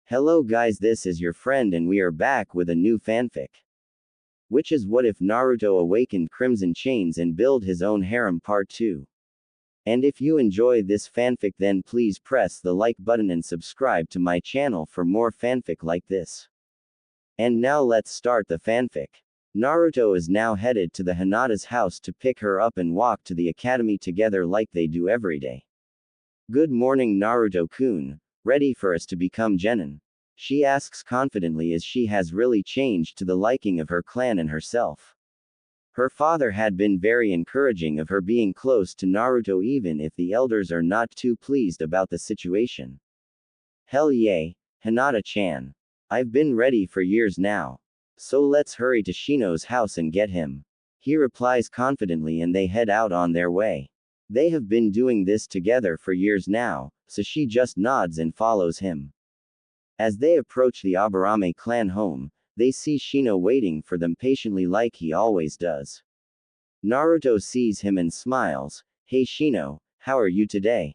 Hello guys, this is your friend and we are back with a new fanfic. Which is what if Naruto awakened Crimson Chains and build his own harem part 2. And if you enjoy this fanfic then please press the like button and subscribe to my channel for more fanfic like this. And now let's start the fanfic. Naruto is now headed to the Hinata's house to pick her up and walk to the academy together like they do every day. Good morning Naruto-kun, ready for us to become genin? She asks confidently as she has really changed to the liking of her clan and herself. Her father had been very encouraging of her being close to Naruto even if the elders are not too pleased about the situation. Hell yay, Hinata-chan. I've been ready for years now. So let's hurry to Shino's house and get him. He replies confidently and they head out on their way. They have been doing this together for years now, so she just nods and follows him. As they approach the Aburame clan home, they see Shino waiting for them patiently like he always does. Naruto sees him and smiles. Hey Shino, how are you today?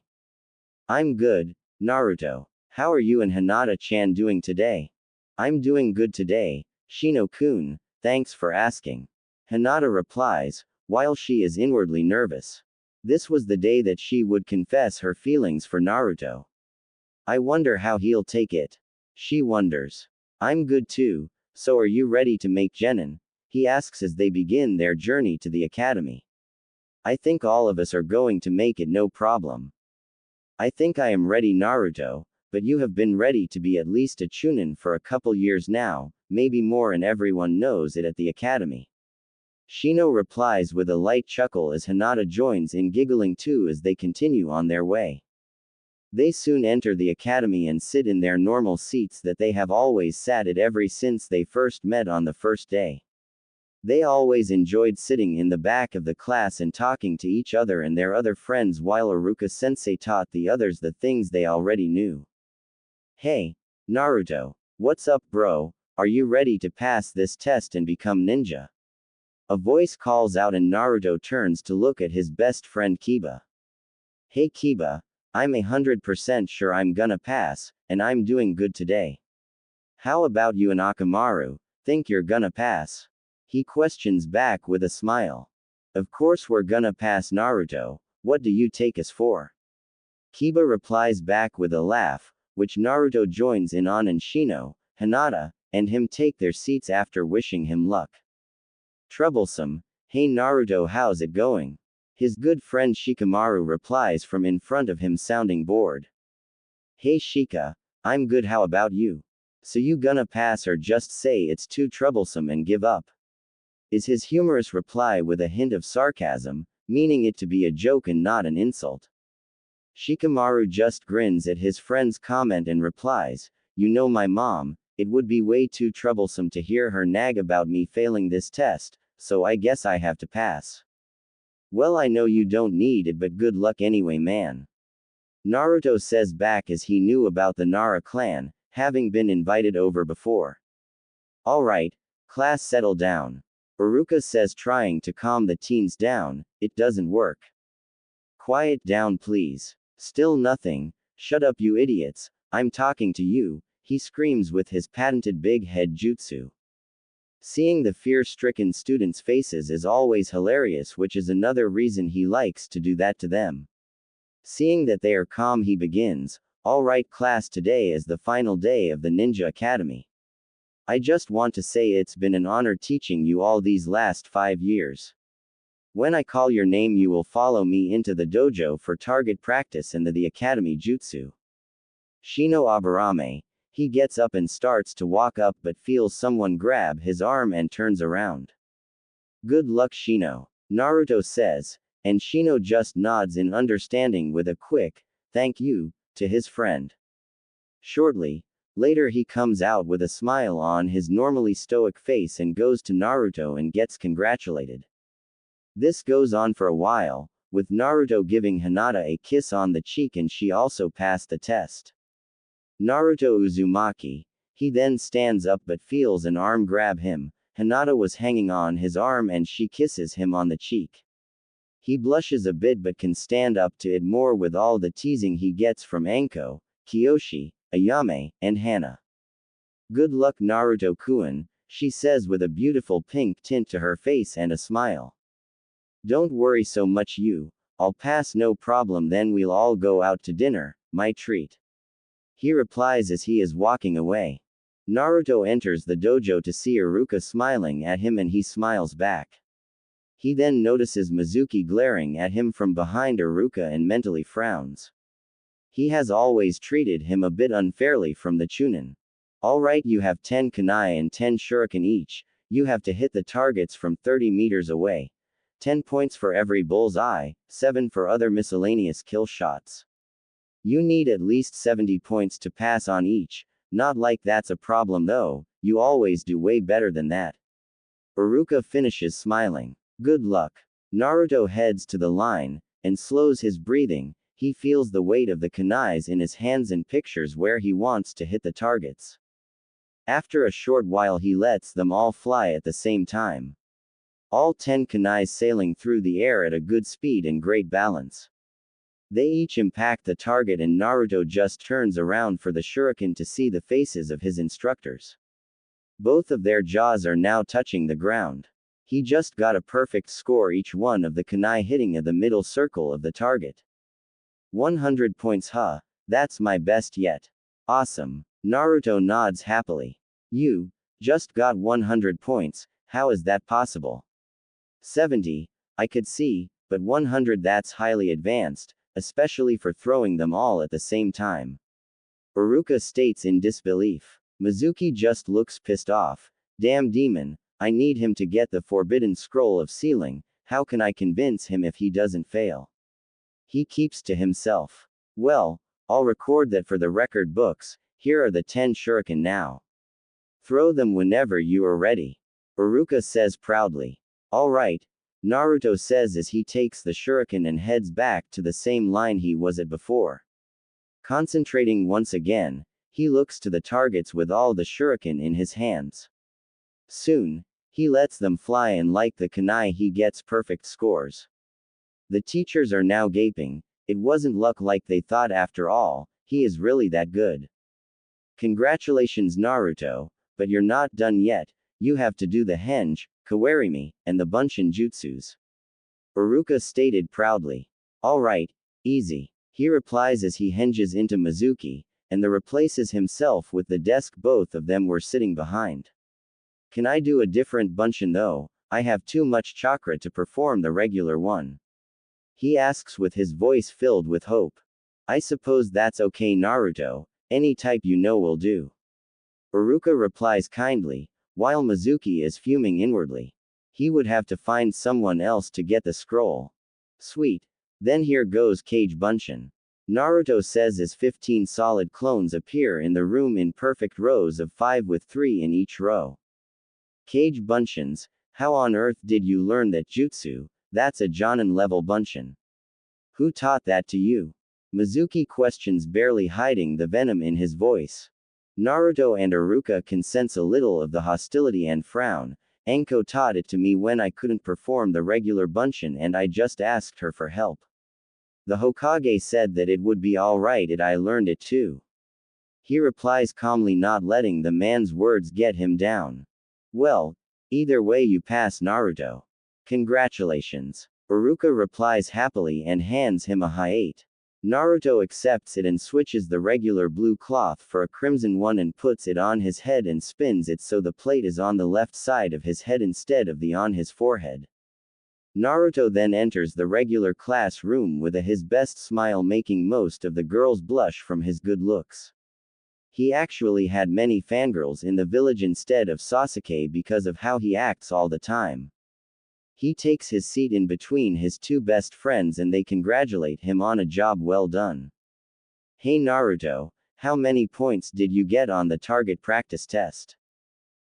I'm good, Naruto. How are you and Hinata-chan doing today? I'm doing good today, Shino-kun, thanks for asking. Hinata replies, while she is inwardly nervous. This was the day that she would confess her feelings for Naruto. I wonder how he'll take it. She wonders. I'm good too, so are you ready to make genin? He asks as they begin their journey to the academy. I think all of us are going to make it no problem. I think I am ready Naruto, but you have been ready to be at least a chunin for a couple years now, maybe more and everyone knows it at the academy. Shino replies with a light chuckle as Hinata joins in giggling too as they continue on their way. They soon enter the academy and sit in their normal seats that they have always sat at ever since they first met on the first day. They always enjoyed sitting in the back of the class and talking to each other and their other friends while Iruka-sensei taught the others the things they already knew. Hey, Naruto, what's up bro, are you ready to pass this test and become ninja? A voice calls out and Naruto turns to look at his best friend Kiba. Hey Kiba, I'm 100% sure I'm gonna pass, and I'm doing good today. How about you and Akamaru, think you're gonna pass? He questions back with a smile. Of course we're gonna pass Naruto, what do you take us for? Kiba replies back with a laugh, which Naruto joins in on and Shino, Hinata, and him take their seats after wishing him luck. Troublesome, hey Naruto how's it going? His good friend Shikamaru replies from in front of him sounding bored. Hey Shika, I'm good how about you? So you gonna pass or just say it's too troublesome and give up? Is his humorous reply with a hint of sarcasm, meaning it to be a joke and not an insult. Shikamaru just grins at his friend's comment and replies, you know my mom, it would be way too troublesome to hear her nag about me failing this test, so I guess I have to pass. Well I know you don't need it but good luck anyway man. Naruto says back as he knew about the Nara clan, having been invited over before. Alright, class settle down. Iruka says trying to calm the teens down, it doesn't work. Quiet down please. Still nothing, shut up you idiots, I'm talking to you, he screams with his patented big head jutsu. Seeing the fear-stricken students' faces is always hilarious which is another reason he likes to do that to them. Seeing that they are calm he begins, alright class today is the final day of the Ninja Academy. I just want to say it's been an honor teaching you all these last 5 years. When I call your name you will follow me into the dojo for target practice and the academy jutsu. Shino Aburame. He gets up and starts to walk up but feels someone grab his arm and turns around. Good luck Shino, Naruto says, and Shino just nods in understanding with a quick, thank you, to his friend. Shortly, later he comes out with a smile on his normally stoic face and goes to Naruto and gets congratulated. This goes on for a while, with Naruto giving Hinata a kiss on the cheek and she also passed the test. Naruto Uzumaki. He then stands up but feels an arm grab him. Hinata was hanging on his arm and she kisses him on the cheek. He blushes a bit but can stand up to it more with all the teasing he gets from Anko, Kiyoshi, Ayame, and Hana. Good luck Naruto-kun, she says with a beautiful pink tint to her face and a smile. Don't worry so much I'll pass no problem then we'll all go out to dinner, my treat. He replies as he is walking away. Naruto enters the dojo to see Iruka smiling at him and he smiles back. He then notices Mizuki glaring at him from behind Iruka and mentally frowns. He has always treated him a bit unfairly from the Chunin. Alright, you have 10 kunai and 10 shuriken each, you have to hit the targets from 30 meters away. 10 points for every bullseye, 7 for other miscellaneous kill shots. You need at least 70 points to pass on each, not like that's a problem though, you always do way better than that. Iruka finishes smiling. Good luck. Naruto heads to the line, and slows his breathing. He feels the weight of the kunais in his hands and pictures where he wants to hit the targets. After a short while he lets them all fly at the same time. All 10 kunais sailing through the air at a good speed and great balance. They each impact the target and Naruto just turns around for the shuriken to see the faces of his instructors. Both of their jaws are now touching the ground. He just got a perfect score each one of the kunai hitting at the middle circle of the target. 100 points huh, that's my best yet. Awesome. Naruto nods happily. You just got 100 points, how is that possible? 70, I could see, but 100 that's highly advanced, especially for throwing them all at the same time. Iruka states in disbelief. Mizuki just looks pissed off. Damn demon, I need him to get the forbidden scroll of sealing, how can I convince him if he doesn't fail? He keeps to himself. Well, I'll record that for the record books, here are the 10 shuriken now. Throw them whenever you are ready. Iruka says proudly. Alright, Naruto says as he takes the shuriken and heads back to the same line he was at before. Concentrating once again, he looks to the targets with all the shuriken in his hands. Soon, he lets them fly and like the kunai he gets perfect scores. The teachers are now gaping, it wasn't luck like they thought after all, he is really that good. Congratulations Naruto, but you're not done yet, you have to do the henge, kawarimi, and the bunshin jutsus. Iruka stated proudly. Alright, easy. He replies as he henges into Mizuki, and replaces himself with the desk both of them were sitting behind. Can I do a different bunshin though? I have too much chakra to perform the regular one. He asks with his voice filled with hope. I suppose that's okay Naruto, any type you know will do. Iruka replies kindly, while Mizuki is fuming inwardly. He would have to find someone else to get the scroll. Sweet. Then here goes Kage Bunshin. Naruto says as 15 solid clones appear in the room in perfect rows of 5 with 3 in each row. Kage Bunshins, how on earth did you learn that jutsu? That's a Jonin level bunshin. Who taught that to you? Mizuki questions, barely hiding the venom in his voice. Naruto and Iruka can sense a little of the hostility and frown. Enko taught it to me when I couldn't perform the regular bunshin and I just asked her for help. The Hokage said that it would be alright if I learned it too. He replies calmly, not letting the man's words get him down. Well, either way you pass Naruto. Congratulations. Iruka replies happily and hands him a hayate. Naruto accepts it and switches the regular blue cloth for a crimson one and puts it on his head and spins it so the plate is on the left side of his head instead of the on his forehead. Naruto then enters the regular classroom with his best smile, making most of the girls blush from his good looks. He actually had many fangirls in the village instead of Sasuke because of how he acts all the time. He takes his seat in between his two best friends and they congratulate him on a job well done. Hey Naruto, how many points did you get on the target practice test?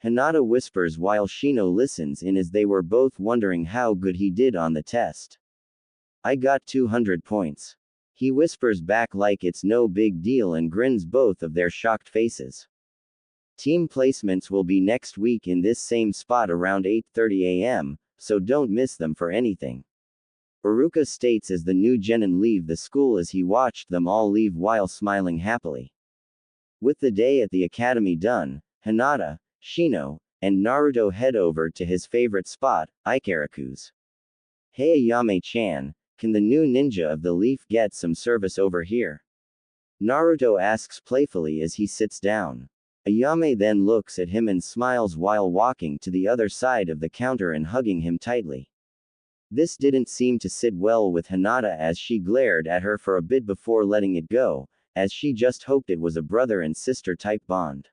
Hinata whispers while Shino listens in as they were both wondering how good he did on the test. I got 200 points. He whispers back like it's no big deal and grins both of their shocked faces. Team placements will be next week in this same spot around 8:30 a.m., so don't miss them for anything. Iruka states as the new genin leave the school as he watched them all leave while smiling happily. With the day at the academy done, Hinata, Shino, and Naruto head over to his favorite spot, Ikaraku's. Hey Ayame-chan, can the new ninja of the leaf get some service over here? Naruto asks playfully as he sits down. Ayame then looks at him and smiles while walking to the other side of the counter and hugging him tightly. This didn't seem to sit well with Hinata as she glared at her for a bit before letting it go, as she just hoped it was a brother and sister type bond.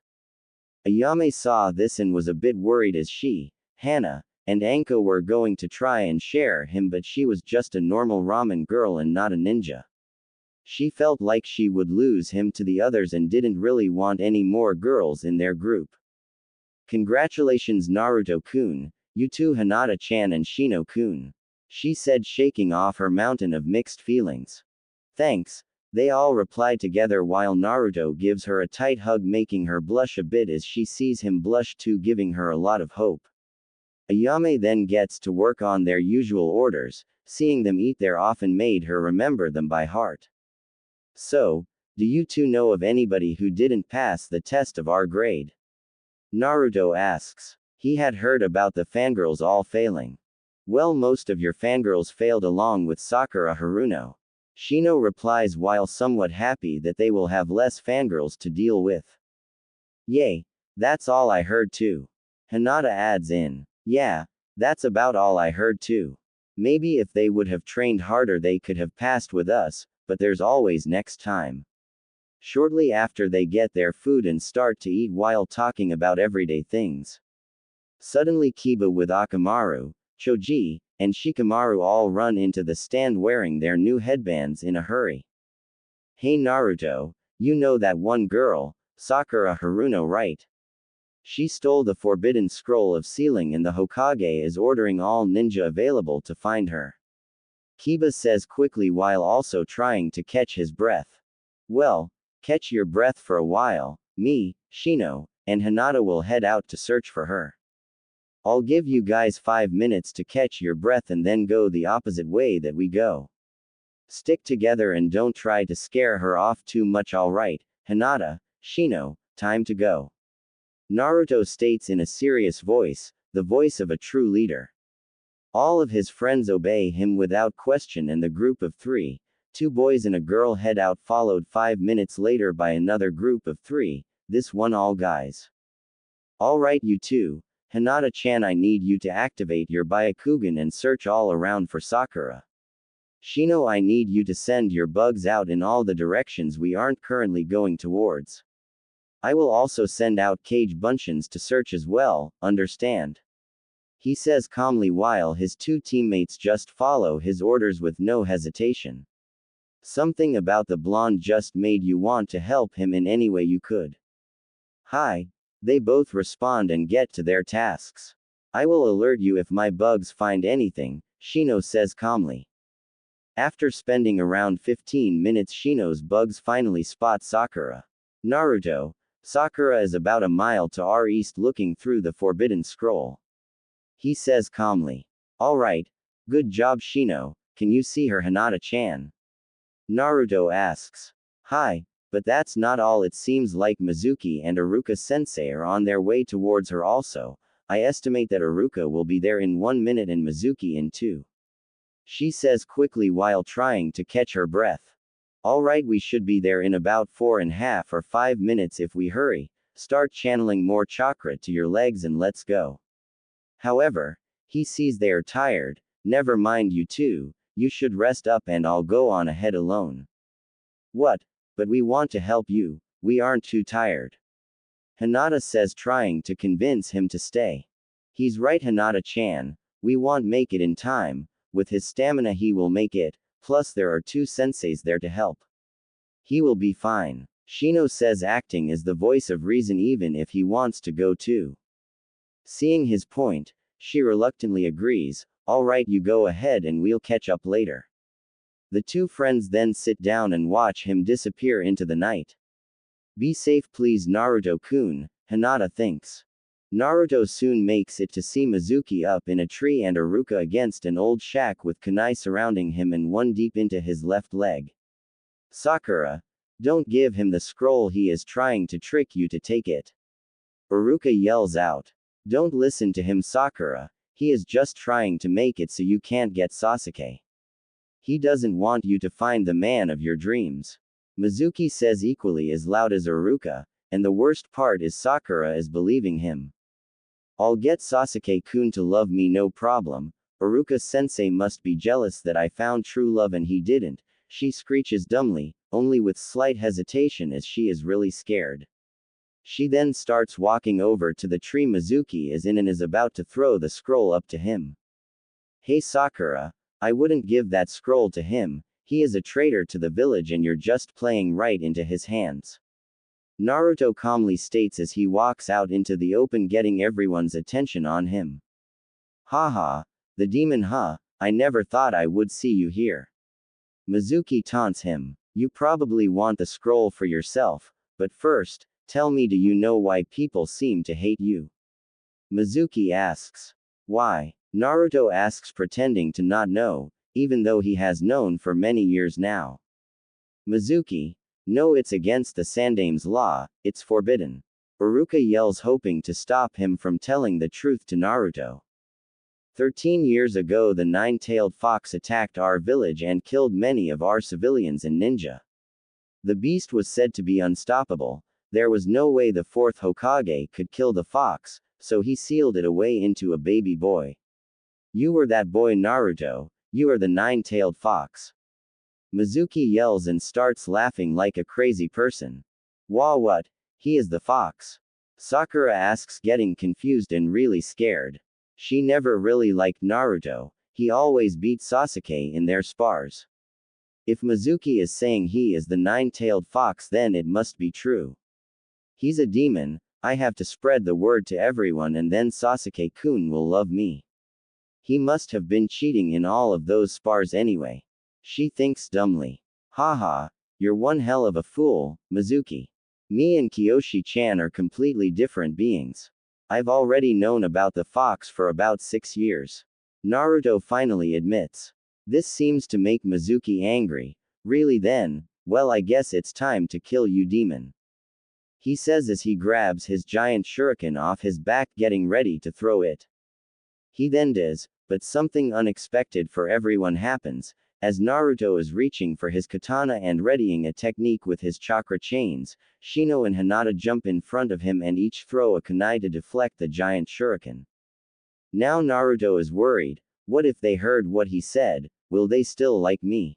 Ayame saw this and was a bit worried as she, Hana, and Anko were going to try and share him, but she was just a normal ramen girl and not a ninja. She felt like she would lose him to the others and didn't really want any more girls in their group. Congratulations Naruto-kun, you too Hinata-chan and Shino-kun, she said, shaking off her mountain of mixed feelings. Thanks, they all reply together while Naruto gives her a tight hug, making her blush a bit as she sees him blush too, giving her a lot of hope. Ayame then gets to work on their usual orders, seeing them eat there often made her remember them by heart. So, do you two know of anybody who didn't pass the test of our grade? Naruto asks. He had heard about the fangirls all failing. Well, most of your fangirls failed along with Sakura Haruno. Shino replies while somewhat happy that they will have less fangirls to deal with. Yay, that's all I heard too. Hinata adds in. Yeah, that's about all I heard too. Maybe if they would have trained harder they could have passed with us, but there's always next time. Shortly after, they get their food and start to eat while talking about everyday things. Suddenly Kiba with Akamaru, Choji, and Shikamaru all run into the stand wearing their new headbands in a hurry. Hey Naruto, you know that one girl, Sakura Haruno, right? She stole the forbidden scroll of sealing and the Hokage is ordering all ninja available to find her. Kiba says quickly while also trying to catch his breath. Well, catch your breath for a while, me, Shino, and Hinata will head out to search for her. I'll give you guys 5 minutes to catch your breath and then go the opposite way that we go. Stick together and don't try to scare her off too much, alright, Hinata, Shino, time to go. Naruto states in a serious voice, the voice of a true leader. All of his friends obey him without question and the group of 3, 2 boys and a girl head out, followed 5 minutes later by another group of 3, this one all guys. Alright you two, Hinata-chan, I need you to activate your Byakugan and search all around for Sakura. Shino, I need you to send your bugs out in all the directions we aren't currently going towards. I will also send out Cage Bunchins to search as well, understand? He says calmly while his 2 teammates just follow his orders with no hesitation. Something about the blonde just made you want to help him in any way you could. Hi. They both respond and get to their tasks. I will alert you if my bugs find anything, Shino says calmly. After spending around 15 minutes, Shino's bugs finally spot Sakura. Naruto, Sakura is about a mile to our east looking through the forbidden scroll. He says calmly. Alright, good job Shino, can you see her Hinata-chan? Naruto asks. Hi, but that's not all, it seems like Mizuki and Iruka-sensei are on their way towards her also. I estimate that Iruka will be there in 1 minute and Mizuki in 2. She says quickly while trying to catch her breath. Alright, we should be there in about 4.5 or 5 minutes if we hurry. Start channeling more chakra to your legs and let's go. However, he sees they are tired. Never mind you two, you should rest up and I'll go on ahead alone. What? But we want to help you, we aren't too tired. Hinata says, trying to convince him to stay. He's right Hinata-chan, we won't make it in time, with his stamina he will make it, plus there are 2 senseis there to help. He will be fine. Shino says, acting as the voice of reason even if he wants to go too. Seeing his point, she reluctantly agrees, alright you go ahead and we'll catch up later. The 2 friends then sit down and watch him disappear into the night. Be safe please Naruto-kun, Hinata thinks. Naruto soon makes it to see Mizuki up in a tree and Iruka against an old shack with kunai surrounding him and one deep into his left leg. Sakura, don't give him the scroll, he is trying to trick you to take it. Uruka yells out. Don't listen to him, Sakura. He is just trying to make it so you can't get Sasuke. He doesn't want you to find the man of your dreams. Mizuki says equally as loud as Uruka, and the worst part is Sakura is believing him. I'll get Sasuke-kun to love me no problem. Uruka-sensei must be jealous that I found true love and he didn't, she screeches dumbly, only with slight hesitation as she is really scared. She then starts walking over to the tree Mizuki is in and is about to throw the scroll up to him. Hey Sakura, I wouldn't give that scroll to him, he is a traitor to the village and you're just playing right into his hands. Naruto calmly states as he walks out into the open, getting everyone's attention on him. Haha, the demon, huh? I never thought I would see you here. Mizuki taunts him. You probably want the scroll for yourself, but first, tell me, do you know why people seem to hate you? Mizuki asks. Why? Naruto asks, pretending to not know, even though he has known for many years now. Mizuki. No, it's against the Sandame's law, it's forbidden. Uruka yells, hoping to stop him from telling the truth to Naruto. 13 years ago, the nine-tailed fox attacked our village and killed many of our civilians and ninja. The beast was said to be unstoppable. There was no way the fourth Hokage could kill the fox, so he sealed it away into a baby boy. You were that boy, Naruto. You are the nine-tailed fox. Mizuki yells and starts laughing like a crazy person. Wah, what? He is the fox? Sakura asks, getting confused and really scared. She never really liked Naruto, he always beat Sasuke in their spars. If Mizuki is saying he is the nine-tailed fox, then it must be true. He's a demon, I have to spread the word to everyone and then Sasuke-kun will love me. He must have been cheating in all of those spars anyway. She thinks dumbly. Haha, you're one hell of a fool, Mizuki. Me and Kyoshi-chan are completely different beings. I've already known about the fox for about 6 years. Naruto finally admits. This seems to make Mizuki angry. Really then? Well, I guess it's time to kill you, demon. He says as he grabs his giant shuriken off his back, getting ready to throw it. He then does, but something unexpected for everyone happens. As Naruto is reaching for his katana and readying a technique with his chakra chains, Shino and Hinata jump in front of him and each throw a kunai to deflect the giant shuriken. Now Naruto is worried. What if they heard what he said? Will they still like me?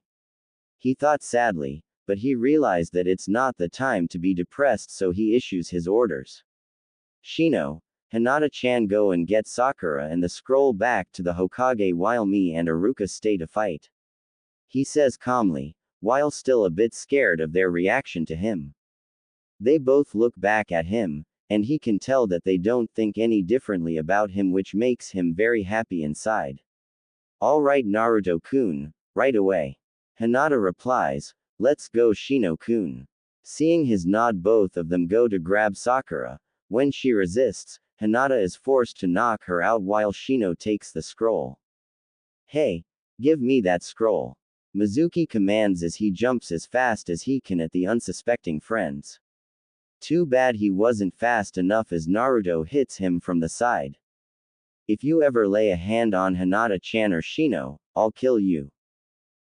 He thought sadly, but he realized that it's not the time to be depressed, so he issues his orders. Shino, Hinata-chan, go and get Sakura and the scroll back to the Hokage while me and Uruka stay to fight. He says calmly, while still a bit scared of their reaction to him. They both look back at him, and he can tell that they don't think any differently about him, which makes him very happy inside. Alright, Naruto-kun, right away. Hinata replies, let's go, Shino-kun. Seeing his nod, both of them go to grab Sakura. When she resists, Hinata is forced to knock her out while Shino takes the scroll. Hey, give me that scroll. Mizuki commands as he jumps as fast as he can at the unsuspecting friends. Too bad he wasn't fast enough as Naruto hits him from the side. If you ever lay a hand on Hinata-chan or Shino, I'll kill you.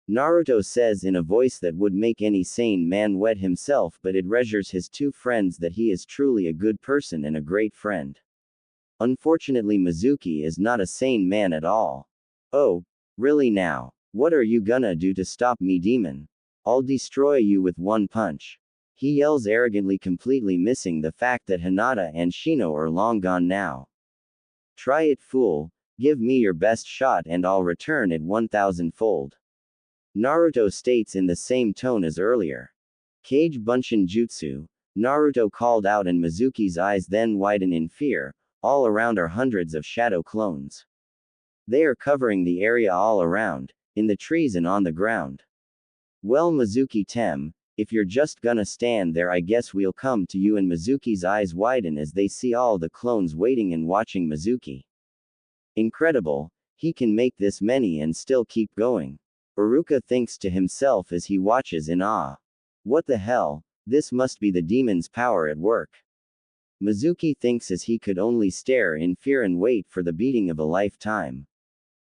Naruto says in a voice that would make any sane man wet himself, but it reassures his two friends that he is truly a good person and a great friend. Unfortunately, Mizuki is not a sane man at all. Oh, really now? What are you gonna do to stop me, demon? I'll destroy you with one punch. He yells arrogantly, completely missing the fact that Hinata and Shino are long gone now. Try it, fool. Give me your best shot and I'll return it 1,000-fold. Naruto states in the same tone as earlier. Kage Bunshin Jutsu, Naruto called out, and Mizuki's eyes then widen in fear. All around are hundreds of shadow clones. They are covering the area all around, in the trees and on the ground. Well, Mizuki-tem, if you're just gonna stand there, I guess we'll come to you. And Mizuki's eyes widen as they see all the clones waiting and watching Mizuki. Incredible, he can make this many and still keep going. Uruka thinks to himself as he watches in awe. What the hell, this must be the demon's power at work. Mizuki thinks as he could only stare in fear and wait for the beating of a lifetime.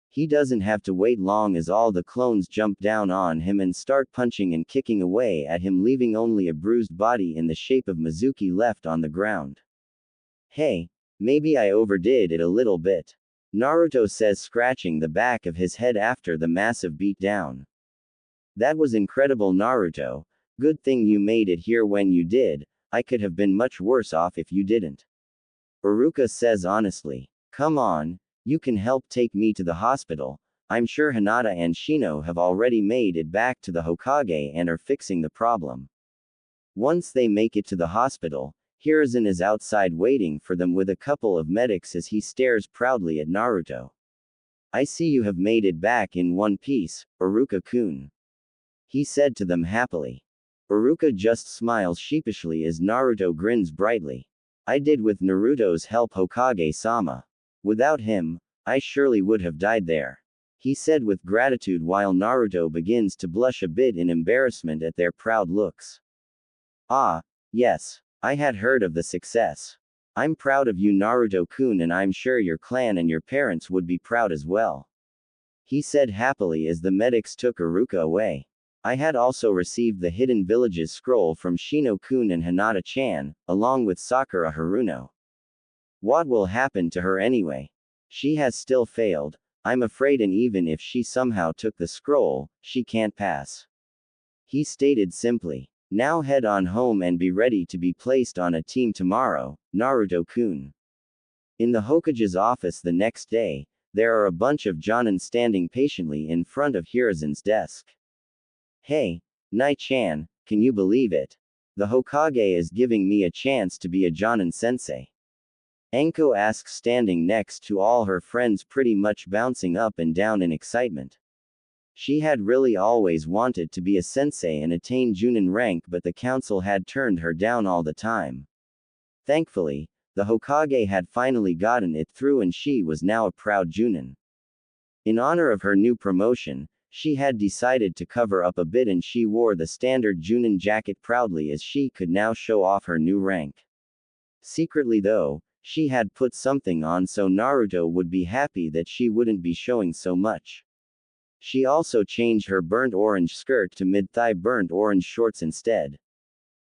He doesn't have to wait long as all the clones jump down on him and start punching and kicking away at him, leaving only a bruised body in the shape of Mizuki left on the ground. Hey, maybe I overdid it a little bit, Naruto says, scratching the back of his head after the massive beatdown. That was incredible, Naruto. Good thing you made it here when you did. I could have been much worse off if you didn't. Iruka says honestly. Come on, you can help take me to the hospital. I'm sure Hinata and Shino have already made it back to the Hokage and are fixing the problem. Once they make it to the hospital, Hiruzen is outside waiting for them with a couple of medics as he stares proudly at Naruto. I see you have made it back in one piece, Iruka-kun, he said to them happily. Iruka just smiles sheepishly as Naruto grins brightly. I did with Naruto's help, Hokage-sama. Without him, I surely would have died there, he said with gratitude while Naruto begins to blush a bit in embarrassment at their proud looks. Ah, yes, I had heard of the success. I'm proud of you, Naruto-kun, and I'm sure your clan and your parents would be proud as well, he said happily as the medics took Iruka away. I had also received the Hidden Villages scroll from Shino-kun and Hinata-chan, along with Sakura Haruno. What will happen to her anyway? She has still failed, I'm afraid, and even if she somehow took the scroll, she can't pass, he stated simply. Now head on home and be ready to be placed on a team tomorrow, Naruto-kun. In the Hokage's office the next day, there are a bunch of Jonin standing patiently in front of Hiruzen's desk. Hey, Nai-chan, can you believe it? The Hokage is giving me a chance to be a Jonin sensei. Anko asks, standing next to all her friends, pretty much bouncing up and down in excitement. She had really always wanted to be a sensei and attain Junin rank, but the council had turned her down all the time. Thankfully, the Hokage had finally gotten it through and she was now a proud Junin. In honor of her new promotion, she had decided to cover up a bit and she wore the standard Junin jacket proudly as she could now show off her new rank. Secretly though, she had put something on so Naruto would be happy that she wouldn't be showing so much. She also changed her burnt orange skirt to mid-thigh burnt orange shorts instead.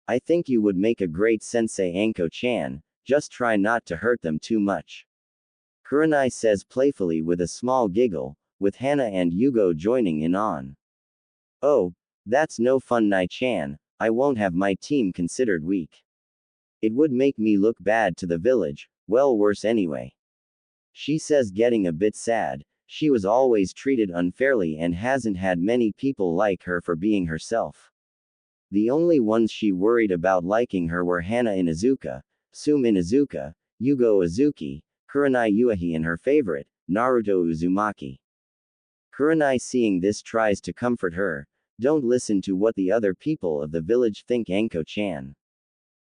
I think you would make a great sensei, Anko-chan, just try not to hurt them too much, Kurenai says playfully with a small giggle, with Hana and Yugo joining in on. Oh, that's no fun, Nai-chan, I won't have my team considered weak. It would make me look bad to the village, well, worse anyway, she says, getting a bit sad. She was always treated unfairly and hasn't had many people like her for being herself. The only ones she worried about liking her were Hana Inuzuka, Sum Inuzuka, Yugo Uzuki, Kurenai Uehi, and her favorite, Naruto Uzumaki. Kurenai, seeing this, tries to comfort her. Don't listen to what the other people of the village think, Anko-chan,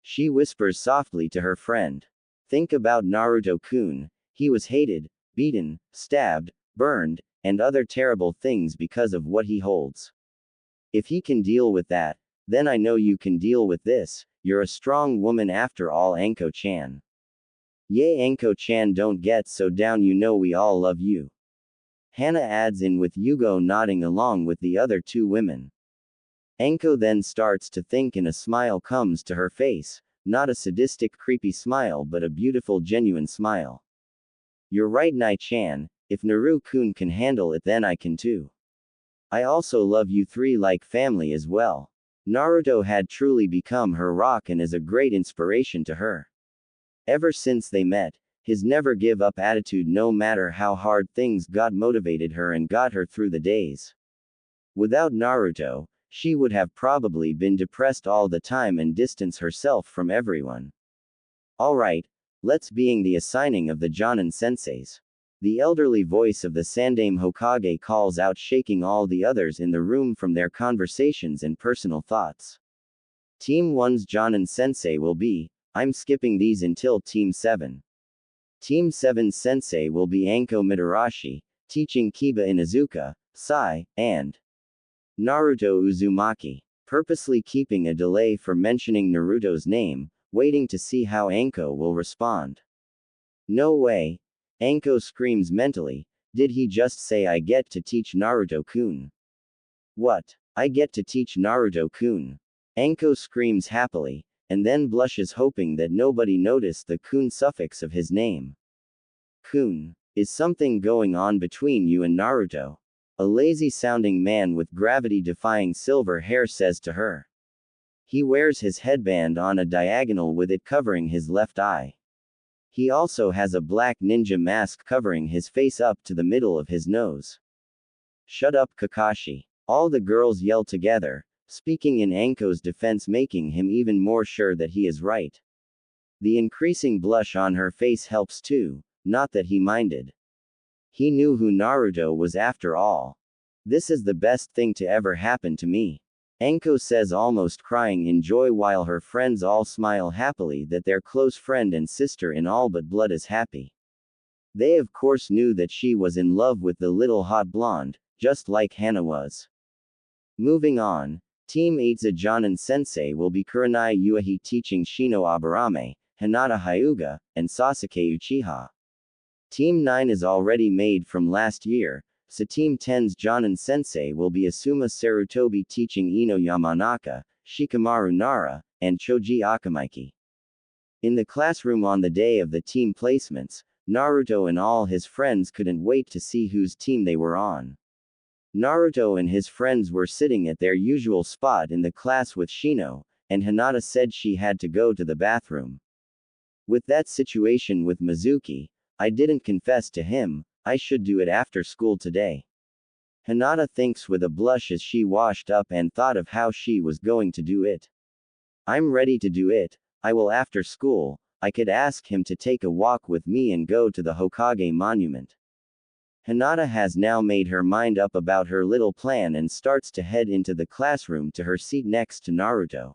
she whispers softly to her friend. Think about Naruto-kun. He was hated, beaten, stabbed, burned, and other terrible things because of what he holds. If he can deal with that, then I know you can deal with this. You're a strong woman after all, Anko-chan. Yay, Anko-chan, don't get so down, you know we all love you, Hana adds in, with Yugo nodding along with the other two women. Anko then starts to think and a smile comes to her face, not a sadistic creepy smile but a beautiful genuine smile. You're right, Nai-chan, if Naru-kun can handle it then I can too. I also love you three like family as well. Naruto had truly become her rock and is a great inspiration to her. Ever since they met, his never give up attitude no matter how hard things got motivated her and got her through the days. Without Naruto, she would have probably been depressed all the time and distance herself from everyone. Alright, let's being the assigning of the Jonin senseis. The elderly voice of the Sandaime Hokage calls out, shaking all the others in the room from their conversations and personal thoughts. Team 1's Jonin sensei will be, I'm skipping these until Team 7. Team 7's sensei will be Anko Mitarashi, teaching Kiba Inuzuka, Sai, and Naruto Uzumaki. Purposely keeping a delay for mentioning Naruto's name, waiting to see how Anko will respond. No way. Anko screams mentally, did he just say I get to teach Naruto-kun? What? I get to teach Naruto-kun? Anko screams happily, and then blushes hoping that nobody noticed the kun suffix of his name. Kun. Is something going on between you and Naruto? A lazy-sounding man with gravity-defying silver hair says to her. He wears his headband on a diagonal with it covering his left eye. He also has a black ninja mask covering his face up to the middle of his nose. Shut up, Kakashi. All the girls yell together, speaking in Anko's defense, making him even more sure that he is right. The increasing blush on her face helps too, not that he minded. He knew who Naruto was after all. This is the best thing to ever happen to me. Anko says, almost crying in joy, while her friends all smile happily that their close friend and sister in all but blood is happy. They of course knew that she was in love with the little hot blonde, just like Hana was. Moving on, Team 8's Jonin Sensei will be Kurenai Yuahi teaching Shino Aburame, Hinata Hyuga, and Sasuke Uchiha. Team 9 is already made from last year, so Team 10's Jonin Sensei will be Asuma Sarutobi teaching Ino Yamanaka, Shikamaru Nara, and Choji Akamaiki. In the classroom on the day of the team placements, Naruto and all his friends couldn't wait to see whose team they were on. Naruto and his friends were sitting at their usual spot in the class with Shino, and Hinata said she had to go to the bathroom. With that situation with Mizuki, I didn't confess to him, I should do it after school today. Hinata thinks with a blush as she washed up and thought of how she was going to do it. I'm ready to do it, I will after school. I could ask him to take a walk with me and go to the Hokage monument. Hinata has now made her mind up about her little plan and starts to head into the classroom to her seat next to Naruto.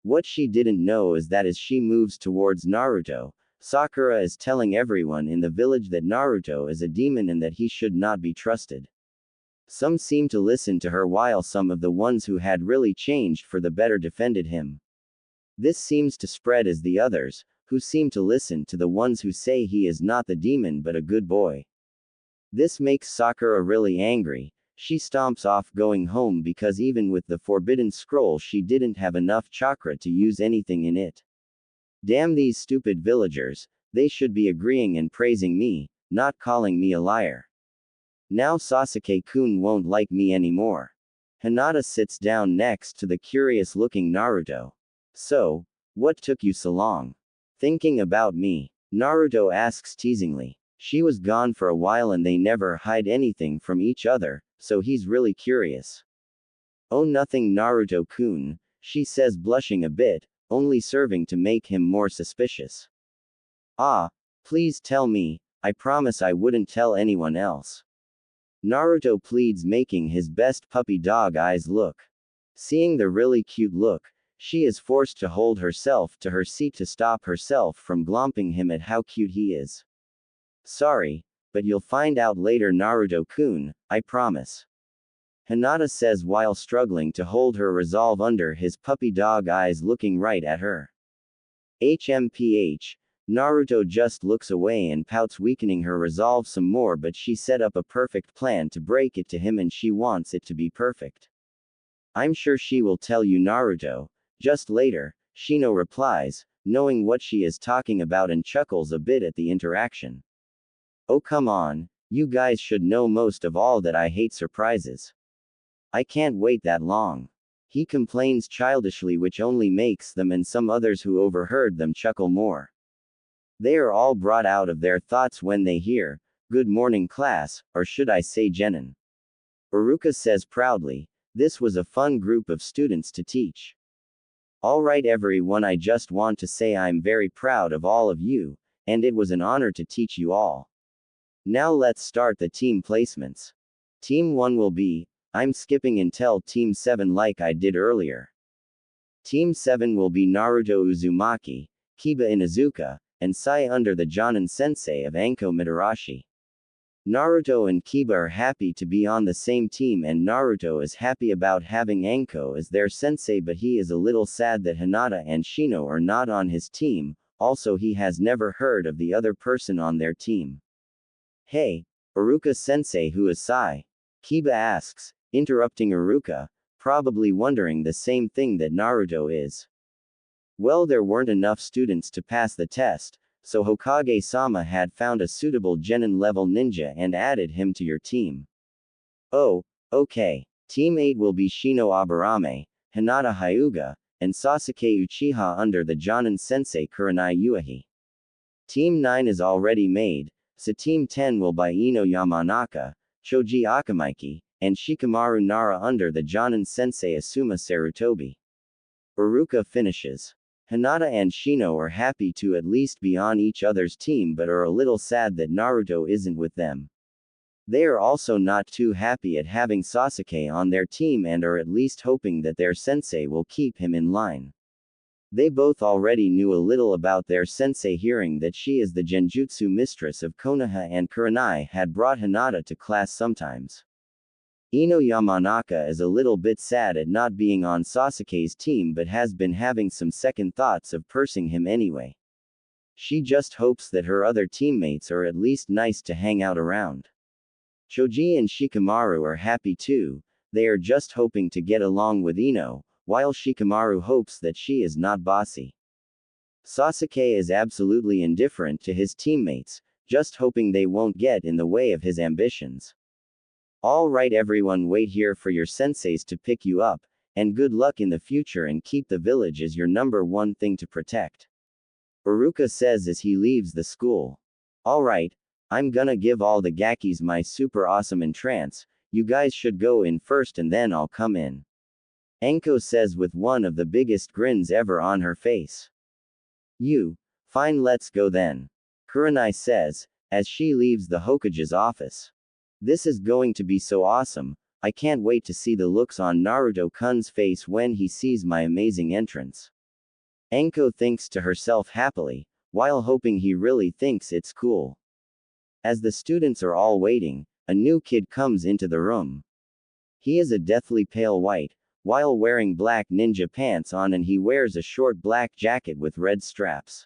What she didn't know is that as she moves towards Naruto, Sakura is telling everyone in the village that Naruto is a demon and that he should not be trusted. Some seem to listen to her while some of the ones who had really changed for the better defended him. This seems to spread as the others, who seem to listen to the ones who say he is not the demon but a good boy. This makes Sakura really angry. She stomps off going home because even with the forbidden scroll she didn't have enough chakra to use anything in it. Damn these stupid villagers, they should be agreeing and praising me, not calling me a liar. Now Sasuke-kun won't like me anymore. Hinata sits down next to the curious-looking Naruto. So, what took you so long? Thinking about me? Naruto asks teasingly. She was gone for a while and they never hide anything from each other, so he's really curious. Oh, nothing, Naruto-kun, she says, blushing a bit, only serving to make him more suspicious. Ah, please tell me, I promise I wouldn't tell anyone else. Naruto pleads, making his best puppy dog eyes look. Seeing the really cute look, she is forced to hold herself to her seat to stop herself from glomping him at how cute he is. Sorry, but you'll find out later, Naruto-kun, I promise. Hinata says while struggling to hold her resolve under his puppy dog eyes looking right at her. HMPH. Naruto just looks away and pouts, weakening her resolve some more, but she set up a perfect plan to break it to him and she wants it to be perfect. I'm sure she will tell you, Naruto. Just later, Shino replies, knowing what she is talking about, and chuckles a bit at the interaction. Oh come on, you guys should know most of all that I hate surprises. I can't wait that long. He complains childishly, which only makes them and some others who overheard them chuckle more. They are all brought out of their thoughts when they hear, "Good morning class," or should I say Genin. Uruka says proudly, this was a fun group of students to teach. Alright everyone, I just want to say I'm very proud of all of you, and it was an honor to teach you all. Now let's start the team placements. Team 1 will be, I'm skipping until Team 7 like I did earlier. Team 7 will be Naruto Uzumaki, Kiba Inuzuka, and Sai under the Jonin Sensei of Anko Mitarashi. Naruto and Kiba are happy to be on the same team, and Naruto is happy about having Anko as their sensei, but he is a little sad that Hinata and Shino are not on his team. Also, he has never heard of the other person on their team. Hey, Iruka-sensei, who is Sai? Kiba asks, interrupting Iruka, probably wondering the same thing that Naruto is. Well, there weren't enough students to pass the test, so Hokage-sama had found a suitable Genin-level ninja and added him to your team. Oh, okay. Team 8 will be Shino Aburame, Hinata Hyuga, and Sasuke Uchiha under the Jonin-sensei Kurenai Uehi. Team 9 is already made, so Team 10 will be Ino Yamanaka, Choji Akamaiki, and Shikamaru Nara under the Jonin-sensei Asuma Sarutobi. Iruka finishes. Hinata and Shino are happy to at least be on each other's team, but are a little sad that Naruto isn't with them. They are also not too happy at having Sasuke on their team and are at least hoping that their sensei will keep him in line. They both already knew a little about their sensei, hearing that she is the Genjutsu mistress of Konoha, and Kurenai had brought Hinata to class sometimes. Ino Yamanaka is a little bit sad at not being on Sasuke's team, but has been having some second thoughts of pursing him anyway. She just hopes that her other teammates are at least nice to hang out around. Choji and Shikamaru are happy too, they are just hoping to get along with Ino, while Shikamaru hopes that she is not bossy. Sasuke is absolutely indifferent to his teammates, just hoping they won't get in the way of his ambitions. Alright everyone, wait here for your senseis to pick you up, and good luck in the future, and keep the village as your number one thing to protect. Iruka says as he leaves the school. Alright, I'm gonna give all the Gakis my super awesome entrance, you guys should go in first and then I'll come in. Anko says with one of the biggest grins ever on her face. Fine, let's go then. Kurenai says, as she leaves the Hokage's office. This is going to be so awesome, I can't wait to see the looks on Naruto-kun's face when he sees my amazing entrance. Anko thinks to herself happily, while hoping he really thinks it's cool. As the students are all waiting, a new kid comes into the room. He is a deathly pale white, while wearing black ninja pants on, and he wears a short black jacket with red straps.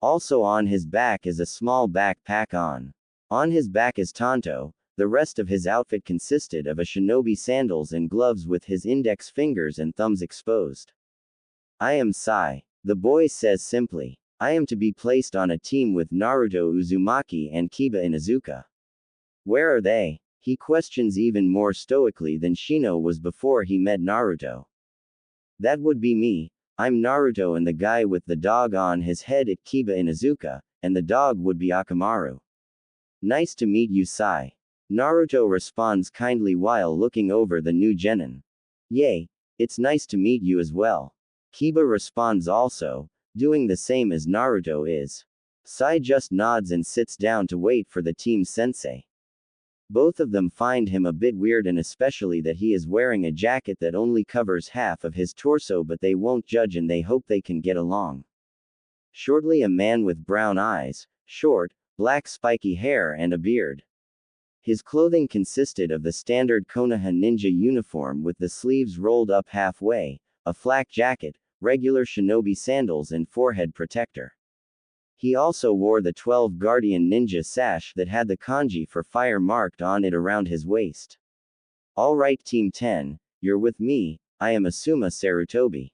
Also on his back is a small backpack on. On his back is Tonto. The rest of his outfit consisted of a shinobi sandals and gloves with his index fingers and thumbs exposed. I am Sai. The boy says simply. I am to be placed on a team with Naruto Uzumaki and Kiba Inuzuka. Where are they? He questions even more stoically than Shino was before he met Naruto. That would be me. I'm Naruto, and the guy with the dog on his head at Kiba Inuzuka, and the dog would be Akamaru. Nice to meet you, Sai. Naruto responds kindly while looking over the new genin. Yay, it's nice to meet you as well. Kiba responds also, doing the same as Naruto is. Sai just nods and sits down to wait for the team's sensei. Both of them find him a bit weird, and especially that he is wearing a jacket that only covers half of his torso, but they won't judge and they hope they can get along. Shortly, a man with brown eyes, short, black spiky hair and a beard. His clothing consisted of the standard Konoha ninja uniform with the sleeves rolled up halfway, a flak jacket, regular shinobi sandals and forehead protector. He also wore the 12 Guardian Ninja sash that had the kanji for fire marked on it around his waist. Alright Team 10, you're with me, I am Asuma Sarutobi.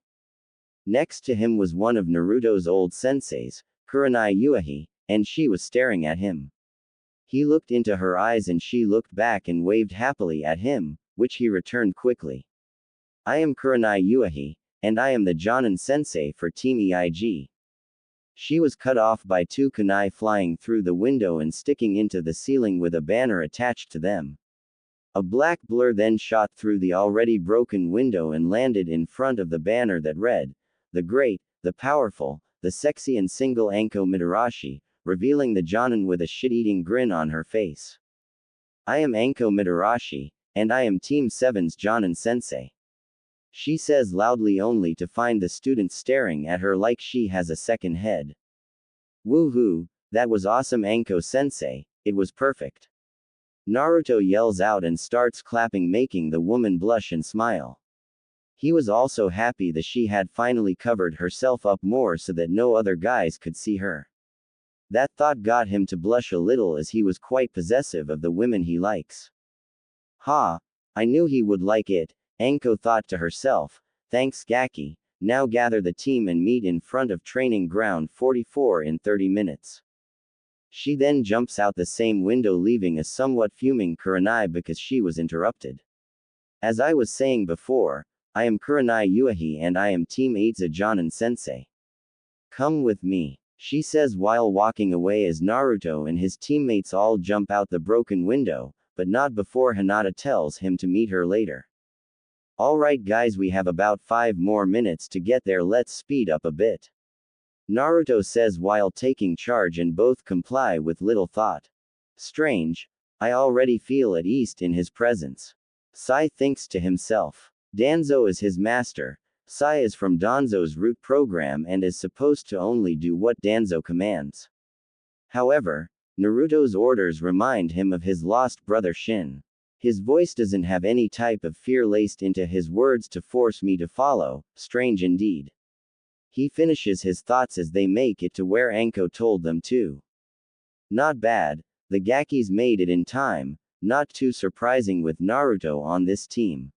Next to him was one of Naruto's old senseis, Kurenai Uehi, and she was staring at him. He looked into her eyes and she looked back and waved happily at him, which he returned quickly. I am Kurenai Uehi, and I am the Jonin sensei for Team EIG. She was cut off by two kunai flying through the window and sticking into the ceiling with a banner attached to them. A black blur then shot through the already broken window and landed in front of the banner that read, "The Great, the Powerful, the Sexy and Single Anko Mitarashi," revealing the Jonin with a shit-eating grin on her face. I am Anko Mitarashi, and I am Team 7's Jonin sensei. She says loudly only to find the students staring at her like she has a second head. Woohoo, that was awesome Anko sensei, it was perfect. Naruto yells out and starts clapping, making the woman blush and smile. He was also happy that she had finally covered herself up more so that no other guys could see her. That thought got him to blush a little, as he was quite possessive of the women he likes. Ha! I knew he would like it, Anko thought to herself. Thanks Gaki. Now gather the team and meet in front of training ground 44 in 30 minutes. She then jumps out the same window, leaving a somewhat fuming Kurenai because she was interrupted. As I was saying before, I am Kurenai Uehi and I am Team 8's Jonin Sensei. Come with me, she says while walking away, as Naruto and his teammates all jump out the broken window, but not before Hinata tells him to meet her later. Alright guys, we have about 5 more minutes to get there, let's speed up a bit. Naruto says while taking charge, and both comply with little thought. Strange, I already feel at ease in his presence. Sai thinks to himself. Danzo is his master. Sai is from Danzo's root program and is supposed to only do what Danzo commands. However, Naruto's orders remind him of his lost brother Shin. His voice doesn't have any type of fear laced into his words to force me to follow, strange indeed. He finishes his thoughts as they make it to where Anko told them to. Not bad, the Gakis made it in time, not too surprising with Naruto on this team.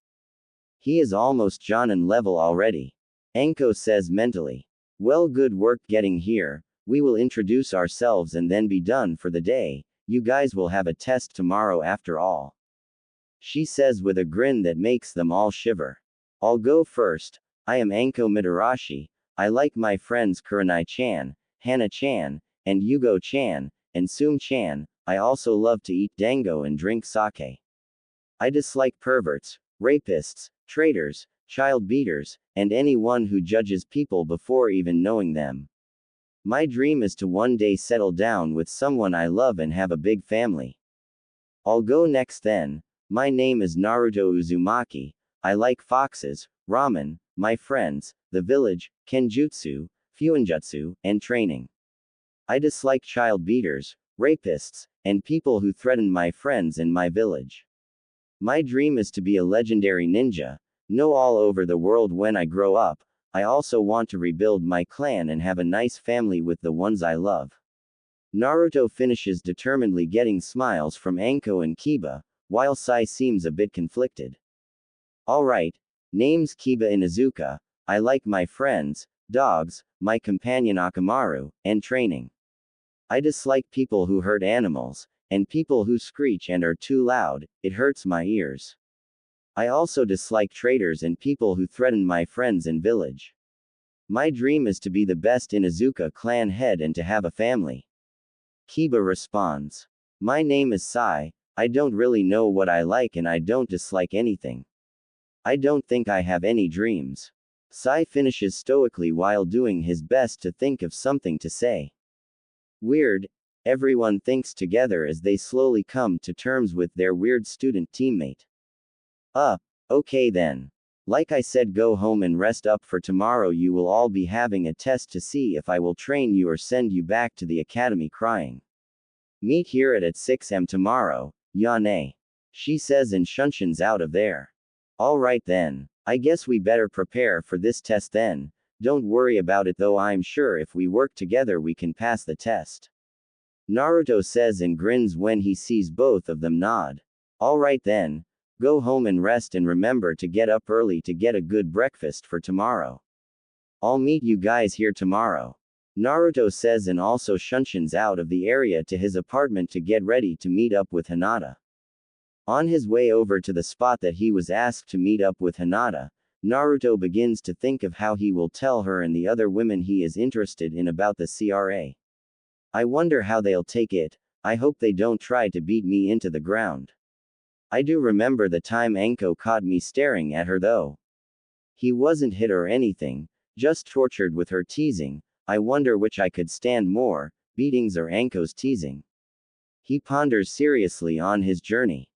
He is almost Jonin level already. Anko says mentally. Well, good work getting here, we will introduce ourselves and then be done for the day, you guys will have a test tomorrow after all. She says with a grin that makes them all shiver. I'll go first, I am Anko Mitarashi. I like my friends Kurenai-chan, Hana-chan, and Yugo-chan, and Sum-chan. I also love to eat dango and drink sake. I dislike perverts, rapists, traitors, child beaters, and anyone who judges people before even knowing them. My dream is to one day settle down with someone I love and have a big family. I'll go next then. My name is Naruto Uzumaki. I like foxes, ramen, my friends, the village, kenjutsu, fuinjutsu, and training. I dislike child beaters, rapists, and people who threaten my friends in my village. My dream is to be a legendary ninja, know all over the world when I grow up. I also want to rebuild my clan and have a nice family with the ones I love. Naruto finishes determinedly, getting smiles from Anko and Kiba, while Sai seems a bit conflicted. Alright, name's Kiba Inuzuka. I like my friends, dogs, my companion Akamaru, and training. I dislike people who hurt animals, and people who screech and are too loud, it hurts my ears. I also dislike traitors and people who threaten my friends and village. My dream is to be the best Inuzuka clan head and to have a family. Kiba responds. My name is Sai, I don't really know what I like and I don't dislike anything. I don't think I have any dreams. Sai finishes stoically while doing his best to think of something to say. Weird, everyone thinks together as they slowly come to terms with their weird student teammate. Okay then. Like I said, go home and rest up for tomorrow. You will all be having a test to see if I will train you or send you back to the academy crying. Meet here at 6 am tomorrow, Yane. She says and shunshuns out of there. Alright then. I guess we better prepare for this test then. Don't worry about it though, I'm sure if we work together we can pass the test. Naruto says and grins when he sees both of them nod. Alright then. Go home and rest and remember to get up early to get a good breakfast for tomorrow. I'll meet you guys here tomorrow. Naruto says and also shunshuns out of the area to his apartment to get ready to meet up with Hinata. On his way over to the spot that he was asked to meet up with Hinata, Naruto begins to think of how he will tell her and the other women he is interested in about the CRA. I wonder how they'll take it. I hope they don't try to beat me into the ground. I do remember the time Anko caught me staring at her though. He wasn't hit or anything, just tortured with her teasing. I wonder which I could stand more, beatings or Anko's teasing. He ponders seriously on his journey.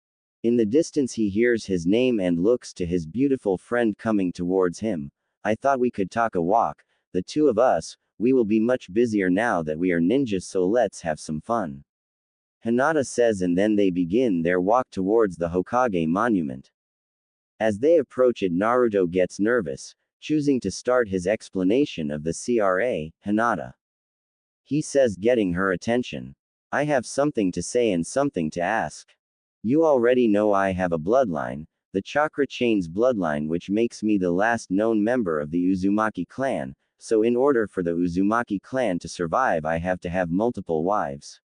In the distance he hears his name and looks to his beautiful friend coming towards him. I thought we could talk a walk, the two of us, we will be much busier now that we are ninjas, so let's have some fun. Hinata says, and then they begin their walk towards the Hokage monument. As they approach it, Naruto gets nervous, choosing to start his explanation of the CRA, Hinata. He says, getting her attention. I have something to say and something to ask. You already know I have a bloodline, the Chakra Chain's bloodline, which makes me the last known member of the Uzumaki clan, so in order for the Uzumaki clan to survive I have to have multiple wives.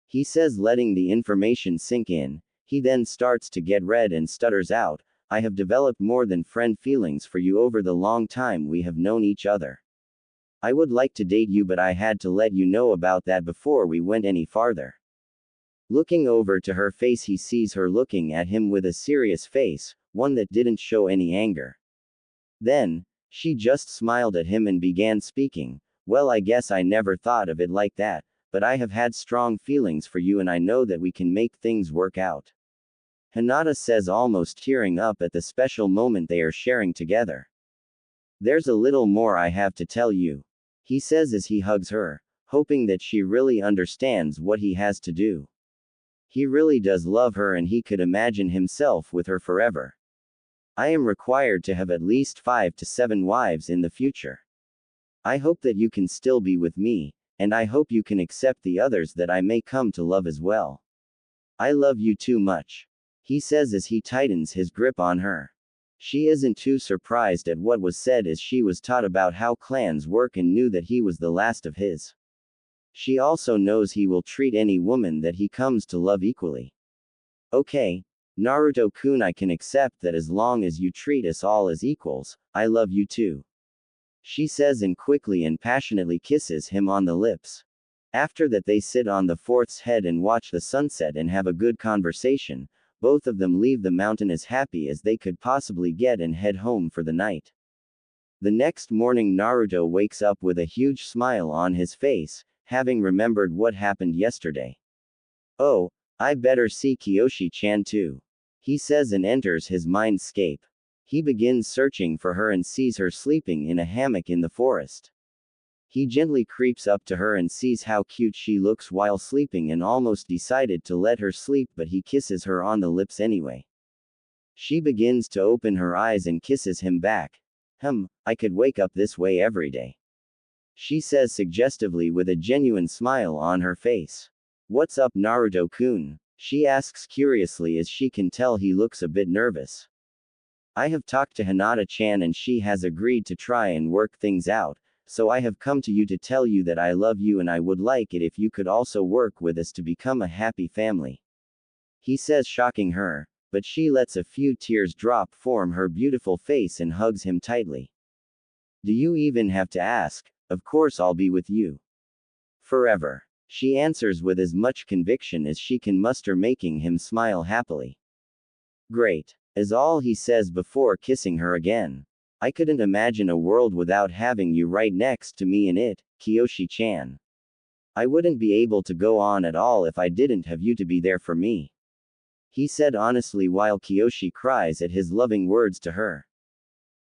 He says, letting the information sink in. He then starts to get red and stutters out, I have developed more than friend feelings for you over the long time we have known each other. I would like to date you, but I had to let you know about that before we went any farther. Looking over to her face, he sees her looking at him with a serious face, one that didn't show any anger. Then, she just smiled at him and began speaking. Well, I guess I never thought of it like that, but I have had strong feelings for you and I know that we can make things work out. Hinata says, almost tearing up at the special moment they are sharing together. There's a little more I have to tell you. He says as he hugs her, hoping that she really understands what he has to do. He really does love her and he could imagine himself with her forever. I am required to have at least 5 to 7 wives in the future. I hope that you can still be with me, and I hope you can accept the others that I may come to love as well. I love you too much. He says as he tightens his grip on her. She isn't too surprised at what was said, as she was taught about how clans work and knew that he was the last of his. She also knows he will treat any woman that he comes to love equally. Okay, Naruto-kun, I can accept that as long as you treat us all as equals. I love you too. She says and quickly and passionately kisses him on the lips. After that they sit on the fort's head and watch the sunset and have a good conversation. Both of them leave the mountain as happy as they could possibly get and head home for the night. The next morning Naruto wakes up with a huge smile on his face, having remembered what happened yesterday. Oh, I better see Kyoshi-chan too. He says and enters his mindscape. He begins searching for her and sees her sleeping in a hammock in the forest. He gently creeps up to her and sees how cute she looks while sleeping and almost decided to let her sleep, but he kisses her on the lips anyway. She begins to open her eyes and kisses him back. I could wake up this way every day. She says suggestively with a genuine smile on her face. What's up, Naruto-kun? She asks curiously as she can tell he looks a bit nervous. I have talked to Hinata-chan and she has agreed to try and work things out, so I have come to you to tell you that I love you and I would like it if you could also work with us to become a happy family. He says, shocking her, but she lets a few tears drop from her beautiful face and hugs him tightly. Do you even have to ask? Of course I'll be with you. Forever. She answers with as much conviction as she can muster, making him smile happily. Great. Is all he says before kissing her again. I couldn't imagine a world without having you right next to me in it, Kyoshi-chan. I wouldn't be able to go on at all if I didn't have you to be there for me. He said honestly while Kyoshi cries at his loving words to her.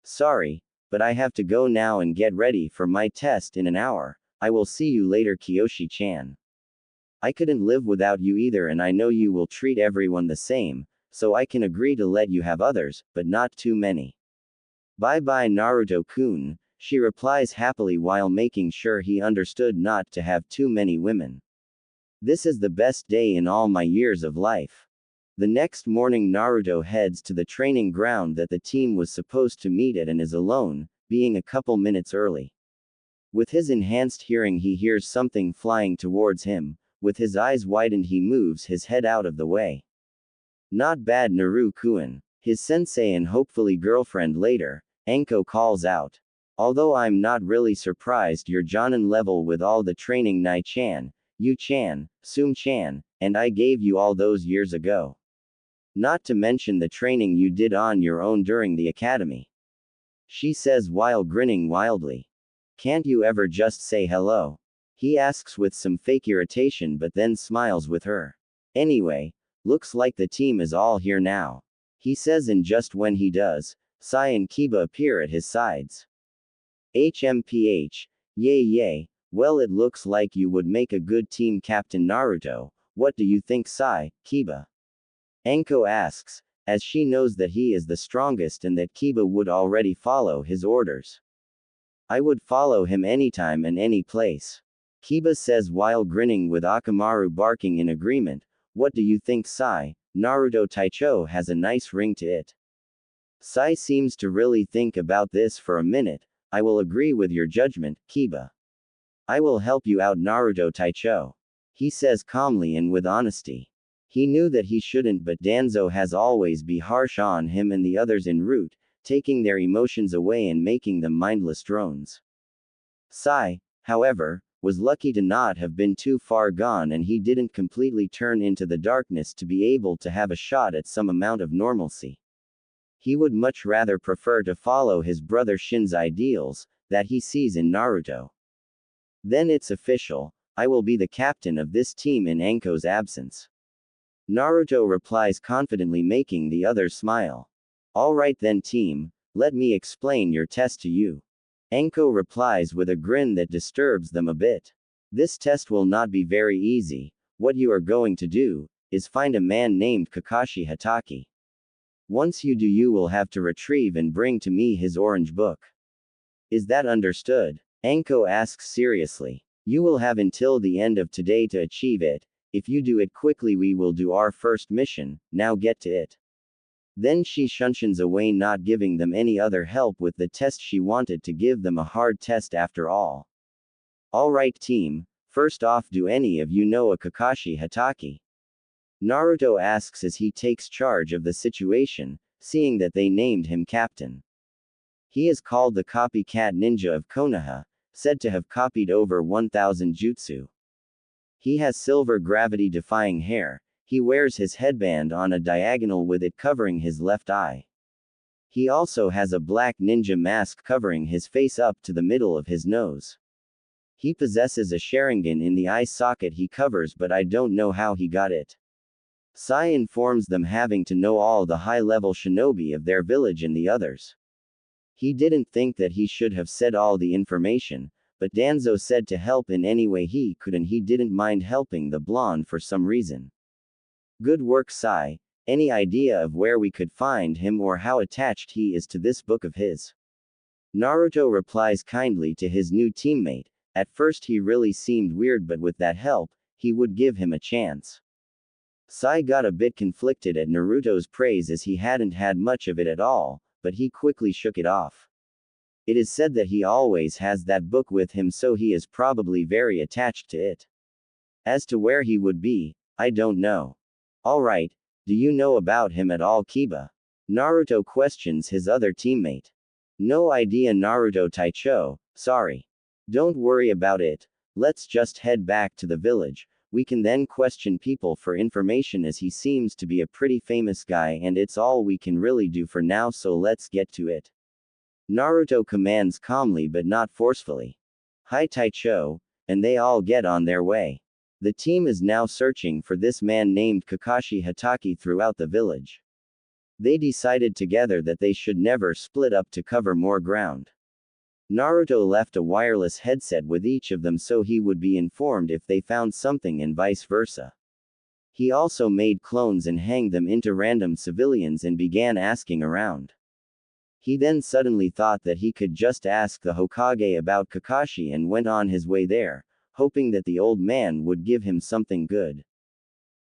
Sorry, but I have to go now and get ready for my test in an hour. I will see you later, Kyoshi-chan. I couldn't live without you either, and I know you will treat everyone the same, so I can agree to let you have others, but not too many. Bye bye, Naruto-kun, she replies happily while making sure he understood not to have too many women. This is the best day in all my years of life. The next morning Naruto heads to the training ground that the team was supposed to meet at and is alone, being a couple minutes early. With his enhanced hearing he hears something flying towards him. With his eyes widened he moves his head out of the way. Not bad, Naru-kun. His sensei and hopefully girlfriend later, Anko calls out. Although I'm not really surprised you're Jonin level with all the training Nai-chan, Yu-chan, Sum-chan, and I gave you all those years ago. Not to mention the training you did on your own during the academy. She says while grinning wildly. Can't you ever just say hello? He asks with some fake irritation but then smiles with her. Anyway, looks like the team is all here now. He says, and just when he does, Sai and Kiba appear at his sides. HMPH. Yay yay, well it looks like you would make a good team captain, Naruto. What do you think, Sai, Kiba? Anko asks, as she knows that he is the strongest and that Kiba would already follow his orders. I would follow him anytime and any place. Kiba says while grinning with Akamaru barking in agreement. What do you think, Sai? Naruto Taicho has a nice ring to it. Sai seems to really think about this for a minute. I will agree with your judgment, Kiba. I will help you out, Naruto Taicho. He says calmly and with honesty. He knew that he shouldn't, but Danzo has always been harsh on him and the others en route, taking their emotions away and making them mindless drones. Sai, however, was lucky to not have been too far gone, and he didn't completely turn into the darkness to be able to have a shot at some amount of normalcy. He would much rather prefer to follow his brother Shin's ideals, that he sees in Naruto. Then it's official, I will be the captain of this team in Anko's absence. Naruto replies confidently, making the others smile. Alright then, team, let me explain your test to you. Anko replies with a grin that disturbs them a bit. This test will not be very easy. What you are going to do is find a man named Kakashi Hatake. Once you do, you will have to retrieve and bring to me his orange book. Is that understood? Anko asks seriously. You will have until the end of today to achieve it. If you do it quickly, we will do our first mission. Now get to it. Then she shuns away, not giving them any other help with the test. She wanted to give them a hard test after all. Alright team, first off, do any of you know a Kakashi Hatake? Naruto asks as he takes charge of the situation, seeing that they named him captain. He is called the copycat ninja of Konoha, said to have copied over 1,000 jutsu. He has silver gravity-defying hair. He wears his headband on a diagonal with it covering his left eye. He also has a black ninja mask covering his face up to the middle of his nose. He possesses a Sharingan in the eye socket he covers, but I don't know how he got it. Sai informs them, having to know all the high-level shinobi of their village and the others. He didn't think that he should have said all the information, but Danzo said to help in any way he could, and he didn't mind helping the blonde for some reason. Good work, Sai. Any idea of where we could find him or how attached he is to this book of his? Naruto replies kindly to his new teammate. At first he really seemed weird, but with that help, he would give him a chance. Sai got a bit conflicted at Naruto's praise as he hadn't had much of it at all, but he quickly shook it off. It is said that he always has that book with him, so he is probably very attached to it. As to where he would be, I don't know. Alright, do you know about him at all, Kiba? Naruto questions his other teammate. No idea, Naruto Taicho, sorry. Don't worry about it, let's just head back to the village. We can then question people for information, as he seems to be a pretty famous guy, and it's all we can really do for now, so let's get to it. Naruto commands calmly but not forcefully. Hi Taicho, and they all get on their way. The team is now searching for this man named Kakashi Hatake throughout the village. They decided together that they should never split up to cover more ground. Naruto left a wireless headset with each of them so he would be informed if they found something, and vice versa. He also made clones and hanged them into random civilians and began asking around. He then suddenly thought that he could just ask the Hokage about Kakashi and went on his way there, hoping that the old man would give him something good.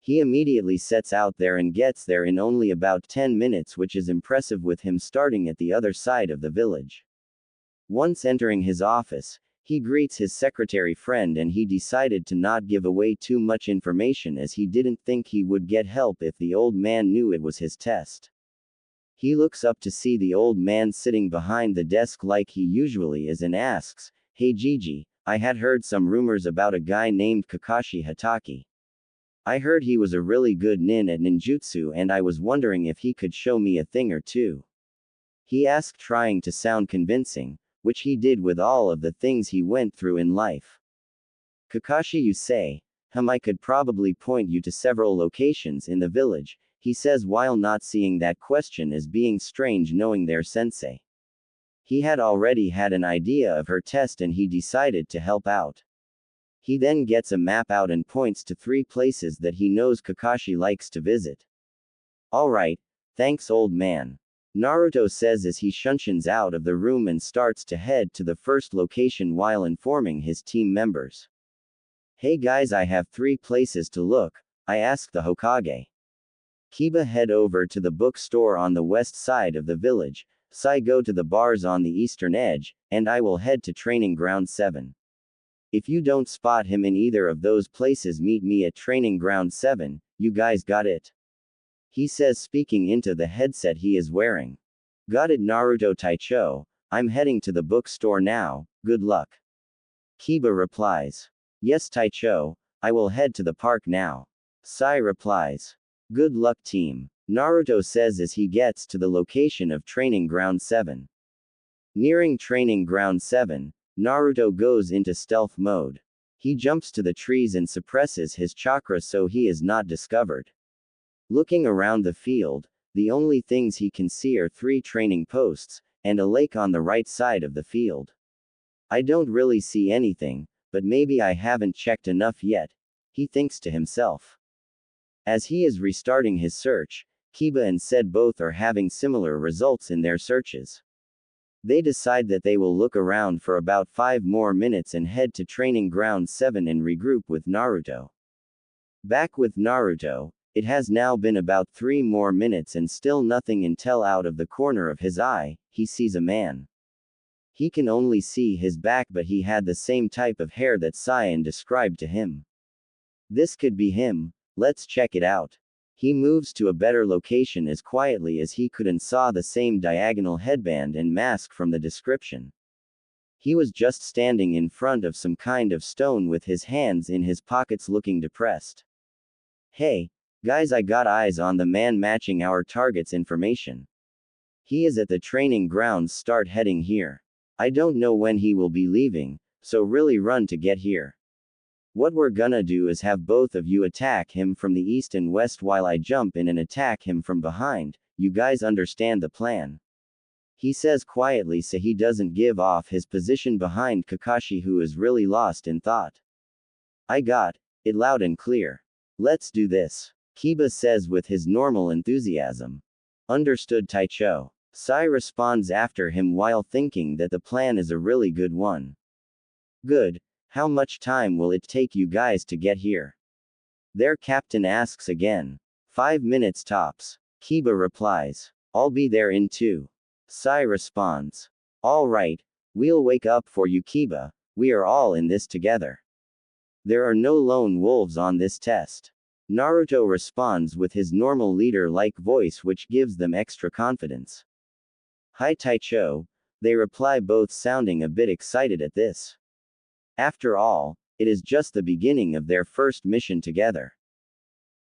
He immediately sets out there and gets there in only about 10 minutes, which is impressive with him starting at the other side of the village. Once entering his office, he greets his secretary friend, and he decided to not give away too much information as he didn't think he would get help if the old man knew it was his test. He looks up to see the old man sitting behind the desk like he usually is and asks, "Hey Gigi, I had heard some rumors about a guy named Kakashi Hatake. I heard he was a really good nin at ninjutsu, and I was wondering if he could show me a thing or two." He asked, trying to sound convincing, which he did with all of the things he went through in life. Kakashi, you say? I could probably point you to several locations in the village, he says, while not seeing that question as being strange, knowing their sensei. He had already had an idea of her test and he decided to help out. He then gets a map out and points to 3 places that he knows Kakashi likes to visit. Alright, thanks old man. Naruto says as he shunsins out of the room and starts to head to the first location while informing his team members. Hey guys, I have 3 places to look, I ask the Hokage. Kiba head over to the bookstore on the west side of the village, Sai go to the bars on the eastern edge, and I will head to Training Ground 7. If you don't spot him in either of those places, meet me at Training Ground 7, you guys got it? He says, speaking into the headset he is wearing. Got it, Naruto Taicho, I'm heading to the bookstore now, good luck. Kiba replies. Yes Taicho, I will head to the park now. Sai replies. Good luck team. Naruto says as he gets to the location of Training Ground 7. Nearing Training Ground 7, Naruto goes into stealth mode. He jumps to the trees and suppresses his chakra so he is not discovered. Looking around the field, the only things he can see are 3 training posts, and a lake on the right side of the field. I don't really see anything, but maybe I haven't checked enough yet, he thinks to himself. As he is restarting his search, Kiba and Said both are having similar results in their searches. They decide that they will look around for about 5 more minutes and head to Training Ground 7 and regroup with Naruto. Back with Naruto, it has now been about 3 more minutes and still nothing until out of the corner of his eye, he sees a man. He can only see his back, but he had the same type of hair that Cyan described to him. This could be him, let's check it out. He moves to a better location as quietly as he could and saw the same diagonal headband and mask from the description. He was just standing in front of some kind of stone with his hands in his pockets looking depressed. Hey, guys, I got eyes on the man matching our target's information. He is at the training grounds, start heading here. I don't know when he will be leaving, so really run to get here. What we're gonna do is have both of you attack him from the east and west while I jump in and attack him from behind, you guys understand the plan? He says quietly so he doesn't give off his position behind Kakashi, who is really lost in thought. I got it loud and clear. Let's do this, Kiba says with his normal enthusiasm. Understood Taicho. Sai responds after him while thinking that the plan is a really good one. Good. How much time will it take you guys to get here? Their captain asks again. 5 minutes tops. Kiba replies. I'll be there in 2. Sai responds. All right, we'll wake up for you Kiba, we are all in this together. There are no lone wolves on this test. Naruto responds with his normal leader-like voice, which gives them extra confidence. Hi Taicho, they reply, both sounding a bit excited at this. After all, it is just the beginning of their first mission together.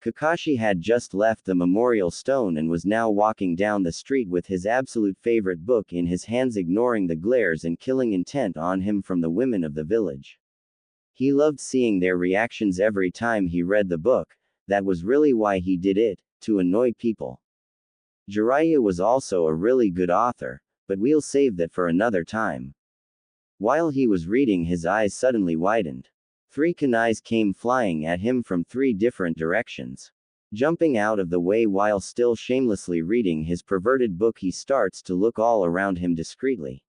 Kakashi had just left the memorial stone and was now walking down the street with his absolute favorite book in his hands, ignoring the glares and killing intent on him from the women of the village. He loved seeing their reactions every time he read the book, that was really why he did it, to annoy people. Jiraiya was also a really good author, but we'll save that for another time. While he was reading, his eyes suddenly widened. 3 kunais came flying at him from 3 different directions. Jumping out of the way while still shamelessly reading his perverted book, he starts to look all around him discreetly.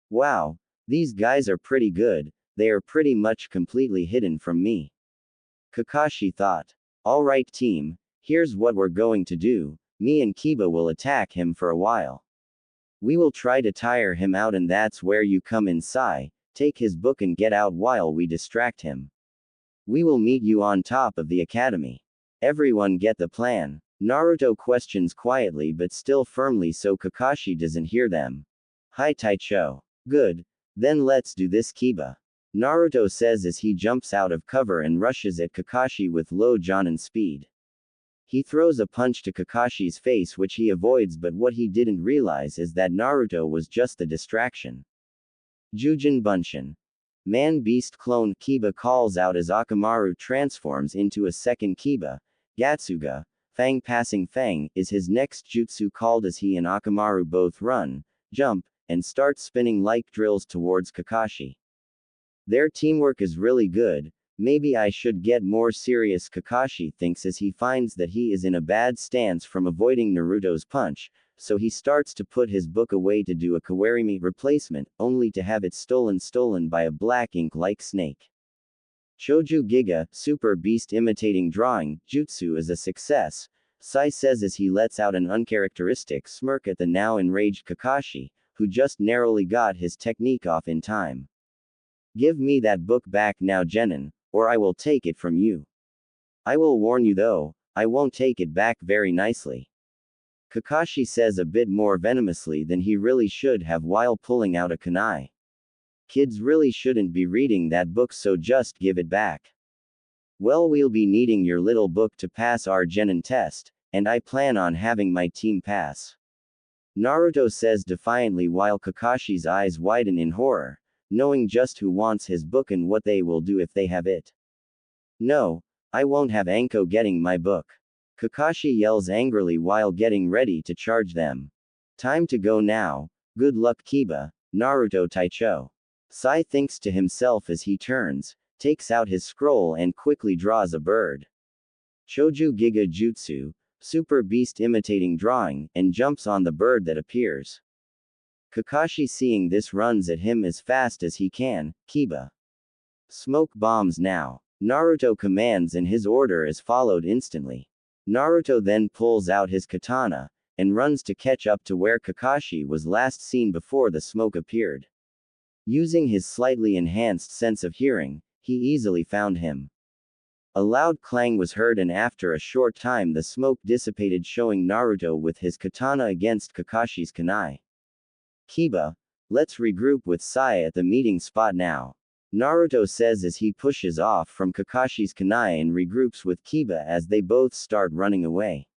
Wow, these guys are pretty good, they are pretty much completely hidden from me. Kakashi thought. Alright team, here's what we're going to do, me and Kiba will attack him for a while. We will try to tire him out, and that's where you come in. Sai, take his book and get out while we distract him. We will meet you on top of the academy. Everyone get the plan? Naruto questions quietly but still firmly so Kakashi doesn't hear them. Hi Taicho. Good. Then let's do this Kiba. Naruto says as he jumps out of cover and rushes at Kakashi with low Jonin speed. He throws a punch to Kakashi's face which he avoids, but what he didn't realize is that Naruto was just a distraction. Jujin Bunshin. Man-beast clone Kiba calls out as Akamaru transforms into a second Kiba. Gatsuga, Fang passing Fang, is his next jutsu called as he and Akamaru both run, jump, and start spinning like drills towards Kakashi. Their teamwork is really good. Maybe I should get more serious, Kakashi thinks as he finds that he is in a bad stance from avoiding Naruto's punch, so he starts to put his book away to do a Kawarimi replacement, only to have it stolen by a black ink-like snake. Choju Giga, Super Beast imitating drawing, jutsu is a success, Sai says as he lets out an uncharacteristic smirk at the now enraged Kakashi, who just narrowly got his technique off in time. Give me that book back now, Genin, or I will take it from you. I will warn you though, I won't take it back very nicely. Kakashi says a bit more venomously than he really should have while pulling out a kunai. Kids really shouldn't be reading that book, so just give it back. Well, we'll be needing your little book to pass our Genin test, and I plan on having my team pass. Naruto says defiantly while Kakashi's eyes widen in horror, knowing just who wants his book and what they will do if they have it. No, I won't have Anko getting my book. Kakashi yells angrily while getting ready to charge them. Time to go now. Good luck, Kiba, Naruto Taicho. Sai thinks to himself as he turns, takes out his scroll and quickly draws a bird. Choju Giga Jutsu, Super Beast imitating drawing, and jumps on the bird that appears. Kakashi seeing this runs at him as fast as he can. Kiba. Smoke bombs now. Naruto commands and his order is followed instantly. Naruto then pulls out his katana, and runs to catch up to where Kakashi was last seen before the smoke appeared. Using his slightly enhanced sense of hearing, he easily found him. A loud clang was heard and after a short time the smoke dissipated, showing Naruto with his katana against Kakashi's kunai. Kiba, let's regroup with Sai at the meeting spot now. Naruto says as he pushes off from Kakashi's kunai and regroups with Kiba as they both start running away.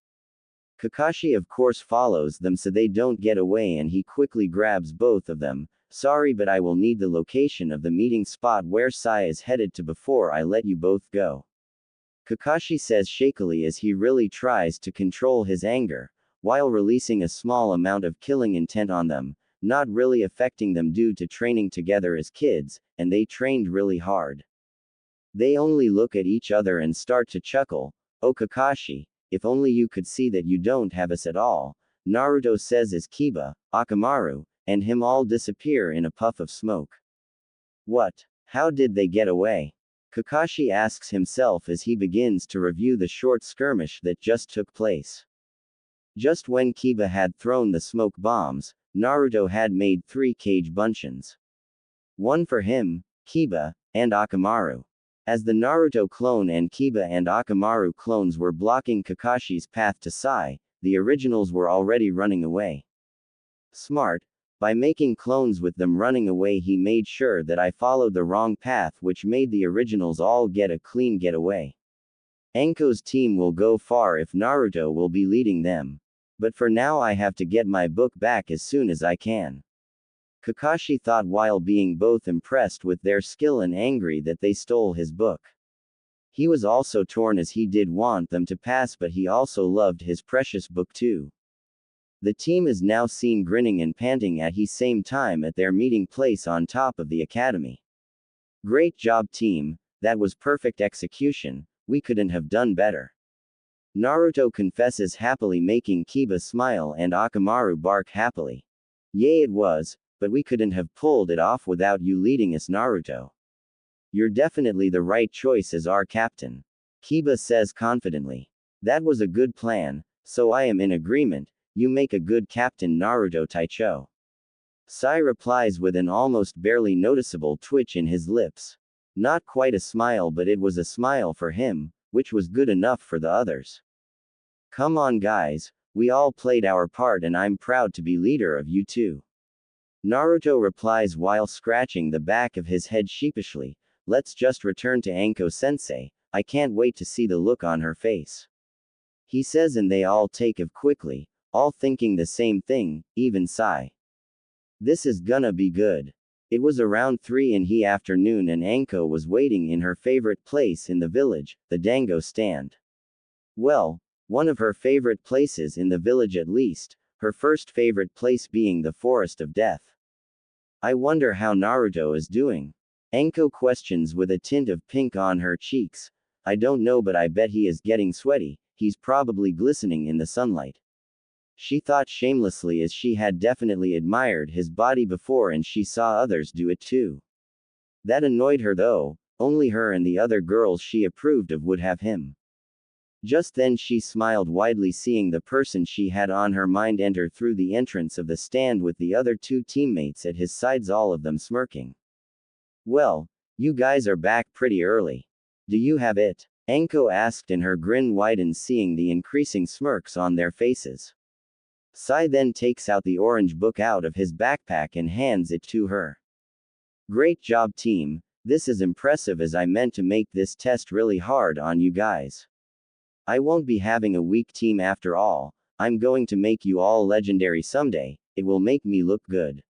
Kakashi of course follows them so they don't get away and he quickly grabs both of them. Sorry, but I will need the location of the meeting spot where Sai is headed to before I let you both go. Kakashi says shakily as he really tries to control his anger, while releasing a small amount of killing intent on them, not really affecting them due to training together as kids, and they trained really hard. They only look at each other and start to chuckle. Oh Kakashi, if only you could see that you don't have us at all, Naruto says as Kiba, Akamaru, and him all disappear in a puff of smoke. What? How did they get away? Kakashi asks himself as he begins to review the short skirmish that just took place. Just when Kiba had thrown the smoke bombs, Naruto had made 3 cage buncheons. One for him, Kiba, and Akamaru. As the Naruto clone and Kiba and Akamaru clones were blocking Kakashi's path to Sai, the originals were already running away. Smart. By making clones with them running away, he made sure that I followed the wrong path, which made the originals all get a clean getaway. Anko's team will go far if Naruto will be leading them. But for now I have to get my book back as soon as I can. Kakashi thought while being both impressed with their skill and angry that they stole his book. He was also torn as he did want them to pass, but he also loved his precious book too. The team is now seen grinning and panting at the same time at their meeting place on top of the academy. Great job team, that was perfect execution, we couldn't have done better. Naruto confesses happily, making Kiba smile and Akamaru bark happily. Yay, it was, but we couldn't have pulled it off without you leading us, Naruto. You're definitely the right choice as our captain. Kiba says confidently. That was a good plan, so I am in agreement. You make a good captain, Naruto Taicho. Sai replies with an almost barely noticeable twitch in his lips. Not quite a smile, but it was a smile for him, which was good enough for the others. Come on guys, we all played our part and I'm proud to be leader of you too. Naruto replies while scratching the back of his head sheepishly. Let's just return to Anko-sensei, I can't wait to see the look on her face. He says and they all take off quickly, all thinking the same thing, even Sai. This is gonna be good. It was around 3 in the afternoon and Anko was waiting in her favorite place in the village, the dango stand. Well, one of her favorite places in the village, at least, her first favorite place being the Forest of Death. I wonder how Naruto is doing. Anko questions with a tint of pink on her cheeks. I don't know, but I bet he is getting sweaty, he's probably glistening in the sunlight. She thought shamelessly, as she had definitely admired his body before and she saw others do it too. That annoyed her though, only her and the other girls she approved of would have him. Just then she smiled widely, seeing the person she had on her mind enter through the entrance of the stand with the other two teammates at his sides, all of them smirking. Well, you guys are back pretty early. Do you have it? Anko asked, and her grin widened seeing the increasing smirks on their faces. Sai then takes out the orange book out of his backpack and hands it to her. Great job, team. This is impressive, as I meant to make this test really hard on you guys. I won't be having a weak team after all. I'm going to make you all legendary someday. It will make me look good.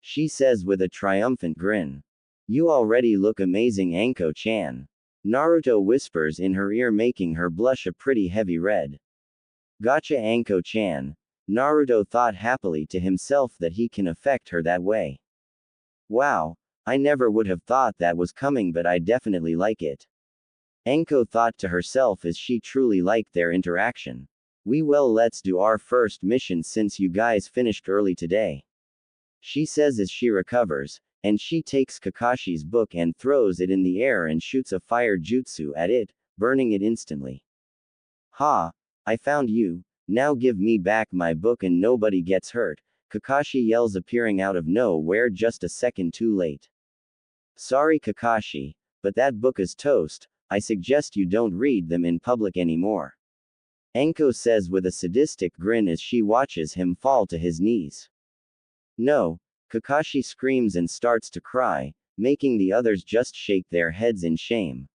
She says with a triumphant grin. You already look amazing, Anko-chan. Naruto whispers in her ear, making her blush a pretty heavy red. Gotcha, Anko-chan. Naruto thought happily to himself that he can affect her that way. Wow, I never would have thought that was coming, but I definitely like it. Anko thought to herself as she truly liked their interaction. Well, let's do our first mission since you guys finished early today. She says as she recovers, and she takes Kakashi's book and throws it in the air and shoots a fire jutsu at it, burning it instantly. Ha! I found you, now give me back my book and nobody gets hurt, Kakashi yells, appearing out of nowhere just a second too late. Sorry, Kakashi, but that book is toast. I suggest you don't read them in public anymore. Anko says with a sadistic grin as she watches him fall to his knees. No, Kakashi screams and starts to cry, making the others just shake their heads in shame.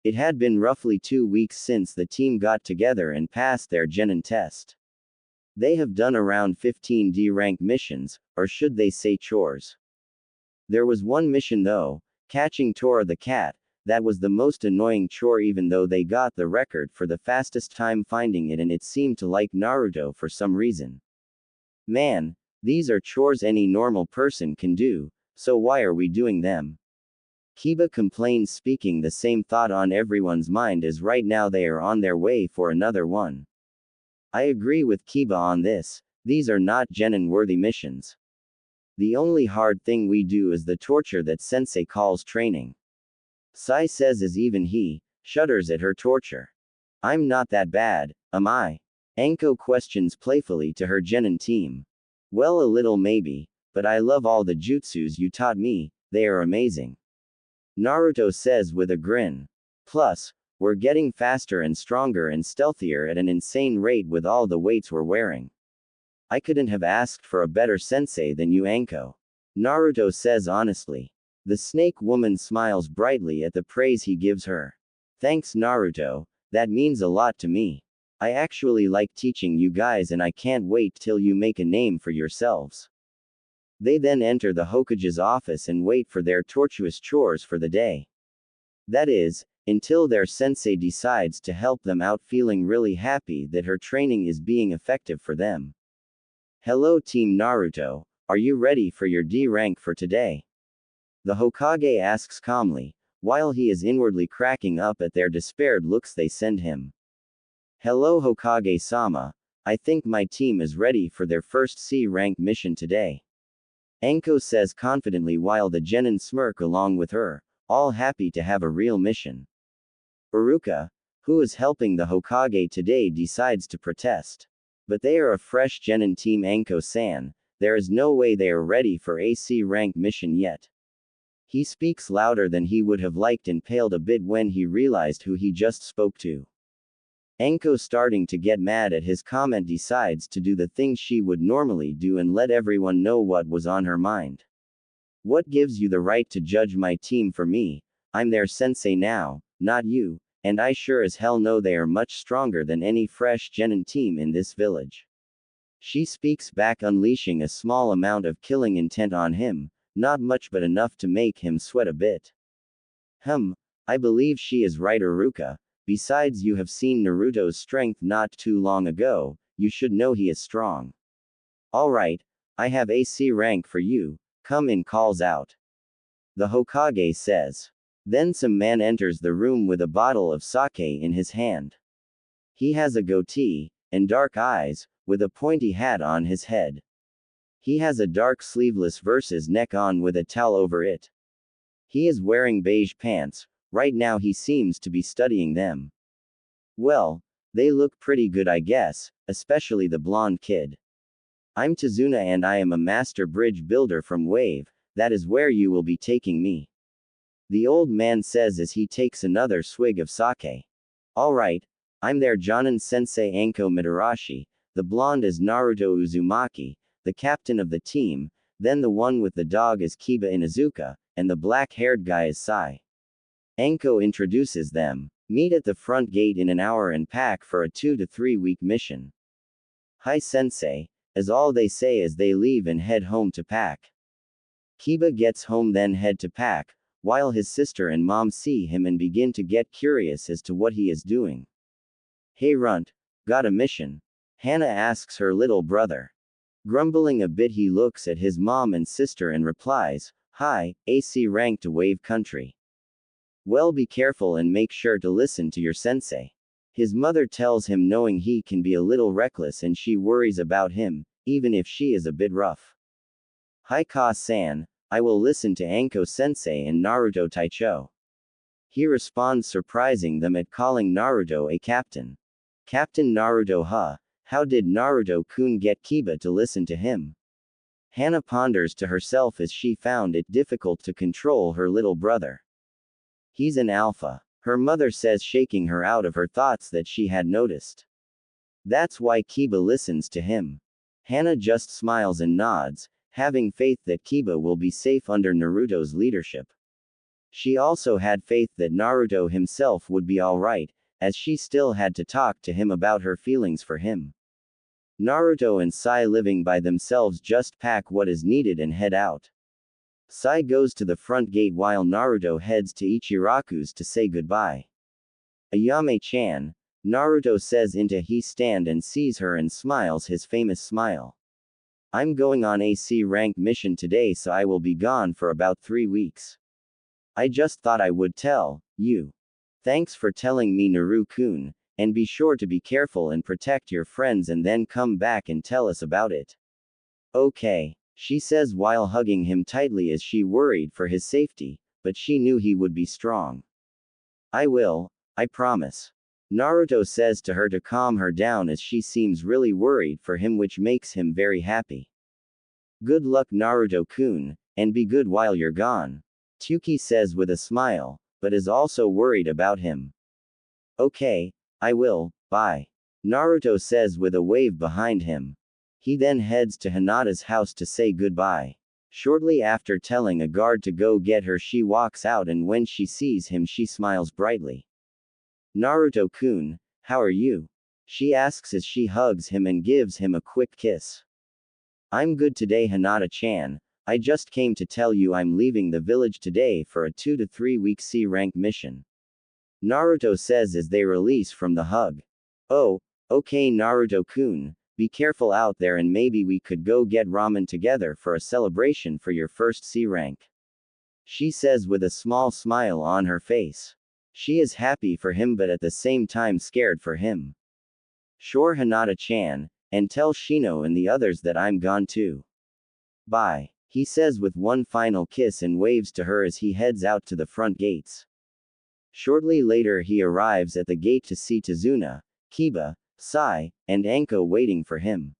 It had been roughly 2 weeks since the team got together and passed their genin test. They have done around 15 D-rank missions, or should they say chores. There was one mission though, catching Tora the cat. That was the most annoying chore, even though they got the record for the fastest time finding it, and it seemed to like Naruto for some reason. Man, these are chores any normal person can do, so why are we doing them? Kiba complains, speaking the same thought on everyone's mind, as right now they are on their way for another one. I agree with Kiba on this, these are not genin-worthy missions. The only hard thing we do is the torture that Sensei calls training. Sai says as even he shudders at her torture. I'm not that bad, am I? Anko questions playfully to her genin team. Well, a little maybe, but I love all the jutsus you taught me, they are amazing. Naruto says with a grin. Plus, we're getting faster and stronger and stealthier at an insane rate with all the weights we're wearing. I couldn't have asked for a better sensei than you, Anko. Naruto says honestly. The snake woman smiles brightly at the praise he gives her. Thanks, Naruto, that means a lot to me. I actually like teaching you guys and I can't wait till you make a name for yourselves. They then enter the Hokage's office and wait for their tortuous chores for the day. That is, until their sensei decides to help them out, feeling really happy that her training is being effective for them. Hello, Team Naruto, are you ready for your D rank for today? The Hokage asks calmly, while he is inwardly cracking up at their despaired looks they send him. Hello, Hokage-sama, I think my team is ready for their first C-rank mission today. Anko says confidently while the genin smirk along with her, all happy to have a real mission. Iruka, who is helping the Hokage today, decides to protest. But they are a fresh genin team, Anko-san, there is no way they are ready for a C-rank mission yet. He speaks louder than he would have liked and paled a bit when he realized who he just spoke to. Anko, starting to get mad at his comment, decides to do the thing she would normally do and let everyone know what was on her mind. What gives you the right to judge my team for me? I'm their sensei now, not you, and I sure as hell know they are much stronger than any fresh genin team in this village. She speaks back, unleashing a small amount of killing intent on him. Not much, but enough to make him sweat a bit. I believe she is right, Iruka. Besides, you have seen Naruto's strength not too long ago, you should know he is strong. Alright, I have a C rank for you, come in, calls out. the Hokage says. Then some man enters the room with a bottle of sake in his hand. He has a goatee, and dark eyes, with a pointy hat on his head. He has a dark sleeveless versus neck on with a towel over it. He is wearing beige pants, right now he seems to be studying them. Well, they look pretty good I guess, especially the blonde kid. I'm Tazuna and I am a master bridge builder from Wave, that is where you will be taking me. The old man says as he takes another swig of sake. Alright, I'm there Jonin Sensei Anko Mitarashi, the blonde is Naruto Uzumaki, the captain of the team, then the one with the dog is Kiba Inuzuka, and the black-haired guy is Sai. Anko introduces them. Meet at the front gate in an hour and pack for a 2 to 3 week mission. Hi sensei, is all they say as they leave and head home to pack. Kiba gets home then head to pack, while his sister and mom see him and begin to get curious as to what he is doing. Hey Runt, got a mission? Hannah asks her little brother. Grumbling a bit he looks at his mom and sister and replies, Hi, AC rank to Wave Country. Well be careful and make sure to listen to your sensei. His mother tells him knowing he can be a little reckless and she worries about him, even if she is a bit rough. Hi Ka-san, I will listen to Anko sensei and Naruto Taicho. He responds surprising them at calling Naruto a captain. Captain Naruto how did Naruto-kun get Kiba to listen to him? Hannah ponders to herself as she found it difficult to control her little brother. He's an alpha, her mother says shaking her out of her thoughts that she had noticed. That's why Kiba listens to him. Hannah just smiles and nods, having faith that Kiba will be safe under Naruto's leadership. She also had faith that Naruto himself would be alright, as she still had to talk to him about her feelings for him. Naruto and Sai living by themselves just pack what is needed and head out. Sai goes to the front gate while Naruto heads to Ichiraku's to say goodbye. Ayame-chan, Naruto says into he stand and sees her and smiles his famous smile. I'm going on a C rank mission today so I will be gone for about 3 weeks. I just thought I would tell you. Thanks for telling me Naru-kun, and be sure to be careful and protect your friends and then come back and tell us about it. Okay, she says while hugging him tightly as she worried for his safety, but she knew he would be strong. I will, I promise. Naruto says to her to calm her down as she seems really worried for him which makes him very happy. Good luck Naruto-kun, and be good while you're gone. Tuki says with a smile, but is also worried about him. Okay, I will, bye. Naruto says with a wave behind him. He then heads to Hinata's house to say goodbye. Shortly after telling a guard to go get her she walks out and when she sees him she smiles brightly. Naruto-kun, how are you? She asks as she hugs him and gives him a quick kiss. I'm good today Hinata-chan, I just came to tell you I'm leaving the village today for a 2 to 3 week C rank mission. Naruto says as they release from the hug. Oh, okay Naruto-kun, be careful out there and maybe we could go get ramen together for a celebration for your first C rank. She says with a small smile on her face. She is happy for him but at the same time scared for him. Sure Hinata-chan, and tell Shino and the others that I'm gone too. Bye, he says with one final kiss and waves to her as he heads out to the front gates. Shortly later he arrives at the gate to see Tazuna, Kiba, Sai, and Anko waiting for him.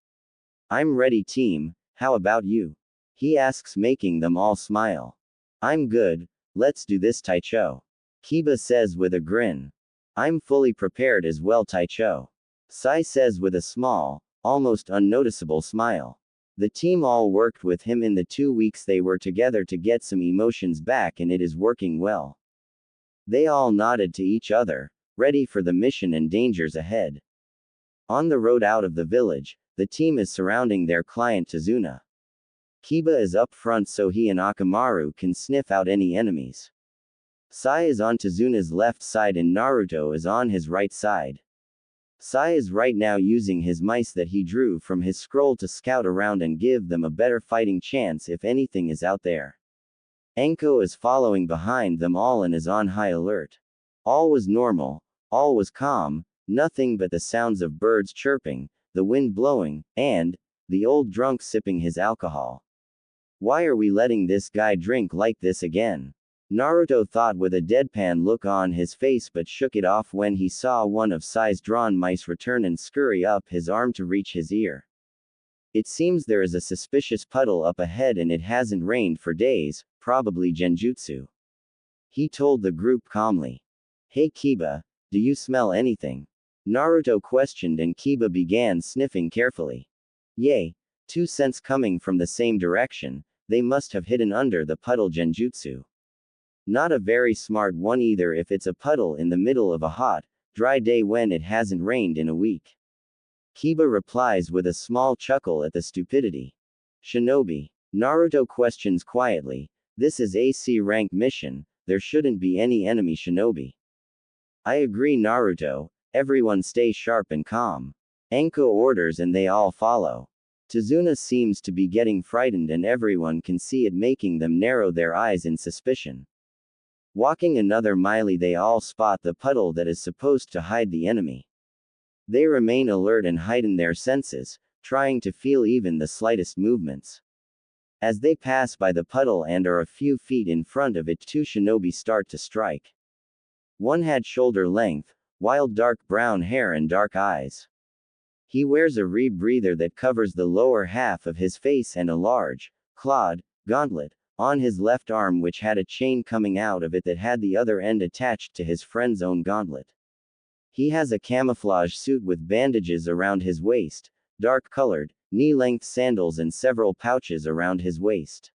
I'm ready team, how about you? He asks making them all smile. I'm good, let's do this Taicho. Kiba says with a grin. I'm fully prepared as well Taicho. Sai says with a small, almost unnoticeable smile. The team all worked with him in the 2 weeks they were together to get some emotions back and it is working well. They all nodded to each other, ready for the mission and dangers ahead. On the road out of the village, the team is surrounding their client Tazuna. Kiba is up front so he and Akamaru can sniff out any enemies. Sai is on Tazuna's left side and Naruto is on his right side. Sai is right now using his mice that he drew from his scroll to scout around and give them a better fighting chance if anything is out there. Anko is following behind them all and is on high alert. All was normal, all was calm, nothing but the sounds of birds chirping, the wind blowing, and the old drunk sipping his alcohol. Why are we letting this guy drink like this again? Naruto thought with a deadpan look on his face but shook it off when he saw one of Sai's drawn mice return and scurry up his arm to reach his ear. It seems there is a suspicious puddle up ahead and it hasn't rained for days, probably genjutsu. He told the group calmly. Hey Kiba, do you smell anything? Naruto questioned and Kiba began sniffing carefully. Yay, 2 scents coming from the same direction, they must have hidden under the puddle genjutsu. Not a very smart one either if it's a puddle in the middle of a hot, dry day when it hasn't rained in a week. Kiba replies with a small chuckle at the stupidity. Shinobi. Naruto questions quietly, this is a C-rank mission, there shouldn't be any enemy shinobi. I agree Naruto, everyone stay sharp and calm. Anko orders and they all follow. Tazuna seems to be getting frightened and everyone can see it making them narrow their eyes in suspicion. Walking another mile they all spot the puddle that is supposed to hide the enemy. They remain alert and heighten their senses, trying to feel even the slightest movements. As they pass by the puddle and are a few feet in front of it, 2 shinobi start to strike. One had shoulder length, wild dark brown hair and dark eyes. He wears a rebreather that covers the lower half of his face and a large, clawed, gauntlet on his left arm which had a chain coming out of it that had the other end attached to his friend's own gauntlet. He has a camouflage suit with bandages around his waist, dark-colored, knee-length sandals and several pouches around his waist.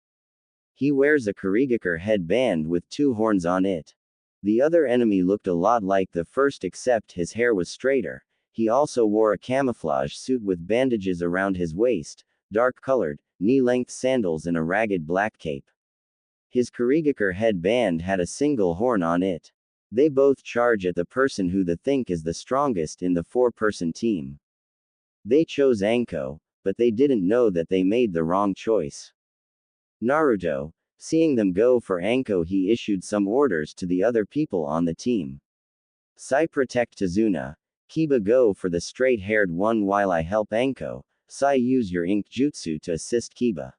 He wears a Kurigakure headband with 2 horns on it. The other enemy looked a lot like the first except his hair was straighter. He also wore a camouflage suit with bandages around his waist, dark-colored, knee-length sandals and a ragged black cape. His Kurigakure headband had a single horn on it. They both charge at the person who they think is the strongest in the 4-person team. They chose Anko, but they didn't know that they made the wrong choice. Naruto, seeing them go for Anko, he issued some orders to the other people on the team. Sai protect Tazuna. Kiba go for the straight-haired one while I help Anko. Sai use your ink jutsu to assist Kiba.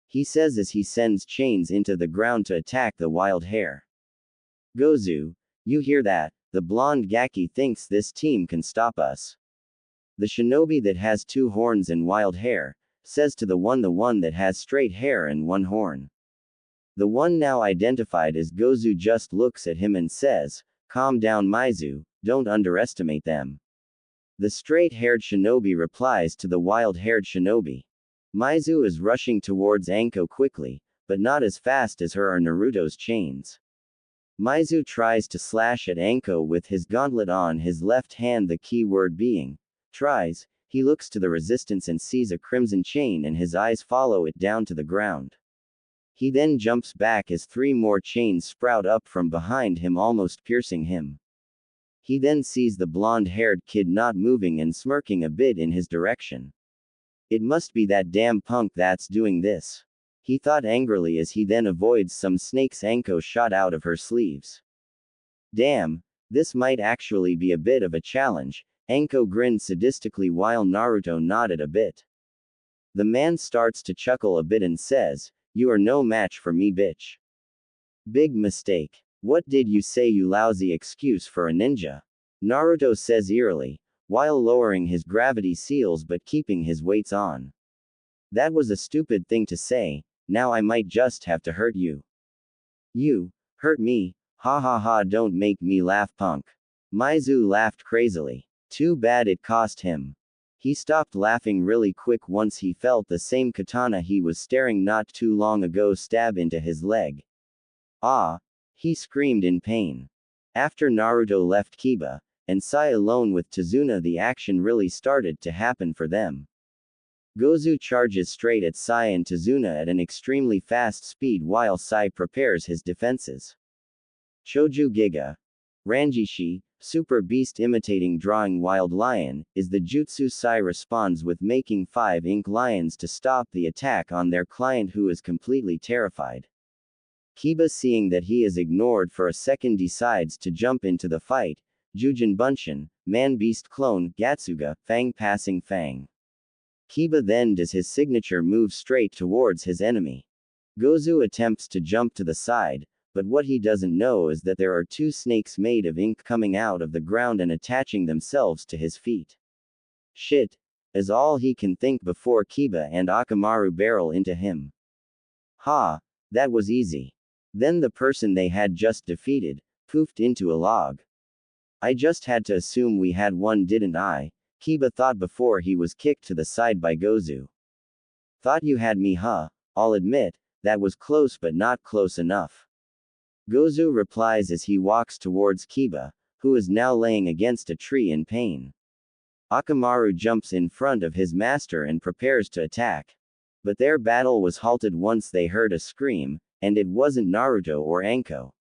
He says as he sends chains into the ground to attack the wild hare. Gozu, you hear that? The blonde Gaki thinks this team can stop us. The shinobi that has 2 horns and wild hair, says to the one that has straight hair and 1 horn. The one now identified as Gozu just looks at him and says, calm down Maizu, don't underestimate them. The straight-haired shinobi replies to the wild-haired shinobi. Maizu is rushing towards Anko quickly, but not as fast as her or Naruto's chains. Maizu tries to slash at Anko with his gauntlet on his left hand, the key word being tries. He looks to the resistance and sees a crimson chain and his eyes follow it down to the ground. He then jumps back as 3 more chains sprout up from behind him, almost piercing him. He then sees the blonde-haired kid not moving and smirking a bit in his direction. It must be that damn punk that's doing this. He thought angrily as he then avoids some snakes Anko shot out of her sleeves. Damn, this might actually be a bit of a challenge. Anko grinned sadistically while Naruto nodded a bit. The man starts to chuckle a bit and says, you are no match for me bitch. Big mistake. What did you say, you lousy excuse for a ninja? Naruto says eerily, while lowering his gravity seals but keeping his weights on. That was a stupid thing to say, now I might just have to hurt you. You, hurt me, ha ha ha, don't make me laugh punk. Maizu laughed crazily. Too bad it cost him. He stopped laughing really quick once he felt the same katana he was staring not too long ago stab into his leg. Ah! He screamed in pain. After Naruto left Kiba, and Sai alone with Tazuna, the action really started to happen for them. Gozu charges straight at Sai and Tazuna at an extremely fast speed while Sai prepares his defenses. Choju Giga. Ranjishi, Super Beast imitating drawing Wild Lion, is the jutsu Sai responds with making 5 ink lions to stop the attack on their client who is completely terrified. Kiba, seeing that he is ignored for a second, decides to jump into the fight. Jujin Bunshin, Man-Beast Clone, Gatsuga, Fang passing Fang. Kiba then does his signature move straight towards his enemy. Gozu attempts to jump to the side, but what he doesn't know is that there are two snakes made of ink coming out of the ground and attaching themselves to his feet. Shit, is all he can think before Kiba and Akamaru barrel into him. Ha, that was easy. Then the person they had just defeated, poofed into a log. I just had to assume we had one, didn't I? Kiba thought before he was kicked to the side by Gozu. Thought you had me, huh? I'll admit, that was close but not close enough. Gozu replies as he walks towards Kiba, who is now laying against a tree in pain. Akamaru jumps in front of his master and prepares to attack. But their battle was halted once they heard a scream, and it wasn't Naruto or Anko.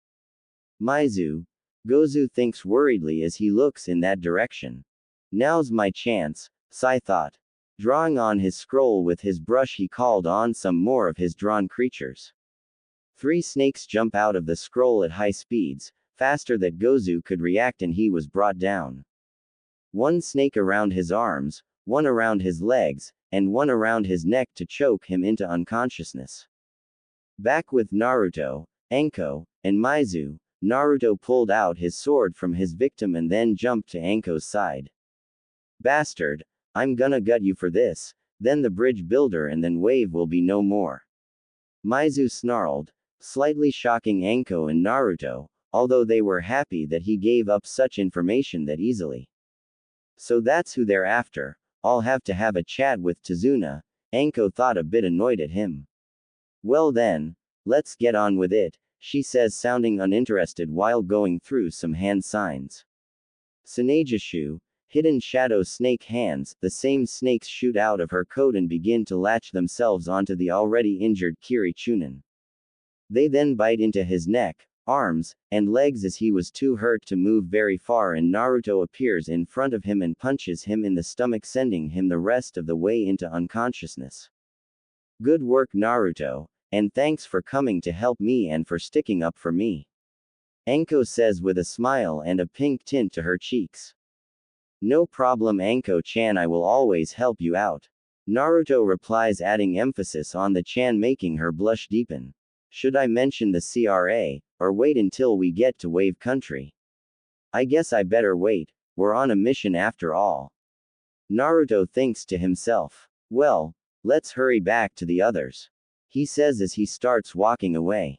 Maizu. Gozu thinks worriedly as he looks in that direction. Now's my chance, Sai thought. Drawing on his scroll with his brush, he called on some more of his drawn creatures. 3 snakes jump out of the scroll at high speeds, faster than Gozu could react, and he was brought down. 1 snake around his arms, 1 around his legs, and 1 around his neck to choke him into unconsciousness. Back with Naruto, Anko, and Maizu, Naruto pulled out his sword from his victim and then jumped to Anko's side. Bastard, I'm gonna gut you for this, then the bridge builder, and then Wave will be no more. Maizu snarled, slightly shocking Anko and Naruto, although they were happy that he gave up such information that easily. So that's who they're after. I'll have to have a chat with Tazuna, Anko thought, a bit annoyed at him. Well then, let's get on with it, she says, sounding uninterested while going through some hand signs. Tsunejishu, hidden shadow snake hands, the same snakes shoot out of her coat and begin to latch themselves onto the already injured Kiri Chunin. They then bite into his neck, arms, and legs as he was too hurt to move very far, and Naruto appears in front of him and punches him in the stomach, sending him the rest of the way into unconsciousness. Good work, Naruto, and thanks for coming to help me and for sticking up for me. Anko says with a smile and a pink tint to her cheeks. No problem, Anko-chan, I will always help you out. Naruto replies, adding emphasis on the chan, making her blush deepen. Should I mention the CRA, or wait until we get to Wave Country? I guess I better wait, we're on a mission after all. Naruto thinks to himself. Well, let's hurry back to the others. He says as he starts walking away.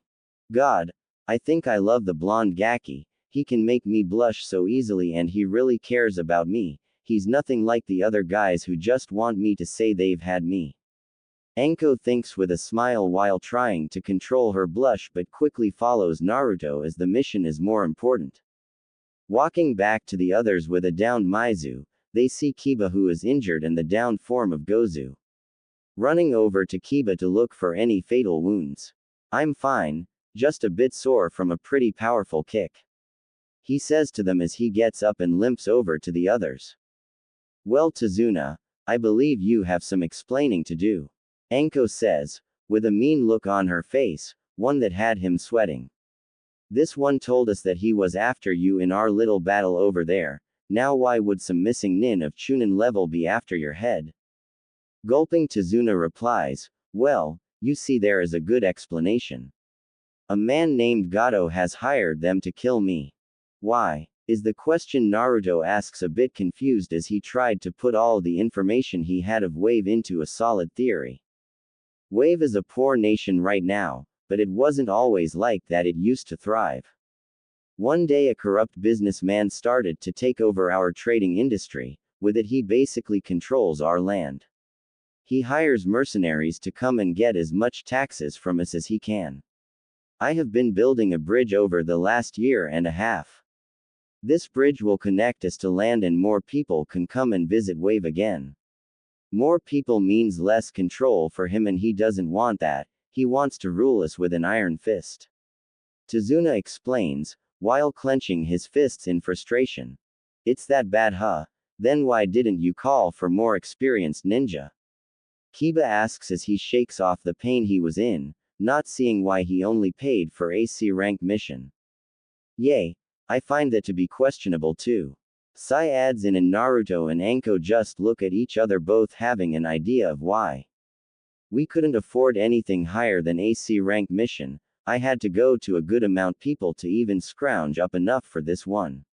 God, I think I love the blonde Gaki. He can make me blush so easily, and he really cares about me. He's nothing like the other guys who just want me to say they've had me. Anko thinks with a smile while trying to control her blush, but quickly follows Naruto as the mission is more important. Walking back to the others with a downed Maizu, they see Kiba, who is injured, and the downed form of Gozu. Running over to Kiba to look for any fatal wounds. I'm fine, just a bit sore from a pretty powerful kick. He says to them as he gets up and limps over to the others. Well, Tazuna, I believe you have some explaining to do. Anko says, with a mean look on her face, one that had him sweating. This one told us that he was after you in our little battle over there. Now why would some missing nin of Chunin level be after your head? Gulping, Tazuna replies, well, you see, there is a good explanation. A man named Gato has hired them to kill me. Why? Is the question Naruto asks, a bit confused as he tried to put all the information he had of Wave into a solid theory. Wave is a poor nation right now, but it wasn't always like that. It used to thrive. One day a corrupt businessman started to take over our trading industry. With it he basically controls our land. He hires mercenaries to come and get as much taxes from us as he can. I have been building a bridge over the last year and a half. This bridge will connect us to land and more people can come and visit Wave again. More people means less control for him, and he doesn't want that. He wants to rule us with an iron fist. Tazuna explains, while clenching his fists in frustration. It's that bad, huh? Then why didn't you call for more experienced ninja? Kiba asks as he shakes off the pain he was in. not seeing why he only paid for a C rank mission. Yay, I find that to be questionable too. Sai adds in, and Naruto and Anko just look at each other, both having an idea of why. We couldn't afford anything higher than a C rank mission. I had to go to a good amount people to even scrounge up enough for this one.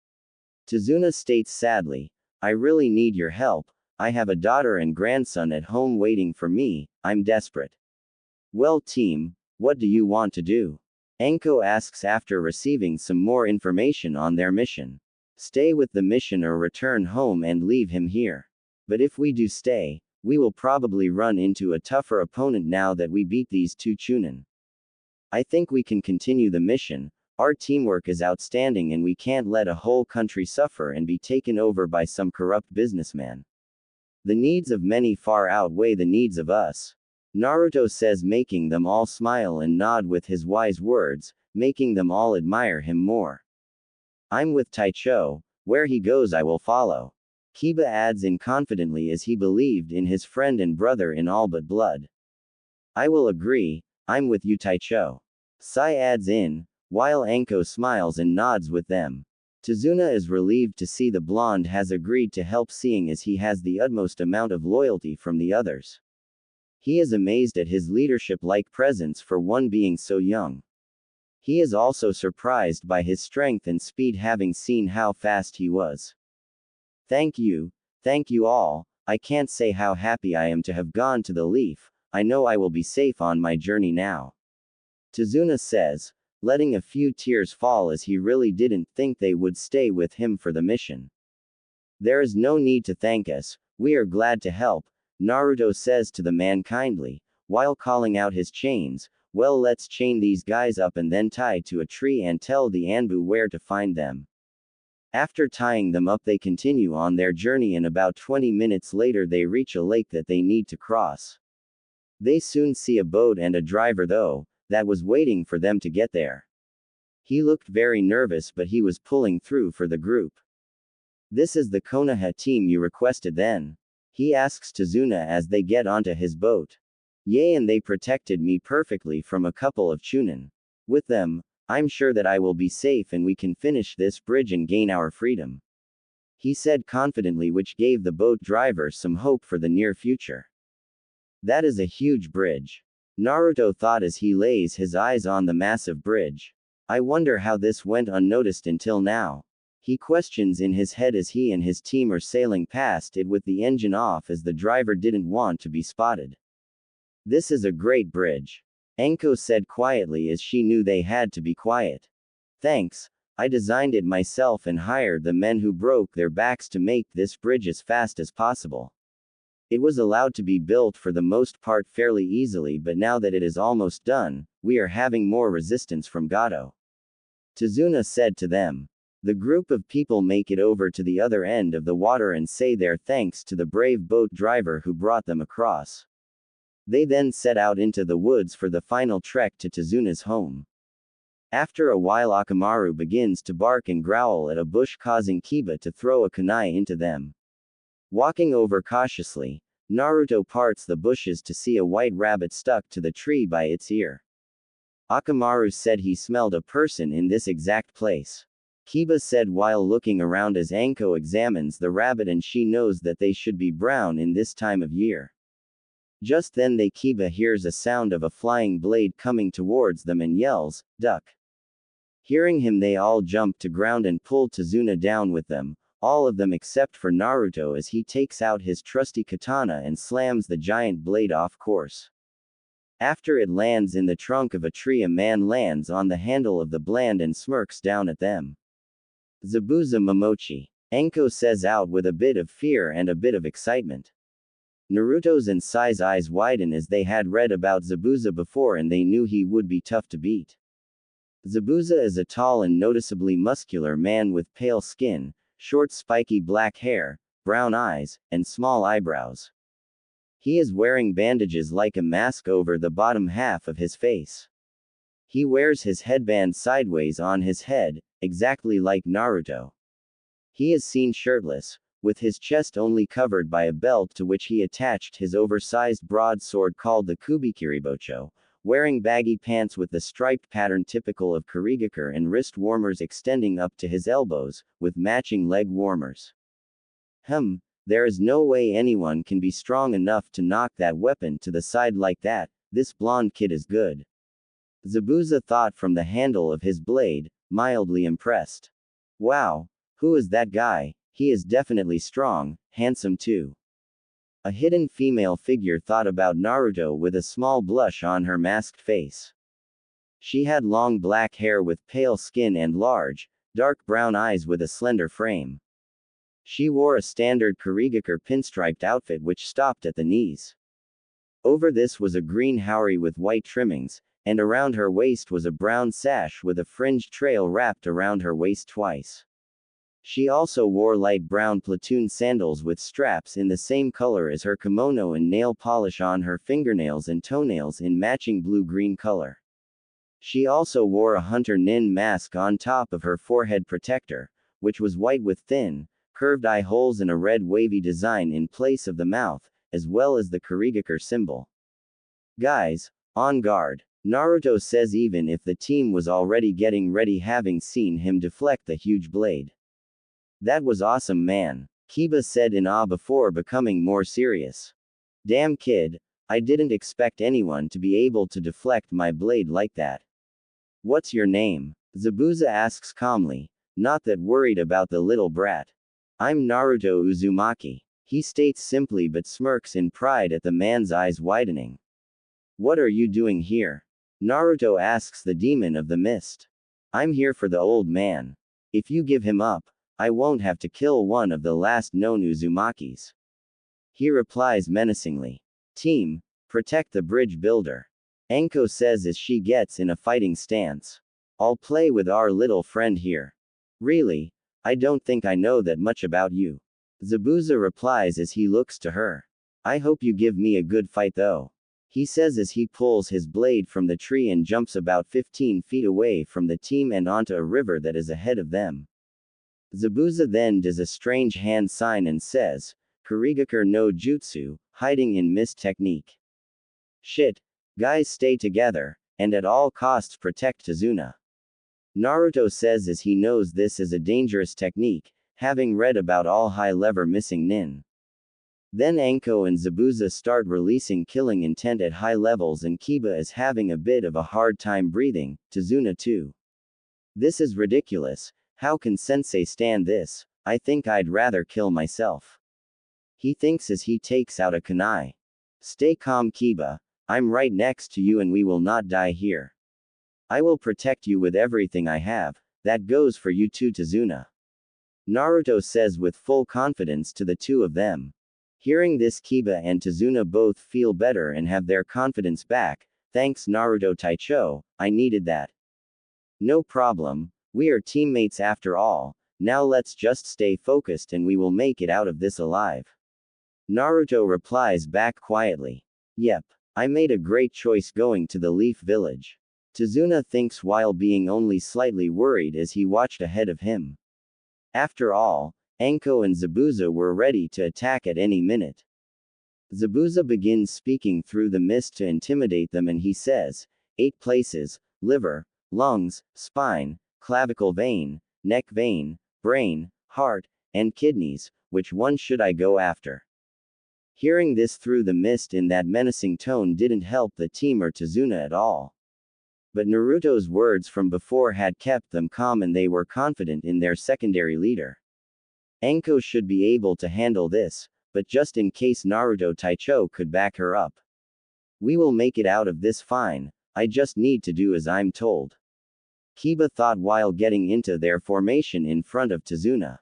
Tazuna states sadly, I really need your help. I have a daughter and grandson at home waiting for me. I'm desperate. Well, team, what do you want to do? Anko asks after receiving some more information on their mission. Stay with the mission or return home and leave him here. But if we do stay, we will probably run into a tougher opponent now that we beat these two Chunin. I think we can continue the mission. Our teamwork is outstanding and we can't let a whole country suffer and be taken over by some corrupt businessman. The needs of many far outweigh the needs of us. Naruto says, making them all smile and nod with his wise words, making them all admire him more. I'm with Taicho, where he goes I will follow. Kiba adds in confidently as he believed in his friend and brother in all but blood. I will agree, I'm with you Taicho. Sai adds in, while Anko smiles and nods with them. Tazuna is relieved to see the blonde has agreed to help, seeing as he has the utmost amount of loyalty from the others. He is amazed at his leadership-like presence for one being so young. He is also surprised by his strength and speed, having seen how fast he was. Thank you all. I can't say how happy I am to have gone to the Leaf. I know I will be safe on my journey now. Tazuna says, letting a few tears fall as he really didn't think they would stay with him for the mission. There is no need to thank us, we are glad to help, Naruto says to the man kindly, while calling out his chains. Well, let's chain these guys up and then tie to a tree and tell the Anbu where to find them. After tying them up, they continue on their journey, and about 20 minutes later they reach a lake that they need to cross. They soon see a boat and a driver though, that was waiting for them to get there. He looked very nervous, but he was pulling through for the group. This is the Konoha team you requested then? He asks Tazuna as they get onto his boat. Yay, and they protected me perfectly from a couple of Chunin. With them, I'm sure that I will be safe and we can finish this bridge and gain our freedom. He said confidently, which gave the boat driver some hope for the near future. That is a huge bridge. Naruto thought as he lays his eyes on the massive bridge. I wonder how this went unnoticed until now. He questions in his head as he and his team are sailing past it with the engine off, as the driver didn't want to be spotted. This is a great bridge. Anko said quietly as she knew they had to be quiet. Thanks, I designed it myself and hired the men who broke their backs to make this bridge as fast as possible. It was allowed to be built for the most part fairly easily, but now that it is almost done, we are having more resistance from Gato. Tazuna said to them. The group of people make it over to the other end of the water and say their thanks to the brave boat driver who brought them across. They then set out into the woods for the final trek to Tazuna's home. After a while, Akamaru begins to bark and growl at a bush, causing Kiba to throw a kunai into them. Walking over cautiously, Naruto parts the bushes to see a white rabbit stuck to the tree by its ear. Akamaru said he smelled a person in this exact place. Kiba said while looking around as Anko examines the rabbit, and she knows that they should be brown in this time of year. Just then Kiba hears a sound of a flying blade coming towards them and yells, "Duck!" Hearing him, they all jump to ground and pull Tazuna down with them, all of them except for Naruto, as he takes out his trusty katana and slams the giant blade off course. After it lands in the trunk of a tree, a man lands on the handle of the blade and smirks down at them. Zabuza Momochi. Anko says out with a bit of fear and a bit of excitement. Naruto's and Sai's eyes widen as they had read about Zabuza before and they knew he would be tough to beat. Zabuza is a tall and noticeably muscular man with pale skin, short spiky black hair, brown eyes, and small eyebrows. He is wearing bandages like a mask over the bottom half of his face. He wears his headband sideways on his head, exactly like Naruto. He is seen shirtless, with his chest only covered by a belt to which he attached his oversized broadsword called the Kubikiribocho, wearing baggy pants with the striped pattern typical of Kurigakure and wrist warmers extending up to his elbows, with matching leg warmers. There is no way anyone can be strong enough to knock that weapon to the side like that. This blonde kid is good. Zabuza thought from the handle of his blade, mildly impressed. Wow, who is that guy? He is definitely strong, handsome too. A hidden female figure thought about Naruto with a small blush on her masked face. She had long black hair with pale skin and large, dark brown eyes with a slender frame. She wore a standard Kurigakure pinstriped outfit which stopped at the knees. Over this was a green haori with white trimmings, and around her waist was a brown sash with a fringed trail wrapped around her waist twice. She also wore light brown platoon sandals with straps in the same color as her kimono and nail polish on her fingernails and toenails in matching blue-green color. She also wore a hunter nin mask on top of her forehead protector, which was white with thin, curved eye holes and a red wavy design in place of the mouth, as well as the Kurigakure symbol. Guys, on guard. Naruto says even if the team was already getting ready having seen him deflect the huge blade. That was awesome, man, Kiba said in awe before becoming more serious. Damn kid, I didn't expect anyone to be able to deflect my blade like that. What's your name? Zabuza asks calmly, not that worried about the little brat. I'm Naruto Uzumaki, he states simply but smirks in pride at the man's eyes widening. What are you doing here? Naruto asks the demon of the mist. I'm here for the old man. If you give him up, I won't have to kill one of the last known Uzumakis. He replies menacingly. Team, protect the bridge builder. Anko says as she gets in a fighting stance. I'll play with our little friend here. Really? I don't think I know that much about you. Zabuza replies as he looks to her. I hope you give me a good fight though. He says as he pulls his blade from the tree and jumps about 15 feet away from the team and onto a river that is ahead of them. Zabuza then does a strange hand sign and says, Kurigakure no Jutsu, hiding in mist technique. Shit. Guys stay together, and at all costs protect Tazuna. Naruto says as he knows this is a dangerous technique, having read about all high-level missing nin. Then Anko and Zabuza start releasing killing intent at high levels and Kiba is having a bit of a hard time breathing, Tazuna too. This is ridiculous, how can sensei stand this? I think I'd rather kill myself. He thinks as he takes out a kunai. Stay calm Kiba, I'm right next to you and we will not die here. I will protect you with everything I have, that goes for you too Tazuna. Naruto says with full confidence to the two of them. Hearing this Kiba and Tazuna both feel better and have their confidence back, thanks Naruto Taicho, I needed that. No problem, we are teammates after all, now let's just stay focused and we will make it out of this alive. Naruto replies back quietly. Yep, I made a great choice going to the Leaf Village. Tazuna thinks while being only slightly worried as he watched ahead of him. After all, Anko and Zabuza were ready to attack at any minute. Zabuza begins speaking through the mist to intimidate them and he says, 8 places, liver, lungs, spine, clavicle vein, neck vein, brain, heart, and kidneys, which one should I go after? Hearing this through the mist in that menacing tone didn't help the team or Tazuna at all. But Naruto's words from before had kept them calm and they were confident in their secondary leader. Anko should be able to handle this, but just in case Naruto Taicho could back her up. We will make it out of this fine, I just need to do as I'm told. Kiba thought while getting into their formation in front of Tazuna.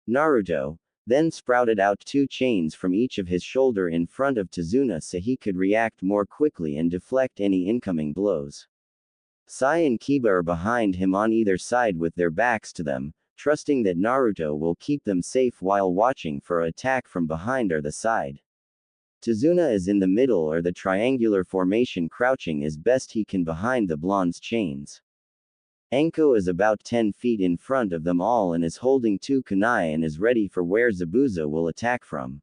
Naruto then sprouted out 2 chains from each of his shoulder in front of Tazuna so he could react more quickly and deflect any incoming blows. Sai and Kiba are behind him on either side with their backs to them, trusting that Naruto will keep them safe while watching for an attack from behind or the side. Tazuna is in the middle or the triangular formation crouching as best he can behind the blonde's chains. Anko is about 10 feet in front of them all and is holding 2 kunai and is ready for where Zabuza will attack from.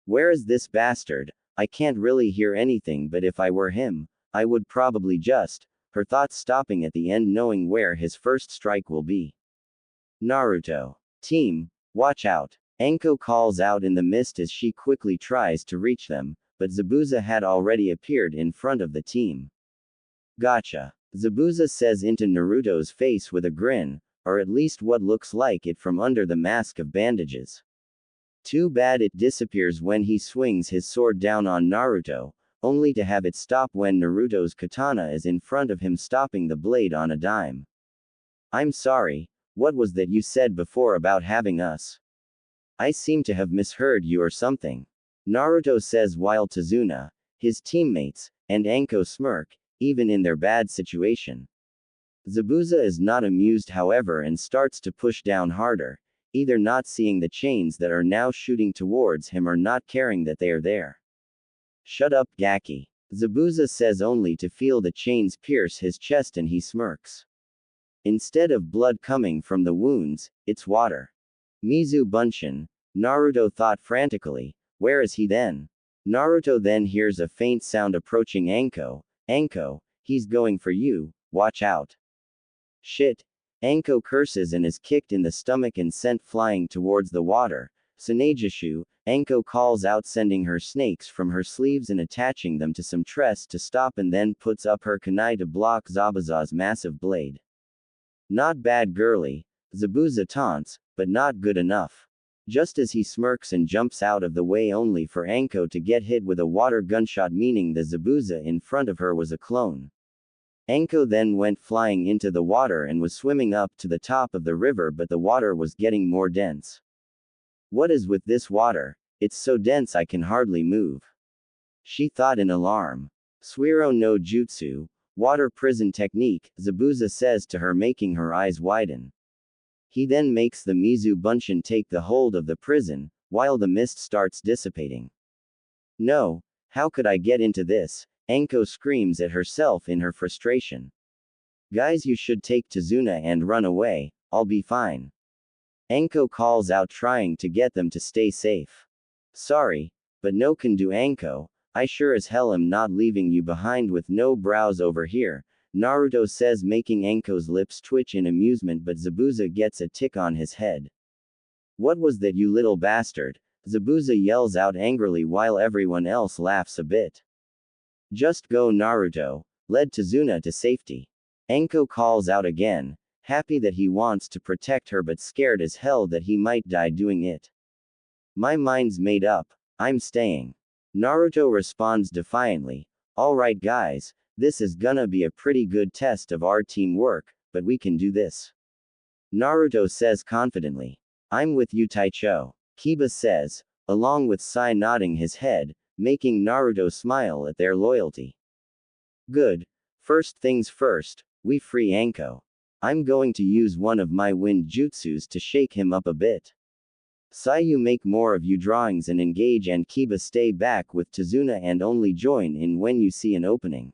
Where is this bastard? I can't really hear anything but if I were him, I would probably just, her thoughts stopping at the end knowing where his first strike will be. Naruto. Team, watch out. Anko calls out in the mist as she quickly tries to reach them, but Zabuza had already appeared in front of the team. Gotcha. Zabuza says into Naruto's face with a grin, or at least what looks like it from under the mask of bandages. Too bad it disappears when he swings his sword down on Naruto, only to have it stop when Naruto's katana is in front of him, stopping the blade on a dime. I'm sorry, what was that you said before about having us? I seem to have misheard you or something. Naruto says while Tazuna, his teammates, and Anko smirk, even in their bad situation. Zabuza is not amused however and starts to push down harder, either not seeing the chains that are now shooting towards him or not caring that they are there. Shut up, Gaki. Zabuza says only to feel the chains pierce his chest and he smirks. Instead of blood coming from the wounds, it's water. Mizu Bunshin, Naruto thought frantically, where is he then? Naruto then hears a faint sound approaching Anko. Anko, he's going for you, watch out. Shit. Anko curses and is kicked in the stomach and sent flying towards the water. Tsunejishu, Anko calls out sending her snakes from her sleeves and attaching them to some tress to stop and then puts up her kunai to block Zabuza's massive blade. Not bad girly, Zabuza taunts, but not good enough. Just as he smirks and jumps out of the way only for Anko to get hit with a water gunshot, meaning the Zabuza in front of her was a clone. Anko then went flying into the water and was swimming up to the top of the river, but the water was getting more dense. What is with this water? It's so dense I can hardly move. She thought in alarm. Suiro no Jutsu, water prison technique, Zabuza says to her, making her eyes widen. He then makes the Mizu Bunshin take the hold of the prison, while the mist starts dissipating. No, how could I get into this? Anko screams at herself in her frustration. Guys, you should take Tazuna and run away, I'll be fine. Anko calls out trying to get them to stay safe. Sorry, but no can do, Anko, I sure as hell am not leaving you behind with no brows over here, Naruto says, making Anko's lips twitch in amusement, but Zabuza gets a tick on his head. What was that, you little bastard? Zabuza yells out angrily while everyone else laughs a bit. Just go, Naruto, led Tazuna to safety. Anko calls out again, happy that he wants to protect her but scared as hell that he might die doing it. My mind's made up, I'm staying. Naruto responds defiantly, alright guys, this is gonna be a pretty good test of our teamwork, but we can do this. Naruto says confidently. I'm with you, Taicho. Kiba says, along with Sai nodding his head, making Naruto smile at their loyalty. Good. First things first, we free Anko. I'm going to use one of my wind jutsus to shake him up a bit. Sai, you make more of you drawings and engage, and Kiba stay back with Tazuna and only join in when you see an opening.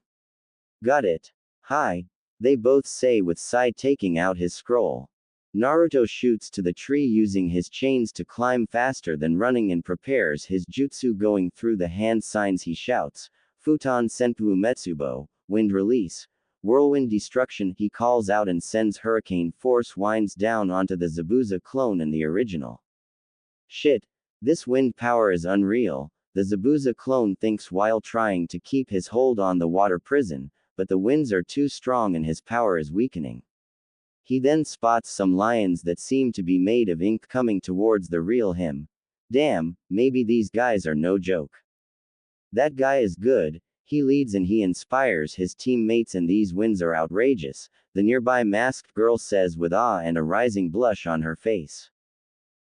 Got it. Hi, they both say with Sai taking out his scroll. Naruto shoots to the tree using his chains to climb faster than running and prepares his jutsu, going through the hand signs he shouts, Futon Senpu Metsubo, wind release, whirlwind destruction, he calls out and sends hurricane force winds down onto the Zabuza clone and the original. Shit, this wind power is unreal, the Zabuza clone thinks while trying to keep his hold on the water prison, but the winds are too strong and his power is weakening. He then spots some lions that seem to be made of ink coming towards the real him. Damn, maybe these guys are no joke. That guy is good, he leads and he inspires his teammates, and these winds are outrageous, the nearby masked girl says with awe and a rising blush on her face.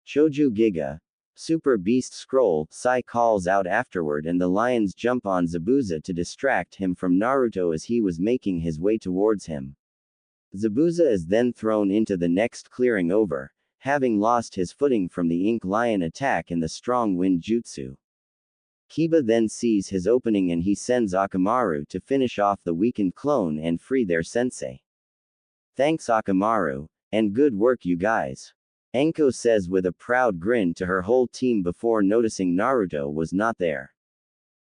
Choju Giga. Super Beast Scroll, Sai calls out afterward, and the lions jump on Zabuza to distract him from Naruto as he was making his way towards him. Zabuza is then thrown into the next clearing over, having lost his footing from the ink lion attack and the strong wind jutsu. Kiba then sees his opening and he sends Akamaru to finish off the weakened clone and free their sensei. Thanks, Akamaru, and good work, you guys. Anko says with a proud grin to her whole team before noticing Naruto was not there.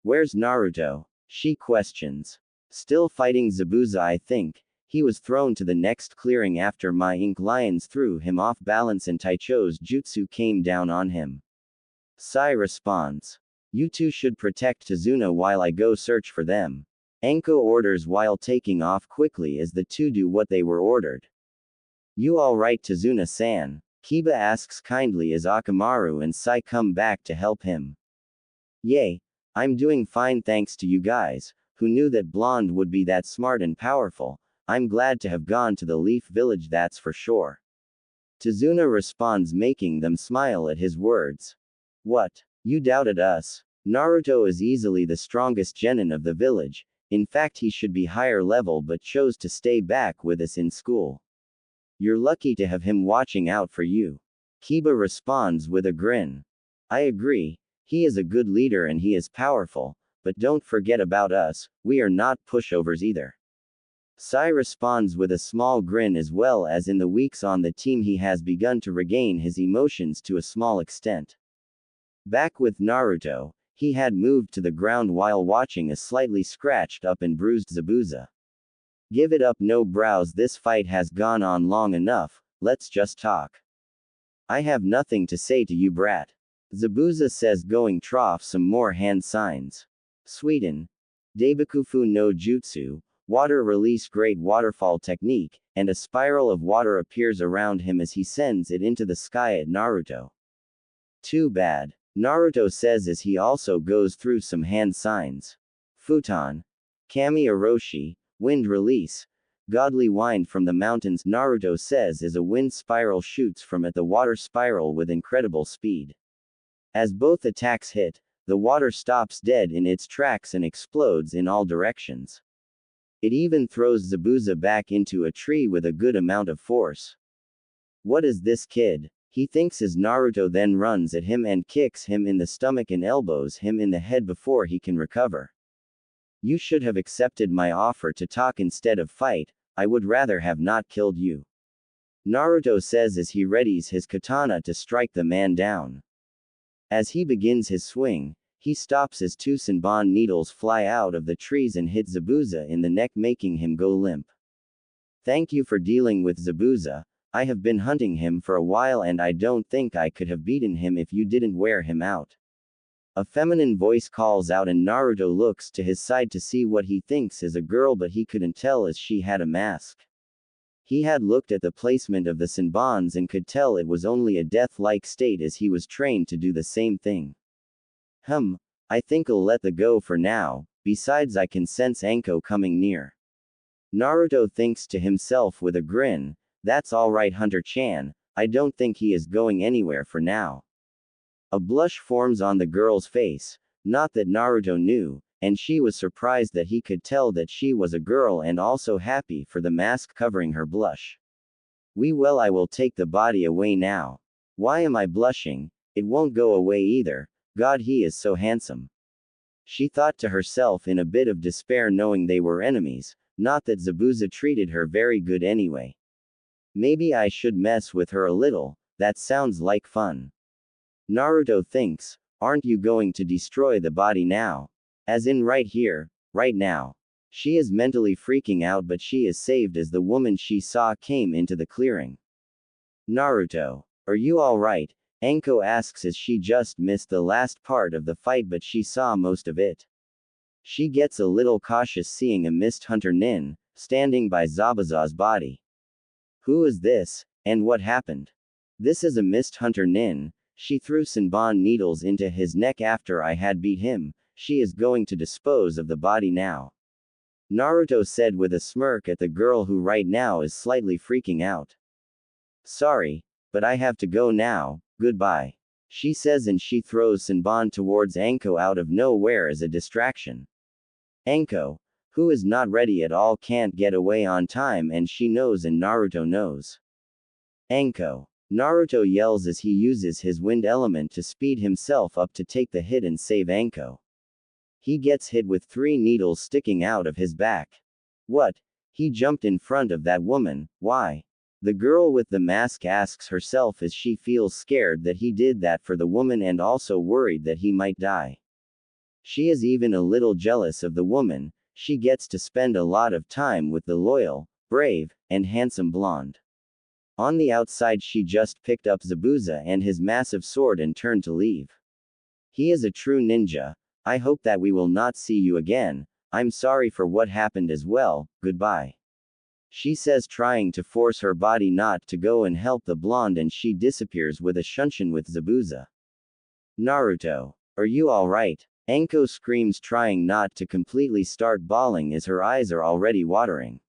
Where's Naruto? She questions. Still fighting Zabuza, I think. He was thrown to the next clearing after my ink lions threw him off balance and Taicho's jutsu came down on him. Sai responds. You two should protect Tazuna while I go search for them. Anko orders while taking off quickly as the two do what they were ordered. You alright, Tazuna-san? Kiba asks kindly as Akamaru and Sai come back to help him. Yay. I'm doing fine thanks to you guys, who knew that Blonde would be that smart and powerful. I'm glad to have gone to the Leaf Village, that's for sure. Tazuna responds, making them smile at his words. What? You doubted us? Naruto is easily the strongest genin of the village. In fact, he should be higher level but chose to stay back with us in school. You're lucky to have him watching out for you. Kiba responds with a grin. I agree. He is a good leader and he is powerful, but don't forget about us, we are not pushovers either. Sai responds with a small grin as well as in the weeks on the team he has begun to regain his emotions to a small extent. Back with Naruto, he had moved to the ground while watching a slightly scratched up and bruised Zabuza. Give it up, no brows, this fight has gone on long enough, let's just talk. I have nothing to say to you, brat. Zabuza says, going trough some more hand signs. Sweden. Daibakufu no Jutsu, water release, great waterfall technique, and a spiral of water appears around him as he sends it into the sky at Naruto. Too bad. Naruto says as he also goes through some hand signs. Futon. Kami Oroshi, wind release. Godly wind from the mountains, Naruto says as a wind spiral shoots from at the water spiral with incredible speed. As both attacks hit, the water stops dead in its tracks and explodes in all directions. It even throws Zabuza back into a tree with a good amount of force. What is this kid? He thinks as Naruto then runs at him and kicks him in the stomach and elbows him in the head before he can recover. You should have accepted my offer to talk instead of fight, I would rather have not killed you. Naruto says as he readies his katana to strike the man down. As he begins his swing, he stops as two Senbon needles fly out of the trees and hit Zabuza in the neck, making him go limp. Thank you for dealing with Zabuza. I have been hunting him for a while and I don't think I could have beaten him if you didn't wear him out. A feminine voice calls out and Naruto looks to his side to see what he thinks is a girl, but he couldn't tell as she had a mask. He had looked at the placement of the Senbons and could tell it was only a death-like state as he was trained to do the same thing. I think I'll let the go for now, besides I can sense Anko coming near. Naruto thinks to himself with a grin, that's alright Hunter-chan, I don't think he is going anywhere for now. A blush forms on the girl's face, not that Naruto knew, and she was surprised that he could tell that she was a girl and also happy for the mask covering her blush. Well, I will take the body away now. Why am I blushing? It won't go away either, God he is so handsome. She thought to herself in a bit of despair, knowing they were enemies, not that Zabuza treated her very good anyway. Maybe I should mess with her a little, that sounds like fun. Naruto thinks, aren't you going to destroy the body now? As in right here, right now. She is mentally freaking out, but she is saved as the woman she saw came into the clearing. Naruto, are you alright? Anko asks as she just missed the last part of the fight but she saw most of it. She gets a little cautious seeing a mist hunter nin, standing by Zabuza's body. Who is this, and what happened? This is a mist hunter nin, she threw Senbon needles into his neck after I had beat him, she is going to dispose of the body now. Naruto said with a smirk at the girl who right now is slightly freaking out. Sorry, but I have to go now, goodbye. She says and she throws Senbon towards Anko out of nowhere as a distraction. Anko, who is not ready at all, can't get away on time and she knows and Naruto knows. Anko. Naruto yells as he uses his wind element to speed himself up to take the hit and save Anko. He gets hit with 3 needles sticking out of his back. What? He jumped in front of that woman, why? The girl with the mask asks herself as she feels scared that he did that for the woman and also worried that he might die. She is even a little jealous of the woman, She gets to spend a lot of time with the loyal, brave, and handsome blonde. On the outside, she just picked up Zabuza and his massive sword and turned to leave. He is a true ninja. I hope that we will not see you again. I'm sorry for what happened as well, goodbye. She says, trying to force her body not to go and help the blonde, and she disappears with a shunshin with Zabuza. Naruto. Are you alright? Anko screams, trying not to completely start bawling as her eyes are already watering.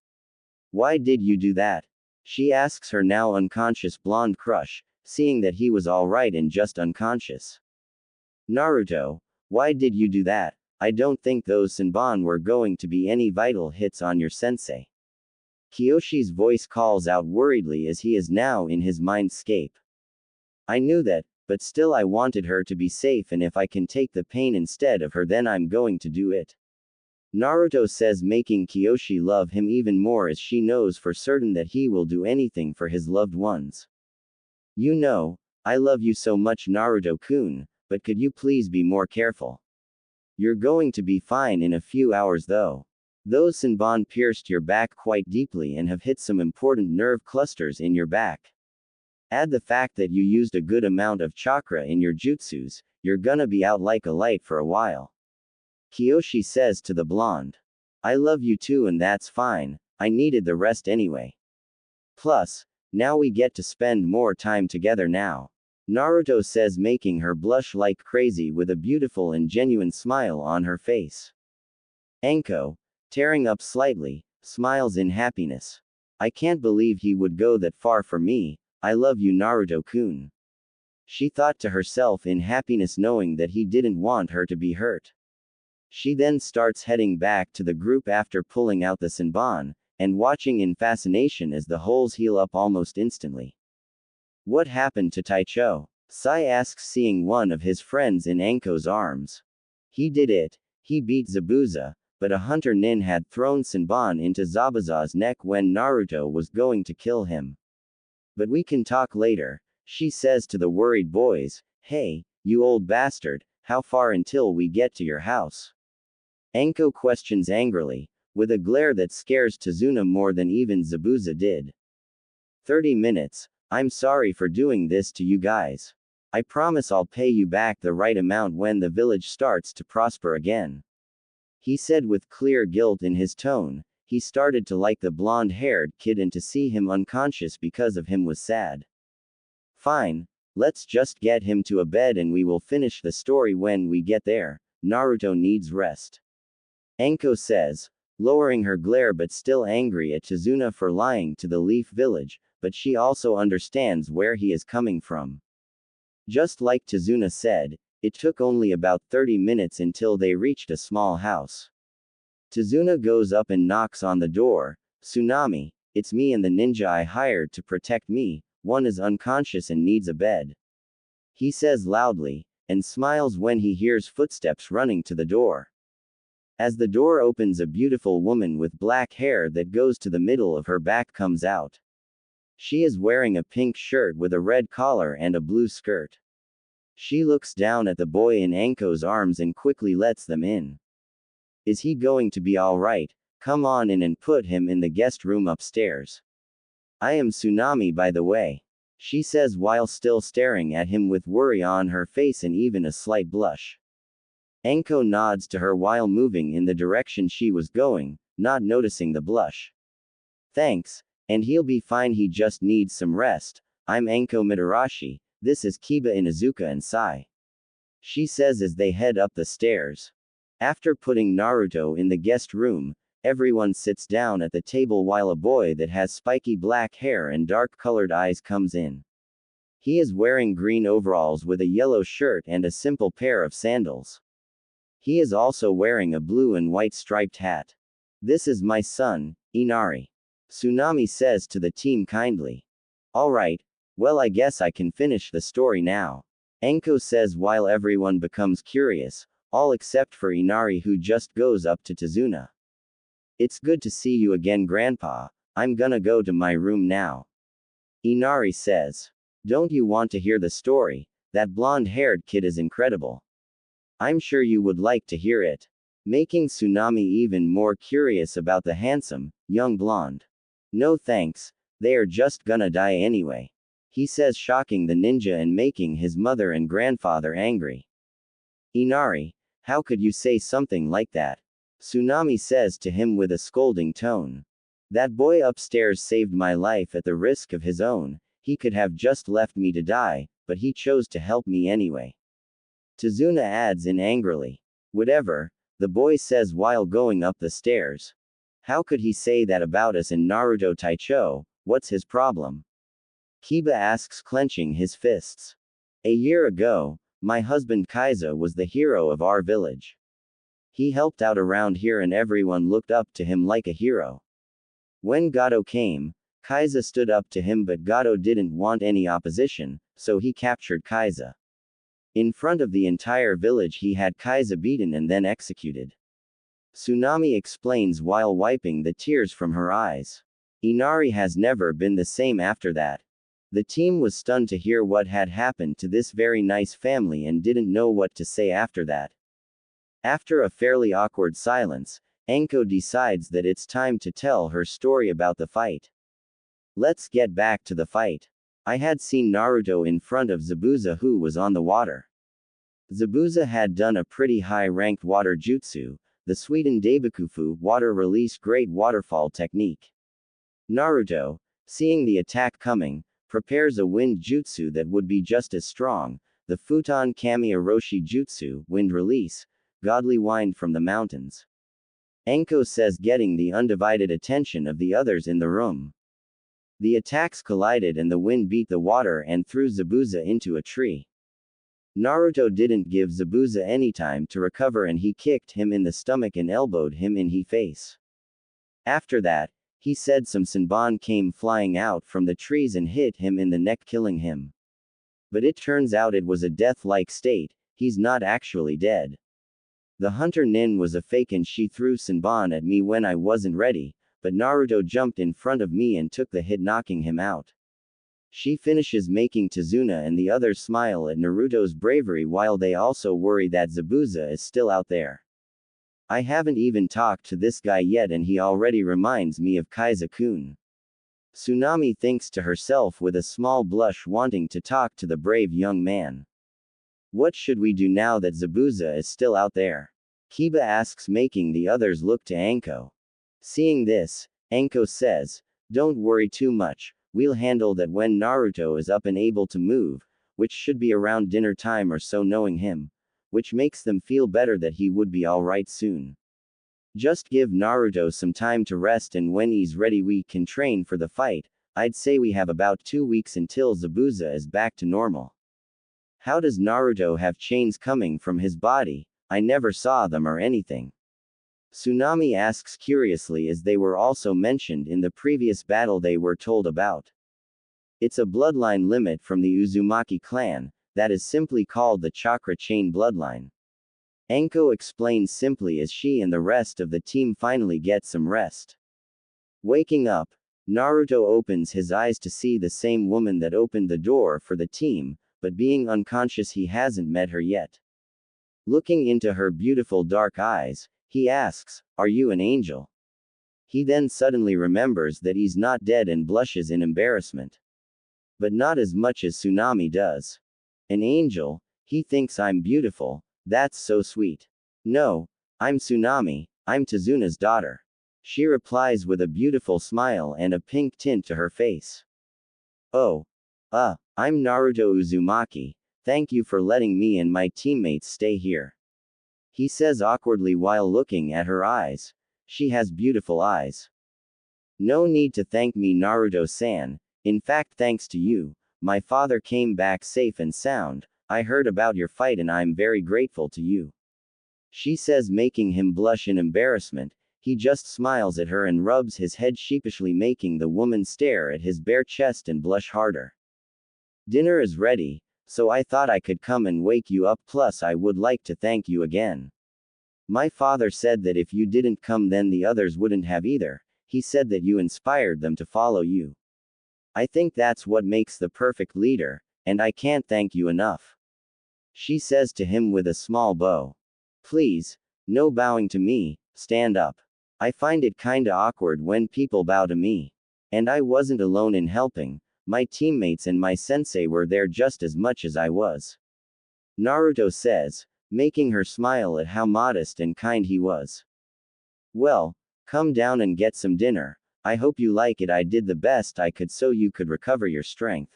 Why did you do that? She asks her now unconscious blonde crush, seeing that he was alright and just unconscious. Naruto, why did you do that? I don't think those Senbon were going to be any vital hits on your sensei. Kiyoshi's voice calls out worriedly as he is now in his mindscape. I knew that, but still I wanted her to be safe, and if I can take the pain instead of her, then I'm going to do it. Naruto says, making Kiyoshi love him even more as she knows for certain that he will do anything for his loved ones. You know, I love you so much, Naruto-kun, but could you please be more careful? You're going to be fine in a few hours though. Those Senbon pierced your back quite deeply and have hit some important nerve clusters in your back. Add the fact that you used a good amount of chakra in your jutsus, you're gonna be out like a light for a while. Kiyoshi says to the blonde. I love you too, and that's fine, I needed the rest anyway. Plus, now we get to spend more time together now. Naruto says, making her blush like crazy with a beautiful and genuine smile on her face. Anko, tearing up slightly, smiles in happiness. I can't believe he would go that far for me. I love you, Naruto-kun. She thought to herself in happiness, knowing that he didn't want her to be hurt. She then starts heading back to the group after pulling out the Senbon, and watching in fascination as the holes heal up almost instantly. What happened to Taicho? Sai asks, seeing one of his friends in Anko's arms. He did it. He beat Zabuza, but a hunter nin had thrown Senbon into Zabuza's neck when Naruto was going to kill him. But we can talk later, she says to the worried boys. Hey, you old bastard, how far until we get to your house? Anko questions angrily, with a glare that scares Tazuna more than even Zabuza did. 30 minutes, I'm sorry for doing this to you guys. I promise I'll pay you back the right amount when the village starts to prosper again. He said with clear guilt in his tone. He started to like the blonde-haired kid, and to see him unconscious because of him was sad. Fine, let's just get him to a bed and we will finish the story when we get there. Naruto needs rest. Anko says, lowering her glare but still angry at Tazuna for lying to the Leaf Village, but she also understands where he is coming from. Just like Tazuna said, it took only about 30 minutes until they reached a small house. Tazuna goes up and knocks on the door. Tsunami, it's me and the ninja I hired to protect me, one is unconscious and needs a bed. He says loudly, and smiles when he hears footsteps running to the door. As the door opens, a beautiful woman with black hair that goes to the middle of her back comes out. She is wearing a pink shirt with a red collar and a blue skirt. She looks down at the boy in Anko's arms and quickly lets them in. Is he going to be alright? Come on in and put him in the guest room upstairs. I am Tsunami, by the way. She says while still staring at him with worry on her face and even a slight blush. Anko nods to her while moving in the direction she was going, not noticing the blush. Thanks, and he'll be fine, he just needs some rest. I'm Anko Mitarashi, this is Kiba, Inuzuka and Sai. She says as they head up the stairs. After putting Naruto in the guest room, everyone sits down at the table while a boy that has spiky black hair and dark-colored eyes comes in. He is wearing green overalls with a yellow shirt and a simple pair of sandals. He is also wearing a blue and white striped hat. This is my son, Inari. Tsunami says to the team kindly. Alright, well, I guess I can finish the story now. Anko says while everyone becomes curious, all except for Inari, who just goes up to Tazuna. It's good to see you again, Grandpa. I'm gonna go to my room now. Inari says. Don't you want to hear the story? That blonde-haired kid is incredible. I'm sure you would like to hear it. making Tsunami even more curious about the handsome, young blonde. No thanks, they are just gonna die anyway, he says, shocking the ninja and making his mother and grandfather angry. Inari, how could you say something like that? Tsunami says to him with a scolding tone. That boy upstairs saved my life at the risk of his own. He could have just left me to die, but he chose to help me anyway. Tazuna adds in angrily. Whatever, the boy says while going up the stairs. How could he say that about us in Naruto Taicho? What's his problem? Kiba asks, clenching his fists. A year ago, my husband Kaiza was the hero of our village. He helped out around here and everyone looked up to him like a hero. When Gato came, Kaiza stood up to him, but Gato didn't want any opposition, so he captured Kaiza. In front of the entire village he had Kaiza beaten and then executed. Tsunami explains while wiping the tears from her eyes. Inari has never been the same after that. The team was stunned to hear what had happened to this very nice family and didn't know what to say after that. After a fairly awkward silence, Enko decides that it's time to tell her story about the fight. Let's get back to the fight. I had seen Naruto in front of Zabuza, who was on the water. Zabuza had done a pretty high-ranked water jutsu, the Suiden Daibikufu water release great waterfall technique. Naruto, seeing the attack coming, prepares a wind jutsu that would be just as strong, the Futon Kami Oroshi Jutsu, wind release, godly wind from the mountains. Enko says, getting the undivided attention of the others in the room. The attacks collided and the wind beat the water and threw Zabuza into a tree. Naruto didn't give Zabuza any time to recover and he kicked him in the stomach and elbowed him in the face. After that, he said some Senbon came flying out from the trees and hit him in the neck, killing him. But it turns out it was a death-like state, he's not actually dead. The hunter Nin was a fake and she threw Senbon at me when I wasn't ready, but Naruto jumped in front of me and took the hit, knocking him out. She finishes, making Tazuna and the others smile at Naruto's bravery while they also worry that Zabuza is still out there. I haven't even talked to this guy yet and he already reminds me of Kaiza-kun. Tsunami thinks to herself with a small blush, wanting to talk to the brave young man. What should we do now that Zabuza is still out there? Kiba asks, making the others look to Anko. Seeing this, Anko says, don't worry too much, we'll handle that when Naruto is up and able to move, which should be around dinner time or so, knowing him, which makes them feel better that he would be alright soon. Just give Naruto some time to rest and when he's ready we can train for the fight. I'd say we have about 2 weeks until Zabuza is back to normal. How does Naruto have chains coming from his body? I never saw them or anything. Tsunami asks curiously, as they were also mentioned in the previous battle they were told about. It's a bloodline limit from the Uzumaki clan, that is simply called the chakra chain bloodline. Anko explains simply as she and the rest of the team finally get some rest. Waking up, Naruto opens his eyes to see the same woman that opened the door for the team, but being unconscious he hasn't met her yet. Looking into her beautiful dark eyes, he asks, "Are you an angel?" He then suddenly remembers that he's not dead and blushes in embarrassment. But not as much as Tsunami does. An angel? He thinks I'm beautiful, that's so sweet. No, I'm Tsunami, I'm Tazuna's daughter. She replies with a beautiful smile and a pink tint to her face. Oh. I'm Naruto Uzumaki, thank you for letting me and my teammates stay here. He says awkwardly while looking at her eyes. She has beautiful eyes. No need to thank me, Naruto-san, in fact thanks to you, my father came back safe and sound. I heard about your fight and I'm very grateful to you. She says, making him blush in embarrassment. He just smiles at her and rubs his head sheepishly, making the woman stare at his bare chest and blush harder. Dinner is ready, so I thought I could come and wake you up, plus I would like to thank you again. My father said that if you didn't come then the others wouldn't have either. He said that you inspired them to follow you. I think that's what makes the perfect leader, and I can't thank you enough. She says to him with a small bow. Please, No bowing to me, stand up. I find it kinda awkward when people bow to me. And I wasn't alone in helping, my teammates and my sensei were there just as much as I was. Naruto says, making her smile at how modest and kind he was. Well, come down and get some dinner. I hope you like it. I did the best I could so you could recover your strength.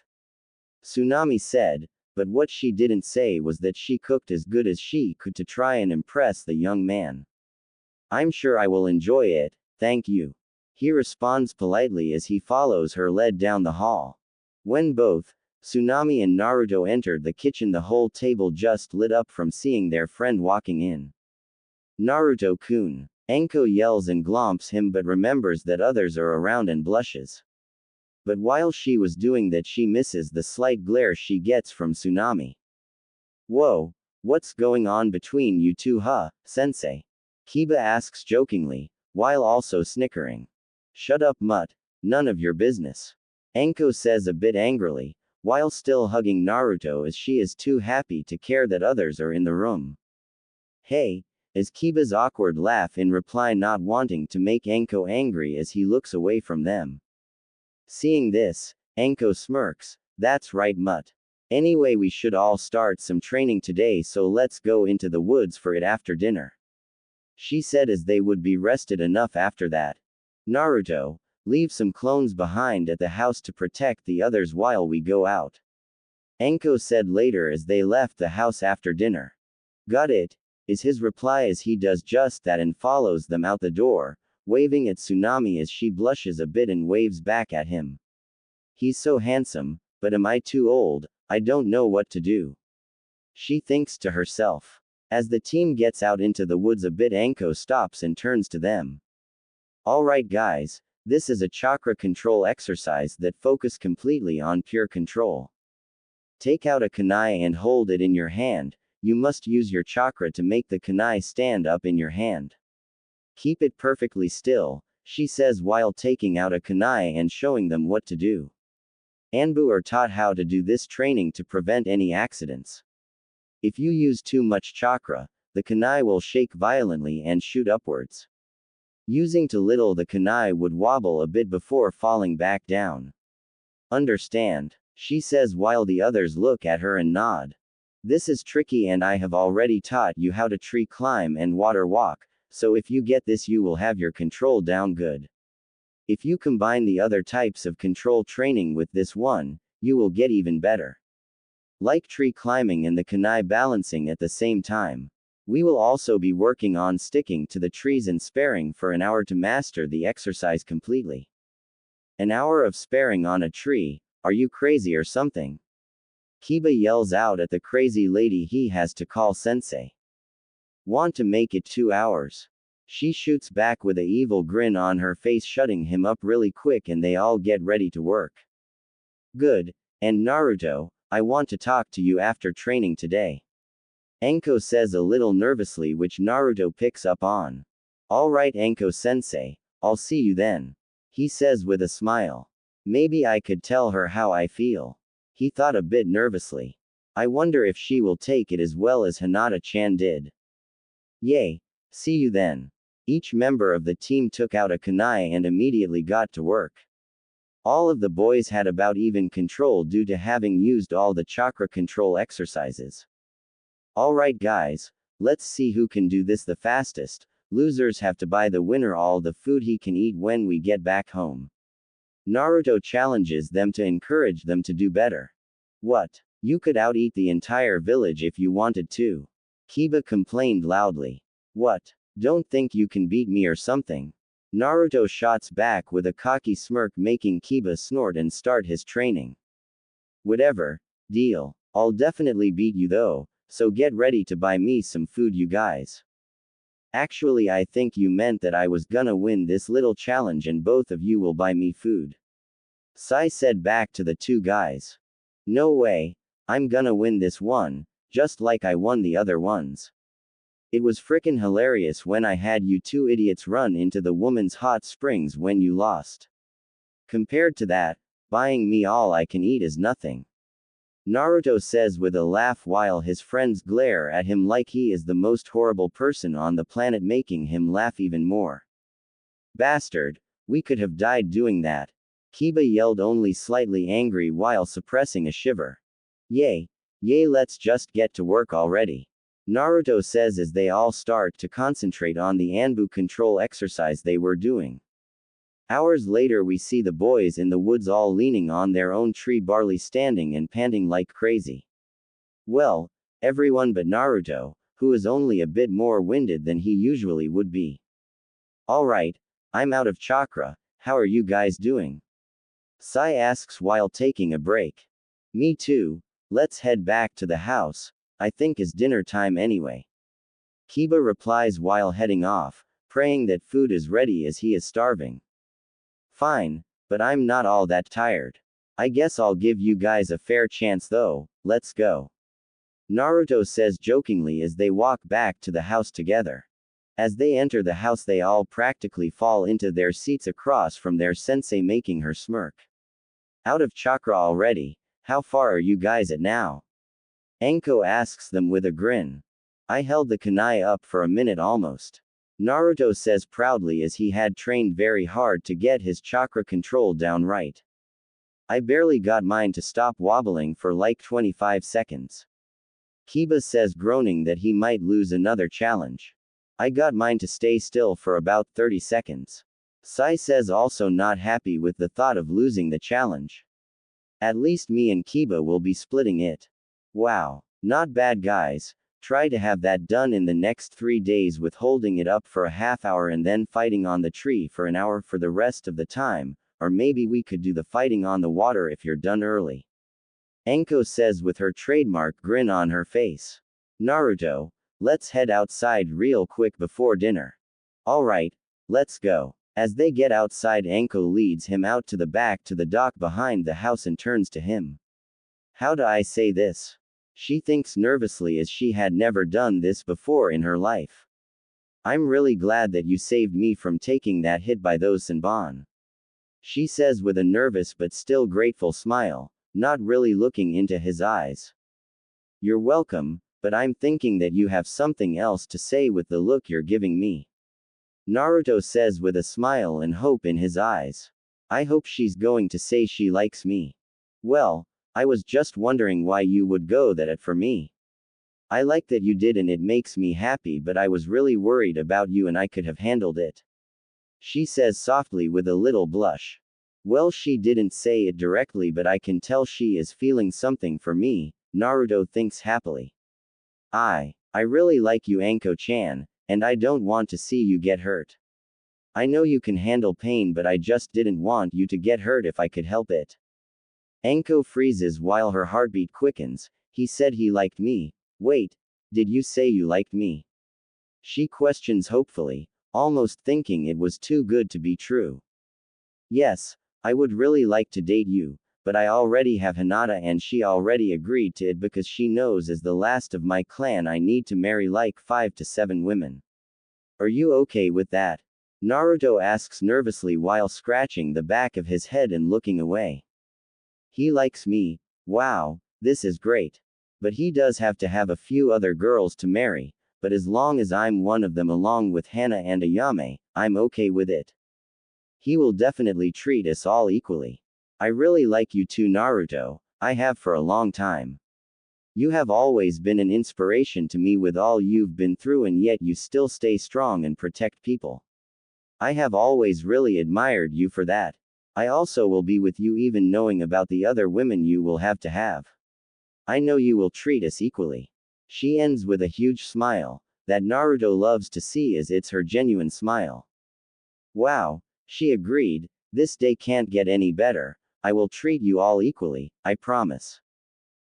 Tsunami said, but what she didn't say was that she cooked as good as she could to try and impress the young man. I'm sure I will enjoy it, thank you. He responds politely as he follows her led down the hall. When both Tsunami and Naruto entered the kitchen, the whole table just lit up from seeing their friend walking in. Naruto-kun. Enko yells and glomps him but remembers that others are around and blushes. But while she was doing that, she misses the slight glare she gets from Tsunami. Whoa, what's going on between you two, huh, sensei? Kiba asks jokingly, while also snickering. Shut up, mutt. None of your business. Enko says a bit angrily, while still hugging Naruto as she is too happy to care that others are in the room. Hey, is Kiba's awkward laugh in reply, not wanting to make Enko angry as he looks away from them. Seeing this, Enko smirks, that's right, mutt. Anyway, we should all start some training today, so let's go into the woods for it after dinner. She said as they would be rested enough after that. Naruto, leave some clones behind at the house to protect the others while we go out. Enko said later as they left the house after dinner. Got it, is his reply as he does just that and follows them out the door, waving at Tsunami as she blushes a bit and waves back at him. He's so handsome, but am I too old? I don't know what to do. She thinks to herself. As the team gets out into the woods a bit, Enko stops and turns to them. Alright guys, this is a chakra control exercise that focus completely on pure control. Take out a kunai and hold it in your hand. You must use your chakra to make the kunai stand up in your hand. Keep it perfectly still, she says while taking out a kunai and showing them what to do. Anbu are taught how to do this training to prevent any accidents. If you use too much chakra, the kunai will shake violently and shoot upwards. Using too little, the kunai would wobble a bit before falling back down. Understand? She says while the others look at her and nod. This is tricky and I have already taught you how to tree climb and water walk, so if you get this you will have your control down good. If you combine the other types of control training with this one, you will get even better. Like tree climbing and the kunai balancing at the same time. We will also be working on sticking to the trees and sparring for an hour to master the exercise completely. An hour of sparring on a tree, are you crazy or something? Kiba yells out at the crazy lady he has to call sensei. Want to make it 2 hours? She shoots back with a evil grin on her face, shutting him up really quick, and they all get ready to work. Good, and Naruto, I want to talk to you after training today. Enko says a little nervously, which Naruto picks up on. Alright Enko-sensei, I'll see you then. He says with a smile. Maybe I could tell her how I feel. He thought a bit nervously. I wonder if she will take it as well as Hinata-chan did. Yay. See you then. Each member of the team took out a kunai and immediately got to work. All of the boys had about even control due to having used all the chakra control exercises. Alright guys, let's see who can do this the fastest. Losers have to buy the winner all the food he can eat when we get back home. Naruto challenges them to encourage them to do better. What? You could out-eat the entire village if you wanted to. Kiba complained loudly. What? Don't think you can beat me or something. Naruto shots back with a cocky smirk, making Kiba snort and start his training. Whatever. Deal. I'll definitely beat you though, so get ready to buy me some food you guys. Actually, I think you meant that I was gonna win this little challenge and both of you will buy me food. Sai said back to the two guys. No way. I'm gonna win this one, just like I won the other ones. It was frickin' hilarious when I had you two idiots run into the woman's hot springs when you lost. Compared to that, buying me all I can eat is nothing. Naruto says with a laugh while his friends glare at him like he is the most horrible person on the planet, making him laugh even more. Bastard, we could have died doing that. Kiba yelled, only slightly angry while suppressing a shiver. Yay, let's just get to work already. Naruto says as they all start to concentrate on the Anbu control exercise they were doing. Hours later we see the boys in the woods all leaning on their own tree barley, standing and panting like crazy. Well, everyone but Naruto, who is only a bit more winded than he usually would be. Alright, I'm out of chakra, how are you guys doing? Sai asks while taking a break. Me too, let's head back to the house, I think it's dinner time anyway. Kiba replies while heading off, praying that food is ready as he is starving. Fine, but I'm not all that tired. I guess I'll give you guys a fair chance though, let's go. Naruto says jokingly as they walk back to the house together. As they enter the house they all practically fall into their seats across from their sensei, making her smirk. Out of chakra already, how far are you guys at now? Anko asks them with a grin. I held the kunai up for a minute almost. Naruto says proudly as he had trained very hard to get his chakra control down right. I barely got mine to stop wobbling for like 25 seconds. Kiba says, groaning that he might lose another challenge. I got mine to stay still for about 30 seconds. Sai says, also not happy with the thought of losing the challenge. At least me and Kiba will be splitting it. Wow, not bad guys. Try to have that done in the next 3 days with holding it up for a half hour and then fighting on the tree for an hour for the rest of the time, or maybe we could do the fighting on the water if you're done early. Anko says with her trademark grin on her face. Naruto, let's head outside real quick before dinner. Alright, let's go. As they get outside, Anko leads him out to the back to the dock behind the house and turns to him. How do I say this? She thinks nervously as she had never done this before in her life. I'm really glad that you saved me from taking that hit by those Senbon. She says with a nervous but still grateful smile, not really looking into his eyes. You're welcome, but I'm thinking that you have something else to say with the look you're giving me. Naruto says with a smile and hope in his eyes. I hope she's going to say she likes me. Well, I was just wondering why you would go that at for me. I like that you did and it makes me happy, but I was really worried about you and I could have handled it. She says softly with a little blush. Well, she didn't say it directly, but I can tell she is feeling something for me, Naruto thinks happily. I really like you, Anko-chan, and I don't want to see you get hurt. I know you can handle pain, but I just didn't want you to get hurt if I could help it. Anko freezes while her heartbeat quickens. He said he liked me. Wait, did you say you liked me? She questions hopefully, almost thinking it was too good to be true. Yes, I would really like to date you, but I already have Hinata and she already agreed to it because she knows as the last of my clan I need to marry like 5 to 7 women. Are you okay with that? Naruto asks nervously while scratching the back of his head and looking away. He likes me. Wow, this is great. But he does have to have a few other girls to marry, but as long as I'm one of them along with Hana and Ayame, I'm okay with it. He will definitely treat us all equally. I really like you too, Naruto. I have for a long time. You have always been an inspiration to me with all you've been through, and yet you still stay strong and protect people. I have always really admired you for that. I also will be with you even knowing about the other women you will have to have. I know you will treat us equally. She ends with a huge smile, that Naruto loves to see as it's her genuine smile. Wow, she agreed, this day can't get any better. I will treat you all equally, I promise.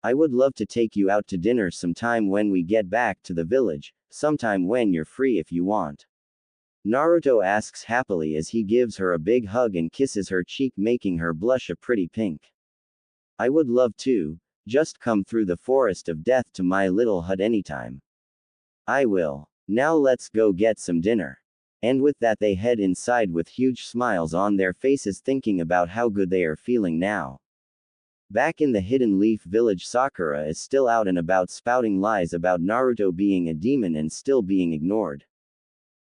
I would love to take you out to dinner sometime when we get back to the village, sometime when you're free if you want. Naruto asks happily as he gives her a big hug and kisses her cheek, making her blush a pretty pink. I would love to. Just come through the forest of death to my little hut anytime. I will. Now let's go get some dinner. And with that they head inside with huge smiles on their faces, thinking about how good they are feeling now. Back in the Hidden Leaf Village, Sakura is still out and about spouting lies about Naruto being a demon and still being ignored.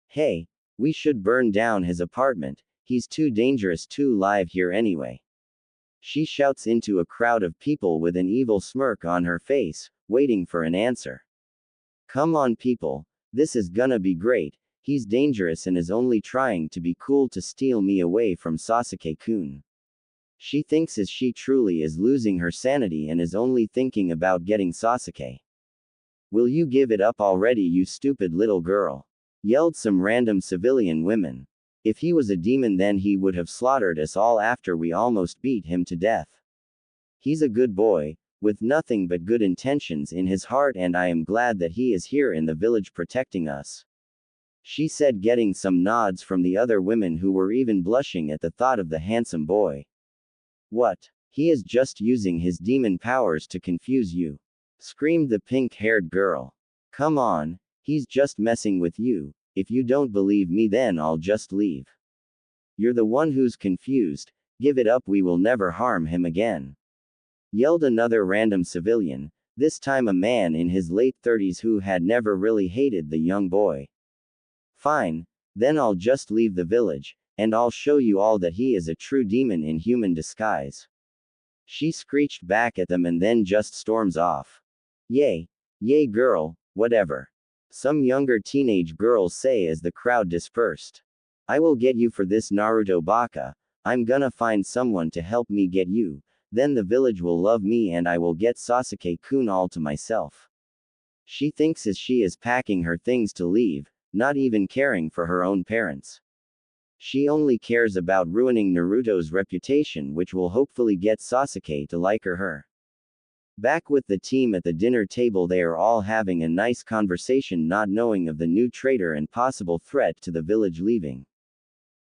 Hey, we should burn down his apartment, he's too dangerous to live here anyway. She shouts into a crowd of people with an evil smirk on her face, waiting for an answer. Come on people, this is gonna be great, he's dangerous and is only trying to be cool to steal me away from Sasuke-kun. She thinks as she truly is losing her sanity and is only thinking about getting Sasuke. Will you give it up already, you stupid little girl? Yelled some random civilian women. If he was a demon, then he would have slaughtered us all after we almost beat him to death. He's a good boy, with nothing but good intentions in his heart, and I am glad that he is here in the village protecting us. She said, getting some nods from the other women who were even blushing at the thought of the handsome boy. What? He is just using his demon powers to confuse you, screamed the pink-haired girl. Come on, he's just messing with you. If you don't believe me, then I'll just leave. You're the one who's confused, give it up, we will never harm him again. Yelled another random civilian, this time a man in his late 30s who had never really hated the young boy. Fine, then I'll just leave the village, and I'll show you all that he is a true demon in human disguise. She screeched back at them and then just storms off. Yay, girl, whatever. Some younger teenage girls say as the crowd dispersed. I will get you for this, Naruto baka, I'm gonna find someone to help me get you, then the village will love me and I will get Sasuke-kun all to myself. She thinks as she is packing her things to leave, not even caring for her own parents. She only cares about ruining Naruto's reputation, which will hopefully get Sasuke to like her. Back with the team at the dinner table, they are all having a nice conversation, not knowing of the new traitor and possible threat to the village leaving.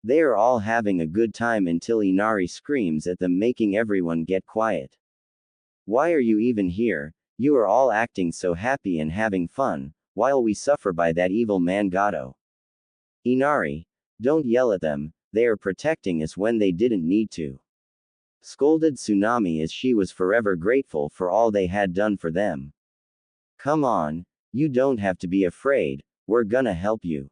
They are all having a good time until Inari screams at them, making everyone get quiet. Why are you even here? You are all acting so happy and having fun, while we suffer by that evil man Gato. Inari, don't yell at them, they are protecting us when they didn't need to. Scolded Tsunami as she was forever grateful for all they had done for them. Come on, you don't have to be afraid, we're gonna help you.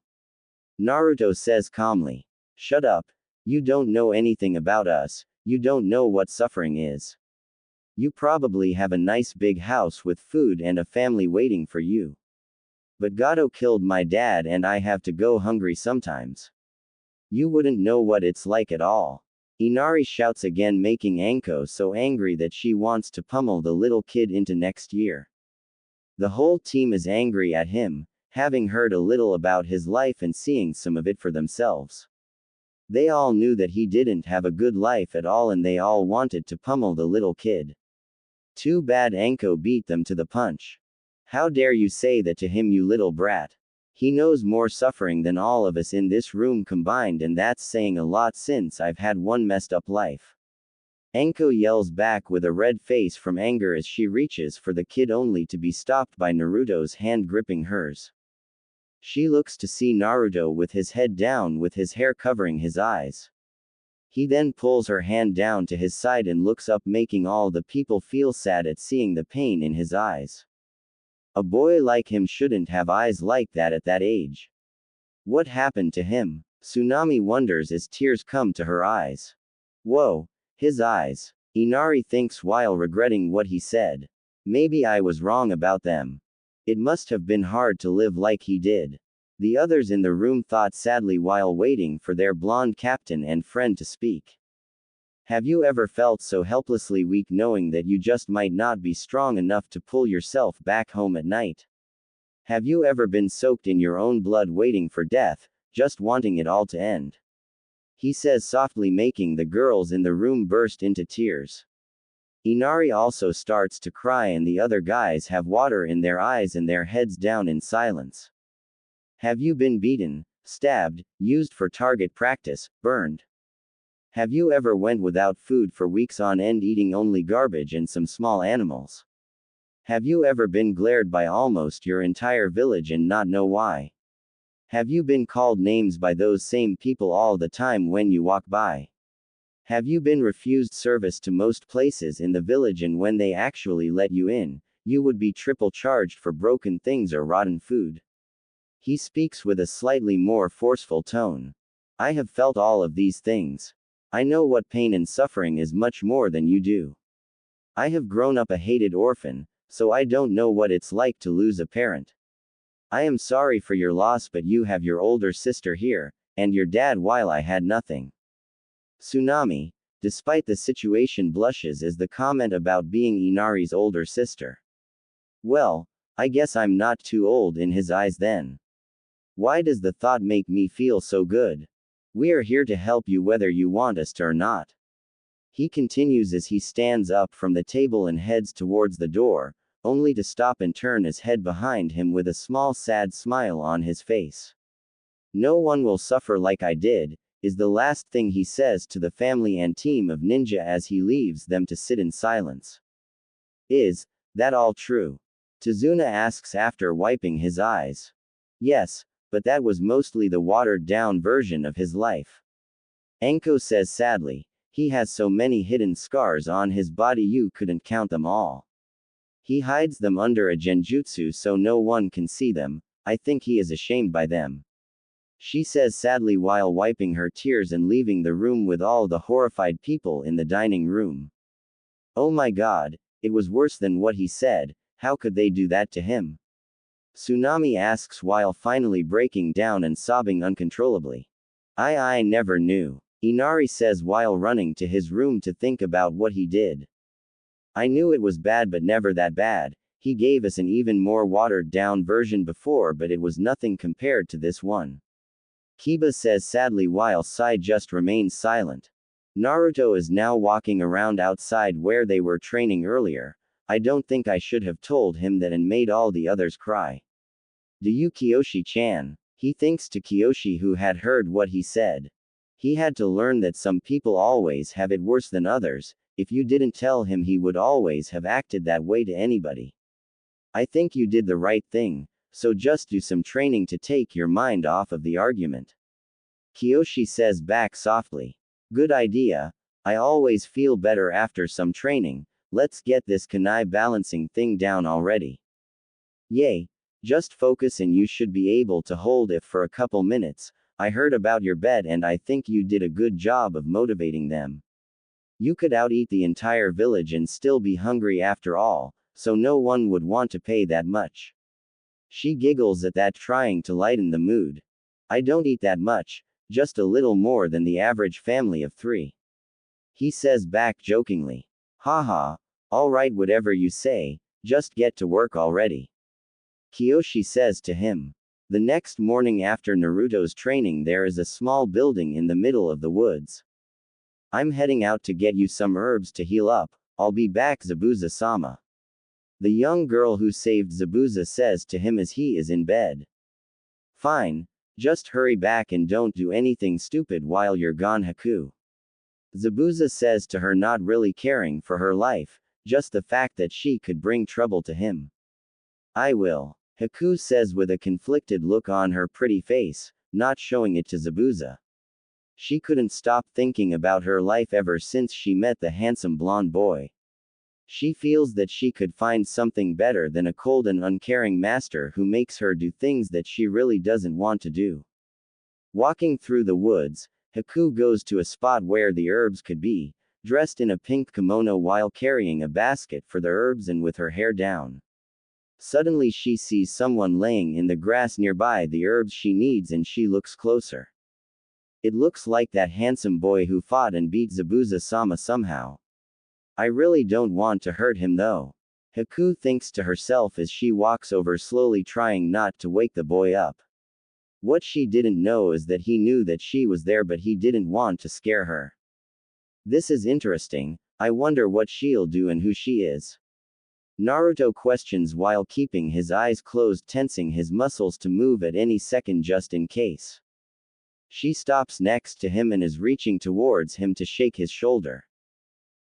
Naruto says calmly. Shut up, you don't know anything about us, you don't know what suffering is. You probably have a nice big house with food and a family waiting for you. But Gato killed my dad and I have to go hungry sometimes. You wouldn't know what it's like at all. Inari shouts again, making Anko so angry that she wants to pummel the little kid into next year. The whole team is angry at him, having heard a little about his life and seeing some of it for themselves. They all knew that he didn't have a good life at all and they all wanted to pummel the little kid. Too bad Anko beat them to the punch. How dare you say that to him, you little brat? He knows more suffering than all of us in this room combined, and that's saying a lot since I've had one messed up life. Anko yells back with a red face from anger as she reaches for the kid only to be stopped by Naruto's hand gripping hers. She looks to see Naruto with his head down with his hair covering his eyes. He then pulls her hand down to his side and looks up, making all the people feel sad at seeing the pain in his eyes. A boy like him shouldn't have eyes like that at that age. What happened to him? Tsunami wonders as tears come to her eyes. Whoa, his eyes. Inari thinks while regretting what he said. Maybe I was wrong about them. It must have been hard to live like he did. The others in the room thought sadly while waiting for their blonde captain and friend to speak. Have you ever felt so helplessly weak knowing that you just might not be strong enough to pull yourself back home at night? Have you ever been soaked in your own blood waiting for death, just wanting it all to end? He says softly, making the girls in the room burst into tears. Inari also starts to cry and the other guys have water in their eyes and their heads down in silence. Have you been beaten, stabbed, used for target practice, burned? Have you ever went without food for weeks on end, eating only garbage and some small animals? Have you ever been glared by almost your entire village and not know why? Have you been called names by those same people all the time when you walk by? Have you been refused service to most places in the village, and when they actually let you in, you would be triple charged for broken things or rotten food? He speaks with a slightly more forceful tone. I have felt all of these things. I know what pain and suffering is much more than you do. I have grown up a hated orphan, so I don't know what it's like to lose a parent. I am sorry for your loss, but you have your older sister here, and your dad while I had nothing. Tsunami, despite the situation, blushes as the comment about being Inari's older sister. Well, I guess I'm not too old in his eyes then. Why does the thought make me feel so good? We are here to help you whether you want us to or not. He continues as he stands up from the table and heads towards the door, only to stop and turn his head behind him with a small sad smile on his face. No one will suffer like I did, is the last thing he says to the family and team of ninja as he leaves them to sit in silence. Is that all true? Tazuna asks after wiping his eyes. Yes, but that was mostly the watered-down version of his life. Enko says sadly, he has so many hidden scars on his body you couldn't count them all. He hides them under a genjutsu so no one can see them. I think he is ashamed by them. She says sadly while wiping her tears and leaving the room with all the horrified people in the dining room. Oh my god, it was worse than what he said. How could they do that to him? Tsunami asks while finally breaking down and sobbing uncontrollably. I never knew. Inari says while running to his room to think about what he did. I knew it was bad but never that bad. He gave us an even more watered down version before, but it was nothing compared to this one. Kiba says sadly while Sai just remains silent. Naruto is now walking around outside where they were training earlier. I don't think I should have told him that and made all the others cry. Do you, Kiyoshi-chan? He thinks to Kiyoshi, who had heard what he said. He had to learn that some people always have it worse than others. If you didn't tell him, he would always have acted that way to anybody. I think you did the right thing, so just do some training to take your mind off of the argument. Kiyoshi says back softly. Good idea. I always feel better after some training. Let's get this kunai balancing thing down already. Yay. Just focus and you should be able to hold it for a couple minutes. I heard about your bet and I think you did a good job of motivating them. You could out-eat the entire village and still be hungry after all, so no one would want to pay that much. She giggles at that, trying to lighten the mood. I don't eat that much, just a little more than the average family of 3. He says back jokingly. Haha, alright, whatever you say, just get to work already. Kiyoshi says to him. The next morning after Naruto's training, there is a small building in the middle of the woods. I'm heading out to get you some herbs to heal up. I'll be back, Zabuza-sama. The young girl who saved Zabuza says to him as he is in bed. Fine. Just hurry back and don't do anything stupid while you're gone, Haku. Zabuza says to her, not really caring for her life, just the fact that she could bring trouble to him. I will. Haku says with a conflicted look on her pretty face, not showing it to Zabuza. She couldn't stop thinking about her life ever since she met the handsome blonde boy. She feels that she could find something better than a cold and uncaring master who makes her do things that she really doesn't want to do. Walking through the woods, Haku goes to a spot where the herbs could be, dressed in a pink kimono while carrying a basket for the herbs and with her hair down. Suddenly she sees someone laying in the grass nearby the herbs she needs and she looks closer. It looks like that handsome boy who fought and beat Zabuza-sama somehow. I really don't want to hurt him though. Haku thinks to herself as she walks over slowly, trying not to wake the boy up. What she didn't know is that he knew that she was there, but he didn't want to scare her. This is interesting. I wonder what she'll do and who she is. Naruto questions while keeping his eyes closed, tensing his muscles to move at any second just in case. She stops next to him and is reaching towards him to shake his shoulder.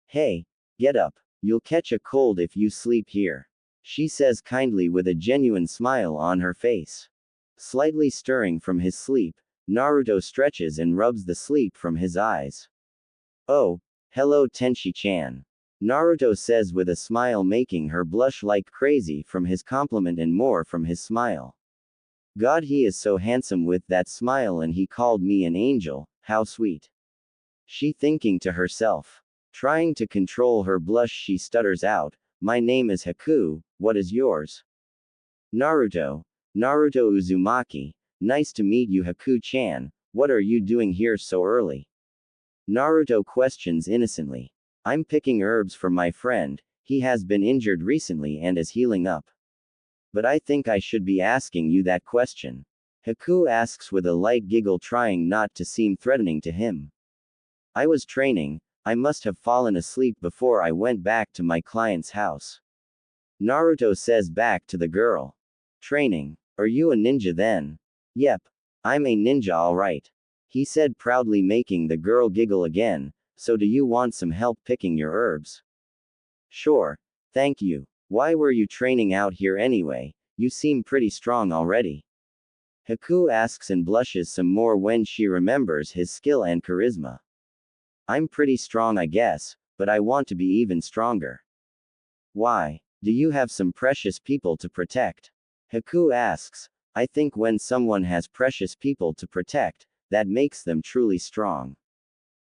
Hey, get up. You'll catch a cold if you sleep here. She says kindly with a genuine smile on her face. Slightly stirring from his sleep, Naruto stretches and rubs the sleep from his eyes. Oh, hello Tenshi-chan. Naruto says with a smile, making her blush like crazy from his compliment and more from his smile. God, he is so handsome with that smile, and he called me an angel, how sweet. She thinking to herself. Trying to control her blush, she stutters out, my name is Haku, what is yours? Naruto. Naruto Uzumaki. Nice to meet you, Haku-chan, what are you doing here so early? Naruto questions innocently. I'm picking herbs for my friend, he has been injured recently and is healing up. But I think I should be asking you that question. Haku asks with a light giggle, trying not to seem threatening to him. I was training, I must have fallen asleep before I went back to my client's house. Naruto says back to the girl. Training? Are you a ninja then? Yep. I'm a ninja alright. He said proudly, making the girl giggle again. So do you want some help picking your herbs? Sure. Thank you. Why were you training out here anyway? You seem pretty strong already. Haku asks and blushes some more when she remembers his skill and charisma. I'm pretty strong, I guess, but I want to be even stronger. Why? Do you have some precious people to protect? Haku asks. I think when someone has precious people to protect, that makes them truly strong.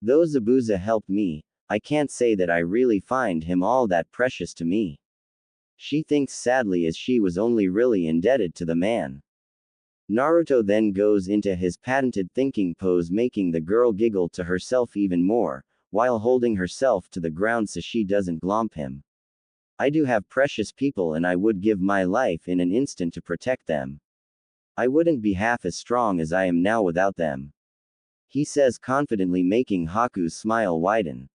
Though Zabuza helped me, I can't say that I really find him all that precious to me. She thinks sadly, as she was only really indebted to the man. Naruto then goes into his patented thinking pose, making the girl giggle to herself even more, while holding herself to the ground so she doesn't glomp him. I do have precious people, and I would give my life in an instant to protect them. I wouldn't be half as strong as I am now without them. He says confidently, making Haku's smile widen.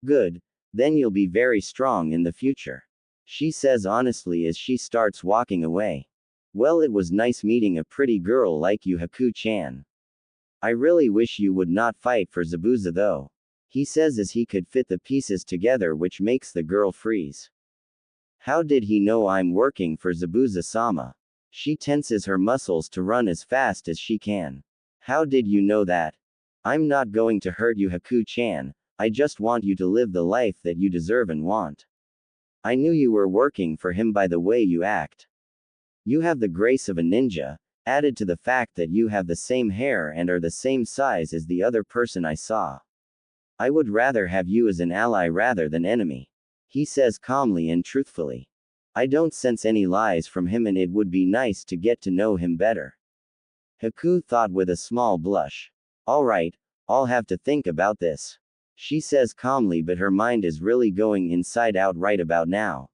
Good. Then you'll be very strong in the future. She says honestly as she starts walking away. Well, it was nice meeting a pretty girl like you, Haku-chan. I really wish you would not fight for Zabuza though. He says as he could fit the pieces together, which makes the girl freeze. How did he know I'm working for Zabuza-sama? She tenses her muscles to run as fast as she can. How did you know that? I'm not going to hurt you, Haku-chan, I just want you to live the life that you deserve and want. I knew you were working for him by the way you act. You have the grace of a ninja, added to the fact that you have the same hair and are the same size as the other person I saw. I would rather have you as an ally rather than enemy. He says calmly and truthfully. I don't sense any lies from him, and it would be nice to get to know him better. Haku thought with a small blush. Alright, I'll have to think about this. She says calmly, but her mind is really going inside out right about now.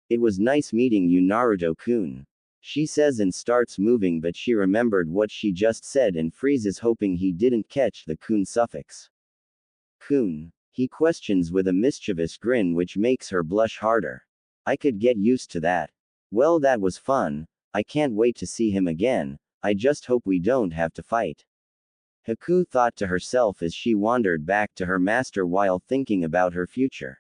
It was nice meeting you, Naruto-kun. She says and starts moving, but she remembered what she just said and freezes, hoping he didn't catch the kun suffix. Kun? He questions with a mischievous grin, which makes her blush harder. I could get used to that. Well, that was fun. I can't wait to see him again. I just hope we don't have to fight. Haku thought to herself as she wandered back to her master while thinking about her future.